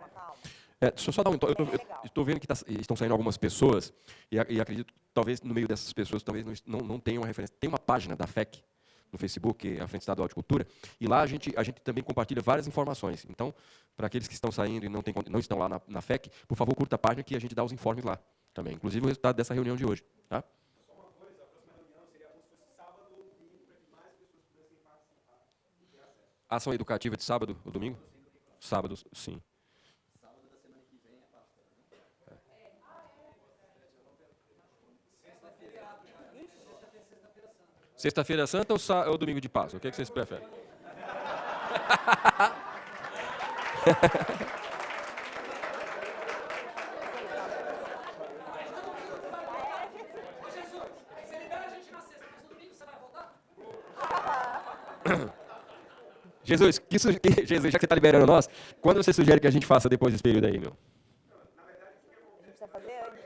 Deixa eu só dar um toque. Eu estou vendo que estão saindo algumas pessoas, e acredito que talvez no meio dessas pessoas talvez não tenham uma referência. Tem uma página da FEC no Facebook, que é a Frente Estadual de Cultura, e lá a gente também compartilha várias informações. Então, para aqueles que estão saindo e não estão lá na FEC, por favor, curta a página que a gente dá os informes lá também. Inclusive o resultado dessa reunião de hoje. Tá? Ação educativa de sábado ou domingo? Sábado, sim. Sábado da semana que vem é Páscoa. Sexta-feira Santa ou domingo de Páscoa? O que vocês preferem? Jesus, você libera a gente na sexta, mas no domingo você vai voltar? Jesus, Jesus, já que você está liberando nós, quando você sugere que a gente faça depois desse período aí, meu? Precisa fazer antes.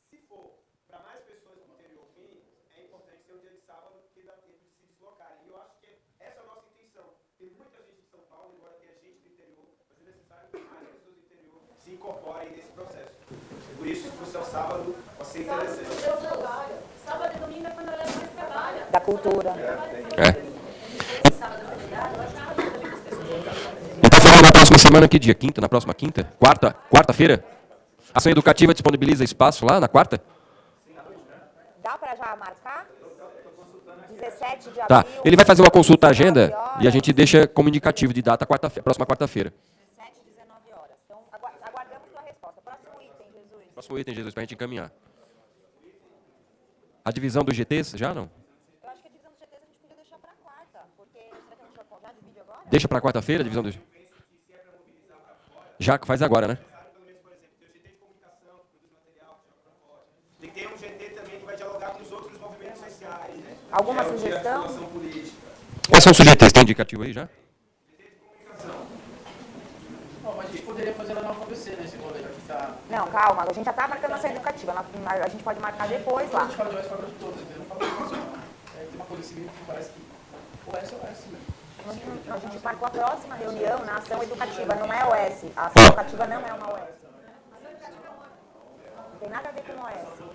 Se for para mais pessoas do interior vir, é importante ter um dia de sábado que dá tempo de se deslocarem. E eu acho que essa é a nossa intenção. Tem muita gente de São Paulo, embora tenha gente do interior, mas é necessário que mais pessoas do interior se incorporem nesse processo. Por isso, se fosse ao sábado, pode ser interessante. Sábado e domingo é quando a galera mais trabalha. Da cultura. Então, falando na próxima semana, que dia? Quinta? Na próxima quinta? Quarta-feira? Ação Educativa disponibiliza espaço lá na quarta? Dá para já marcar? 17 de abril. Tá. Ele vai fazer uma consulta à agenda e a gente deixa como indicativo de data próxima quarta-feira. 17 e 19 horas. Então, aguardamos sua resposta. Próximo item, Jesus. Próximo item, Jesus, para a gente encaminhar. A divisão dos GTs, já não? Eu acho que a divisão dos GTs a gente podia deixar para quarta, porque será que a gente já divide agora? Deixa para quarta-feira a divisão dos... Já faz agora, né? Tem que ter um GT também que vai dialogar com os outros movimentos sociais, né? Alguma sugestão? Quais são os GTs? Tem indicativo aí já? Bom, mas a gente poderia fazer lá na UFABC, né? Esse rolê aqui tá... Não, calma, a gente já está marcando ação educativa. A gente pode marcar depois lá. A gente fala de forma de todos, entendeu? Não fala de educação. Tem uma coisa civil que parece que ou essa ou essa, né? A gente marcou a próxima reunião na ação educativa, não é OS. A ação educativa não é uma OS. Não tem nada a ver com OS.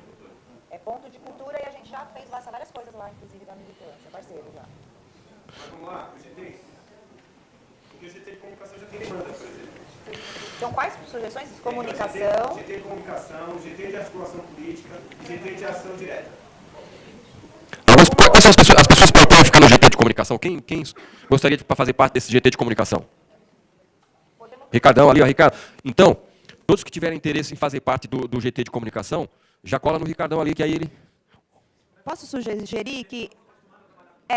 É ponto de cultura e a gente já fez várias coisas lá, inclusive da militância, parceiro já. Mas vamos lá, o GT. Porque o GT de comunicação já tem demanda, por exemplo. Então, quais sugestões? Comunicação. GT de comunicação, GT de articulação política e GT de ação direta. Quais são as pessoas que podem ficar no GT de comunicação? Quem gostaria de fazer parte desse GT de comunicação? Ricardão ali, ó, Ricardo. Então, todos que tiverem interesse em fazer parte do GT de comunicação, já cola no Ricardão ali, que aí ele... Posso sugerir que...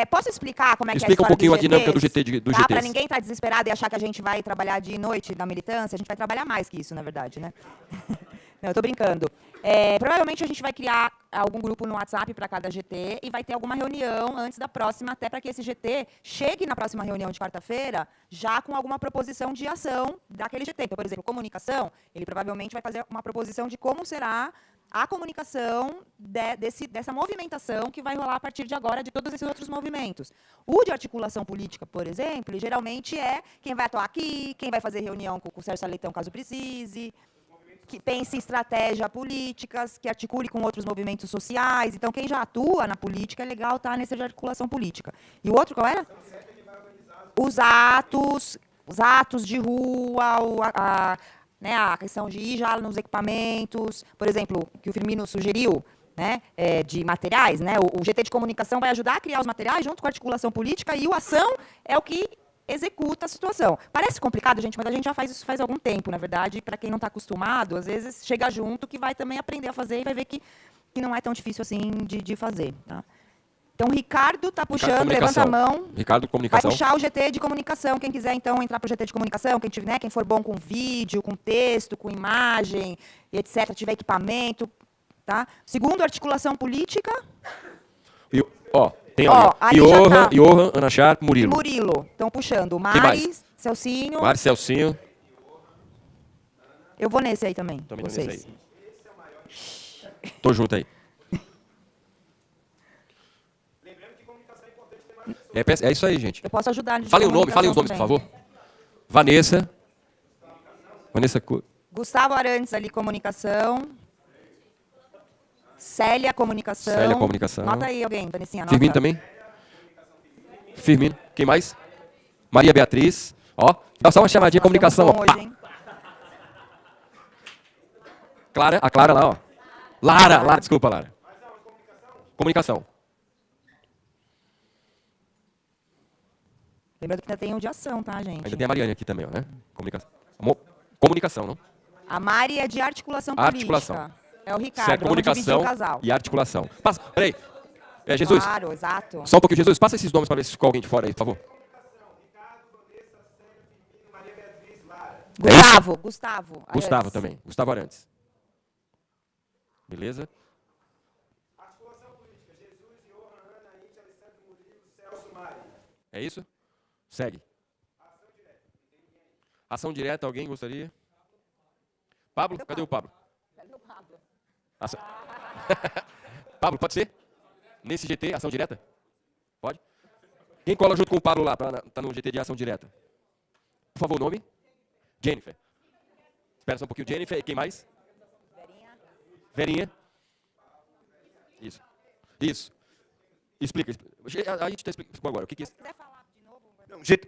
posso explicar como é que é a Explica um história pouquinho a dos dinâmica do GTs? GT. Do Tá? Para GTs. ninguém estar desesperado e achar que a gente vai trabalhar de noite na militância, a gente vai trabalhar mais que isso, na verdade, né? Não, eu tô brincando. Provavelmente a gente vai criar algum grupo no WhatsApp para cada GT e vai ter alguma reunião antes da próxima, até para que esse GT chegue na próxima reunião de quarta-feira já com alguma proposição de ação daquele GT. Então, por exemplo, comunicação, ele provavelmente vai fazer uma proposição de como será a comunicação dessa movimentação que vai rolar a partir de agora de todos esses outros movimentos. O de articulação política, por exemplo, geralmente é quem vai atuar aqui, quem vai fazer reunião com o Sérgio Saleitão, caso precise, que pense em estratégia políticas, que articule com outros movimentos sociais. Então, quem já atua na política, é legal estar nesse de articulação política. E o outro qual era? Os atos de rua, a questão de ir já nos equipamentos, por exemplo, que o Firmino sugeriu, né, de materiais, né, o GT de comunicação vai ajudar a criar os materiais junto com a articulação política e o ação é o que executa a situação. Parece complicado, gente, mas a gente já faz isso faz algum tempo, na verdade, para quem não está acostumado, às vezes chega junto que vai também aprender a fazer e vai ver que não é tão difícil assim de fazer. Tá? Então, o Ricardo está puxando, levanta a mão. Ricardo, comunicação. Vai puxar o GT de comunicação. Quem quiser, então, entrar para o GT de comunicação, quem for bom com vídeo, com texto, com imagem, etc., tiver equipamento. Tá? Segundo, articulação política. Tem Johan, Ana Sharp, Murilo. Murilo. Estão puxando. Mari, Celcinho. Mari, Celcinho. Eu vou nesse aí também. Também vocês. nesse aí. Tô junto aí. É isso aí, gente. Eu posso ajudar. Fale o nome, fale os nomes, por favor. Vanessa. Gustavo Arantes ali, comunicação. Célia, comunicação. Célia, comunicação. Nota aí alguém, Vanessinha, nota. Firmino também? Firmino. Quem mais? Maria Beatriz. Ó, dá só uma chamadinha, comunicação. Ó. Hoje, Clara, a Clara lá, ó. Lara, desculpa, Lara. Comunicação. Lembrando que ainda tem um de ação, tá, gente? Ainda tem a Mariane aqui também, ó, né? Comunicação, não? A Mari é de articulação política. Articulação. É o Ricardo, certo, comunicação o casal. e articulação. Peraí. Jesus. Claro, exato. Só um pouquinho, Jesus. Passa esses nomes para ver se ficou alguém de fora aí, por favor. Gustavo. Gustavo também. Gustavo Arantes. Beleza? Articulação política, É isso? Segue. Ação direta, alguém gostaria? Pablo? Cadê o Pablo? Ação... Pablo, pode ser? Nesse GT, ação direta? Pode? Quem cola junto com o Pablo lá, para tá no GT de ação direta? Por favor, o nome? Jennifer. Espera só um pouquinho. Jennifer, e quem mais? Verinha. Isso. Isso. Explica. A gente explicou agora. O que é isso?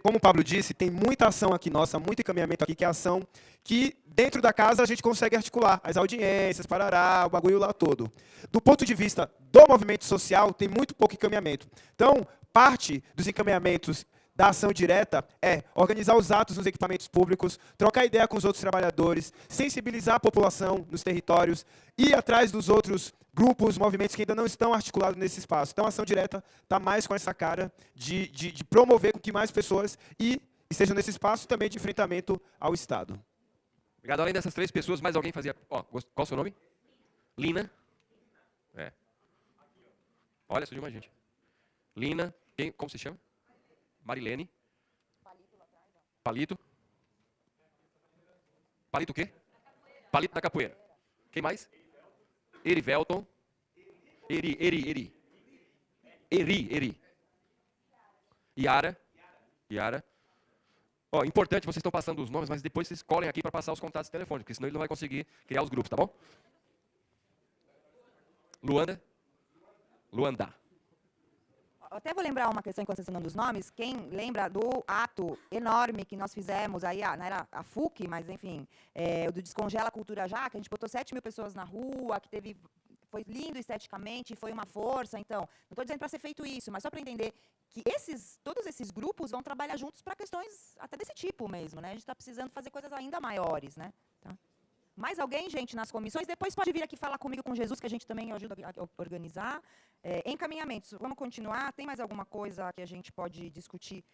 Como o Pablo disse, tem muita ação aqui nossa, muito encaminhamento aqui, que é ação que dentro da casa a gente consegue articular. As audiências, parará, o bagulho lá todo. Do ponto de vista do movimento social, tem muito pouco encaminhamento. Então, parte dos encaminhamentos da ação direta é organizar os atos nos equipamentos públicos, trocar ideia com os outros trabalhadores, sensibilizar a população nos territórios, ir atrás dos outros grupos, movimentos que ainda não estão articulados nesse espaço. Então, a ação direta está mais com essa cara de promover com que mais pessoas estejam nesse espaço, também de enfrentamento ao Estado. Obrigado. Além dessas 3 pessoas, mais alguém fazia... Qual é o seu nome? Lina. É. Olha, surgiu mais gente. Lina. Como se chama? Marilene. Palito. Palito o quê? Palito da capoeira. Quem mais? Erivelton. Eri. Yara. Ó, importante, vocês estão passando os nomes, mas depois vocês colhem aqui para passar os contatos telefônicos, porque senão ele não vai conseguir criar os grupos, tá bom? Luanda. Até vou lembrar uma questão enquanto vocês estão dando os nomes. Quem lembra do ato enorme que nós fizemos aí, não era a FUC, mas enfim, o do Descongela a Cultura Já, que a gente botou 7.000 pessoas na rua, que foi lindo esteticamente, foi uma força. Então, não estou dizendo para ser feito isso, mas só para entender que todos esses grupos vão trabalhar juntos para questões até desse tipo mesmo, né? A gente está precisando fazer coisas ainda maiores, né? Tá? Mais alguém, gente, nas comissões? Depois pode vir aqui falar comigo com Jesus, que a gente também ajuda a organizar. Encaminhamentos, vamos continuar? Tem mais alguma coisa que a gente pode discutir,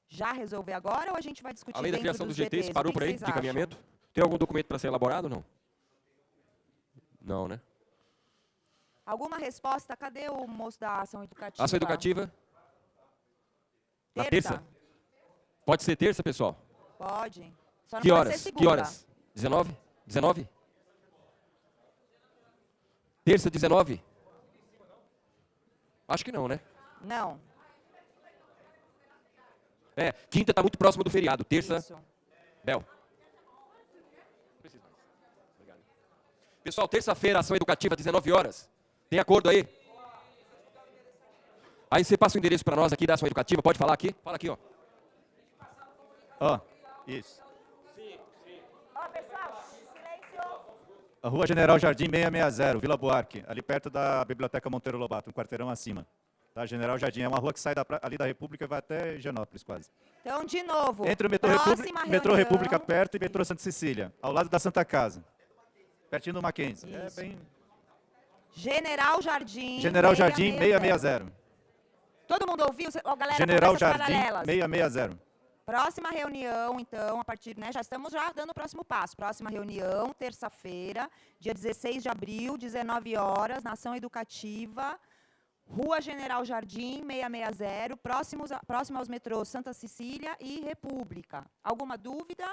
já resolver agora, ou a gente vai discutir além da criação dos GTs, parou por aí, de acham? encaminhamento? Tem algum documento para ser elaborado ou não? Não, né? Alguma resposta? Cadê o moço da ação educativa? Ação educativa? Na terça? Pode ser terça, pessoal? Pode. Só não Que pode horas? ser segunda. Que horas? 19? 19? Terça, 19? Acho que não, né? Não. Quinta está muito próximo do feriado. Terça, Isso. Bel. Pessoal, terça-feira, ação educativa, 19 horas. Tem acordo aí? Aí você passa o endereço para nós aqui da ação educativa. Pode falar aqui? Fala aqui, ó. Isso. Ó, pessoal, silêncio. A Rua General Jardim 660, Vila Buarque, ali perto da Biblioteca Monteiro Lobato, um quarteirão acima. Tá? General Jardim é uma rua que sai ali da República e vai até Higienópolis, quase. Então, de novo, Entre o metrô República perto e metrô Santa Cecília, ao lado da Santa Casa. Pertinho do Mackenzie. É bem... General Jardim. General Jardim 660. Todo mundo ouviu? Ó, galera, General conversas Jardim paralelas. 660. Próxima reunião, então, a partir, né, já estamos dando o próximo passo. Próxima reunião, terça-feira, dia 16 de abril, 19 horas, na ação educativa, Rua General Jardim, 660, próximo aos metrôs Santa Cecília e República. Alguma dúvida?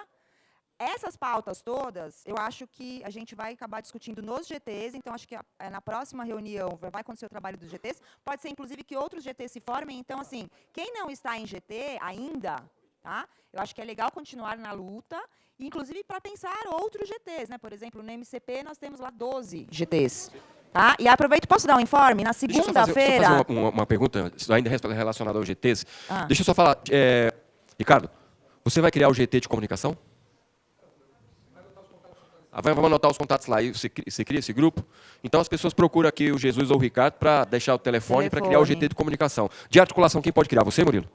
Essas pautas todas, eu acho que a gente vai acabar discutindo nos GTs, então acho que na próxima reunião vai acontecer o trabalho dos GTs, pode ser inclusive que outros GTs se formem, então assim, quem não está em GT ainda, tá? Eu acho que é legal continuar na luta, inclusive para pensar outros GTs, né? Por exemplo, no MCP nós temos lá 12 GTs. Tá? E aproveito, posso dar um informe? Na segunda-feira... Deixa eu fazer uma pergunta, ainda relacionada aos GTs. Deixa eu só falar, Ricardo, você vai criar o GT de comunicação? Vamos anotar os contatos lá. Você cria esse grupo? Então as pessoas procuram aqui o Jesus ou o Ricardo para deixar o telefone para criar o GT de comunicação. De articulação, quem pode criar? Você, Murilo?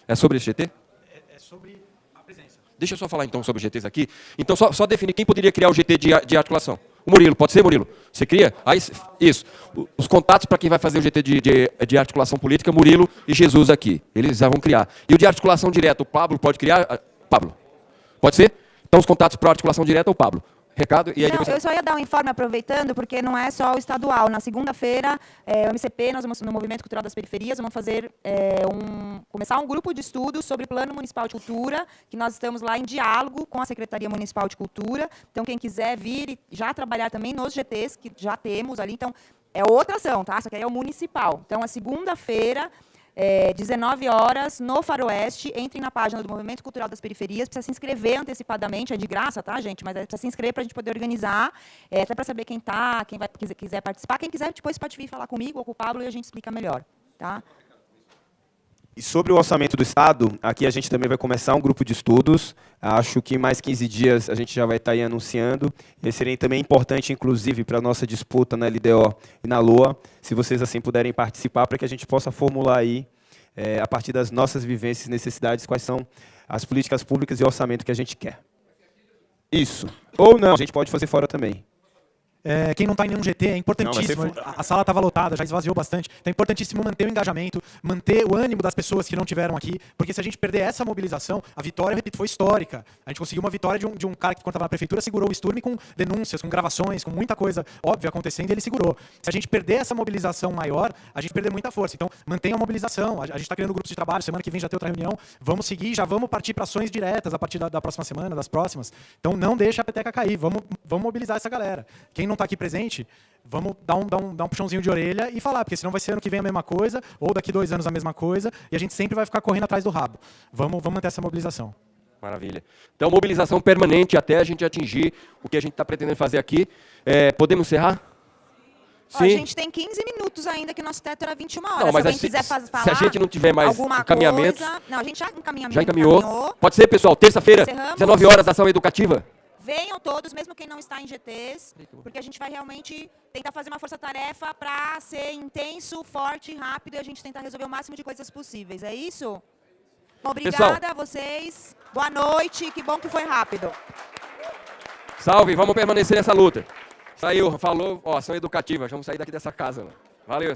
É sobre esse GT? É sobre a presença. Deixa eu só falar então sobre os GTs aqui. Então só definir quem poderia criar o GT de articulação. O Murilo, pode ser, Murilo? Você cria? Aí, isso. Os contatos para quem vai fazer o GT de articulação política, Murilo e Jesus aqui. Eles já vão criar. E o de articulação direta, o Pablo pode criar? Pablo, pode ser? Então os contatos para articulação direta, o Pablo. recado e aí Não, depois... eu só ia dar um informe aproveitando, porque não é só o estadual. Na segunda-feira, o MCP, nós vamos, no Movimento Cultural das Periferias, vamos fazer começar um grupo de estudos sobre o Plano Municipal de Cultura, que nós estamos lá em diálogo com a Secretaria Municipal de Cultura. Então, quem quiser vir e já trabalhar também nos GTs, que já temos ali. Então, é outra ação, tá? Só que aí é o municipal. Então, a segunda-feira, 19 horas, no Faroeste, entrem na página do Movimento Cultural das Periferias, precisa se inscrever antecipadamente, é de graça, tá, gente? Mas precisa se inscrever para a gente poder organizar, até para saber quem tá, quem quiser participar. Quem quiser, depois pode vir falar comigo ou com o Pablo e a gente explica melhor, tá? E sobre o orçamento do Estado, aqui a gente também vai começar um grupo de estudos. Acho que mais 15 dias a gente já vai estar aí anunciando. Esse seria também importante, inclusive, para a nossa disputa na LDO e na LOA, se vocês assim puderem participar, para que a gente possa formular aí, a partir das nossas vivências e necessidades, quais são as políticas públicas e orçamento que a gente quer. Isso. Ou não, a gente pode fazer fora também. Quem não está em nenhum GT é importantíssimo. Não, a sala estava lotada, já esvaziou bastante. Então é importantíssimo manter o engajamento, manter o ânimo das pessoas que não tiveram aqui, porque se a gente perder essa mobilização, a vitória, eu repito, foi histórica. A gente conseguiu uma vitória de um cara que, quando estava na prefeitura, segurou o Sturm com denúncias, com gravações, com muita coisa óbvia acontecendo, e ele segurou. Se a gente perder essa mobilização maior, a gente perde muita força. Então, mantenha a mobilização. A gente está criando grupos de trabalho, semana que vem já tem outra reunião. Vamos seguir, já vamos partir para ações diretas a partir da próxima semana, das próximas. Então, não deixa a peteca cair. Vamos mobilizar essa galera. Quem não está aqui presente, vamos dar um puxãozinho de orelha e falar, porque senão vai ser ano que vem a mesma coisa, ou daqui 2 anos a mesma coisa, e a gente sempre vai ficar correndo atrás do rabo. Vamos manter essa mobilização. Maravilha. Então, mobilização permanente até a gente atingir o que a gente está pretendendo fazer aqui. Podemos encerrar? Ó, a gente tem 15 minutos ainda, que nosso teto era 21 horas. Não, mas se alguém quiser falar, se a gente não tiver mais encaminhamentos... Não, a gente já encaminhou. Já encaminhou. Pode ser, pessoal, terça-feira, 19 horas, ação educativa. Venham todos, mesmo quem não está em GTs, porque a gente vai realmente tentar fazer uma força-tarefa para ser intenso, forte, rápido, e a gente tentar resolver o máximo de coisas possíveis. É isso? Obrigada a vocês. Boa noite. Que bom que foi rápido. Salve, vamos permanecer nessa luta. Saiu, falou, ação educativa. Vamos sair daqui dessa casa. Valeu,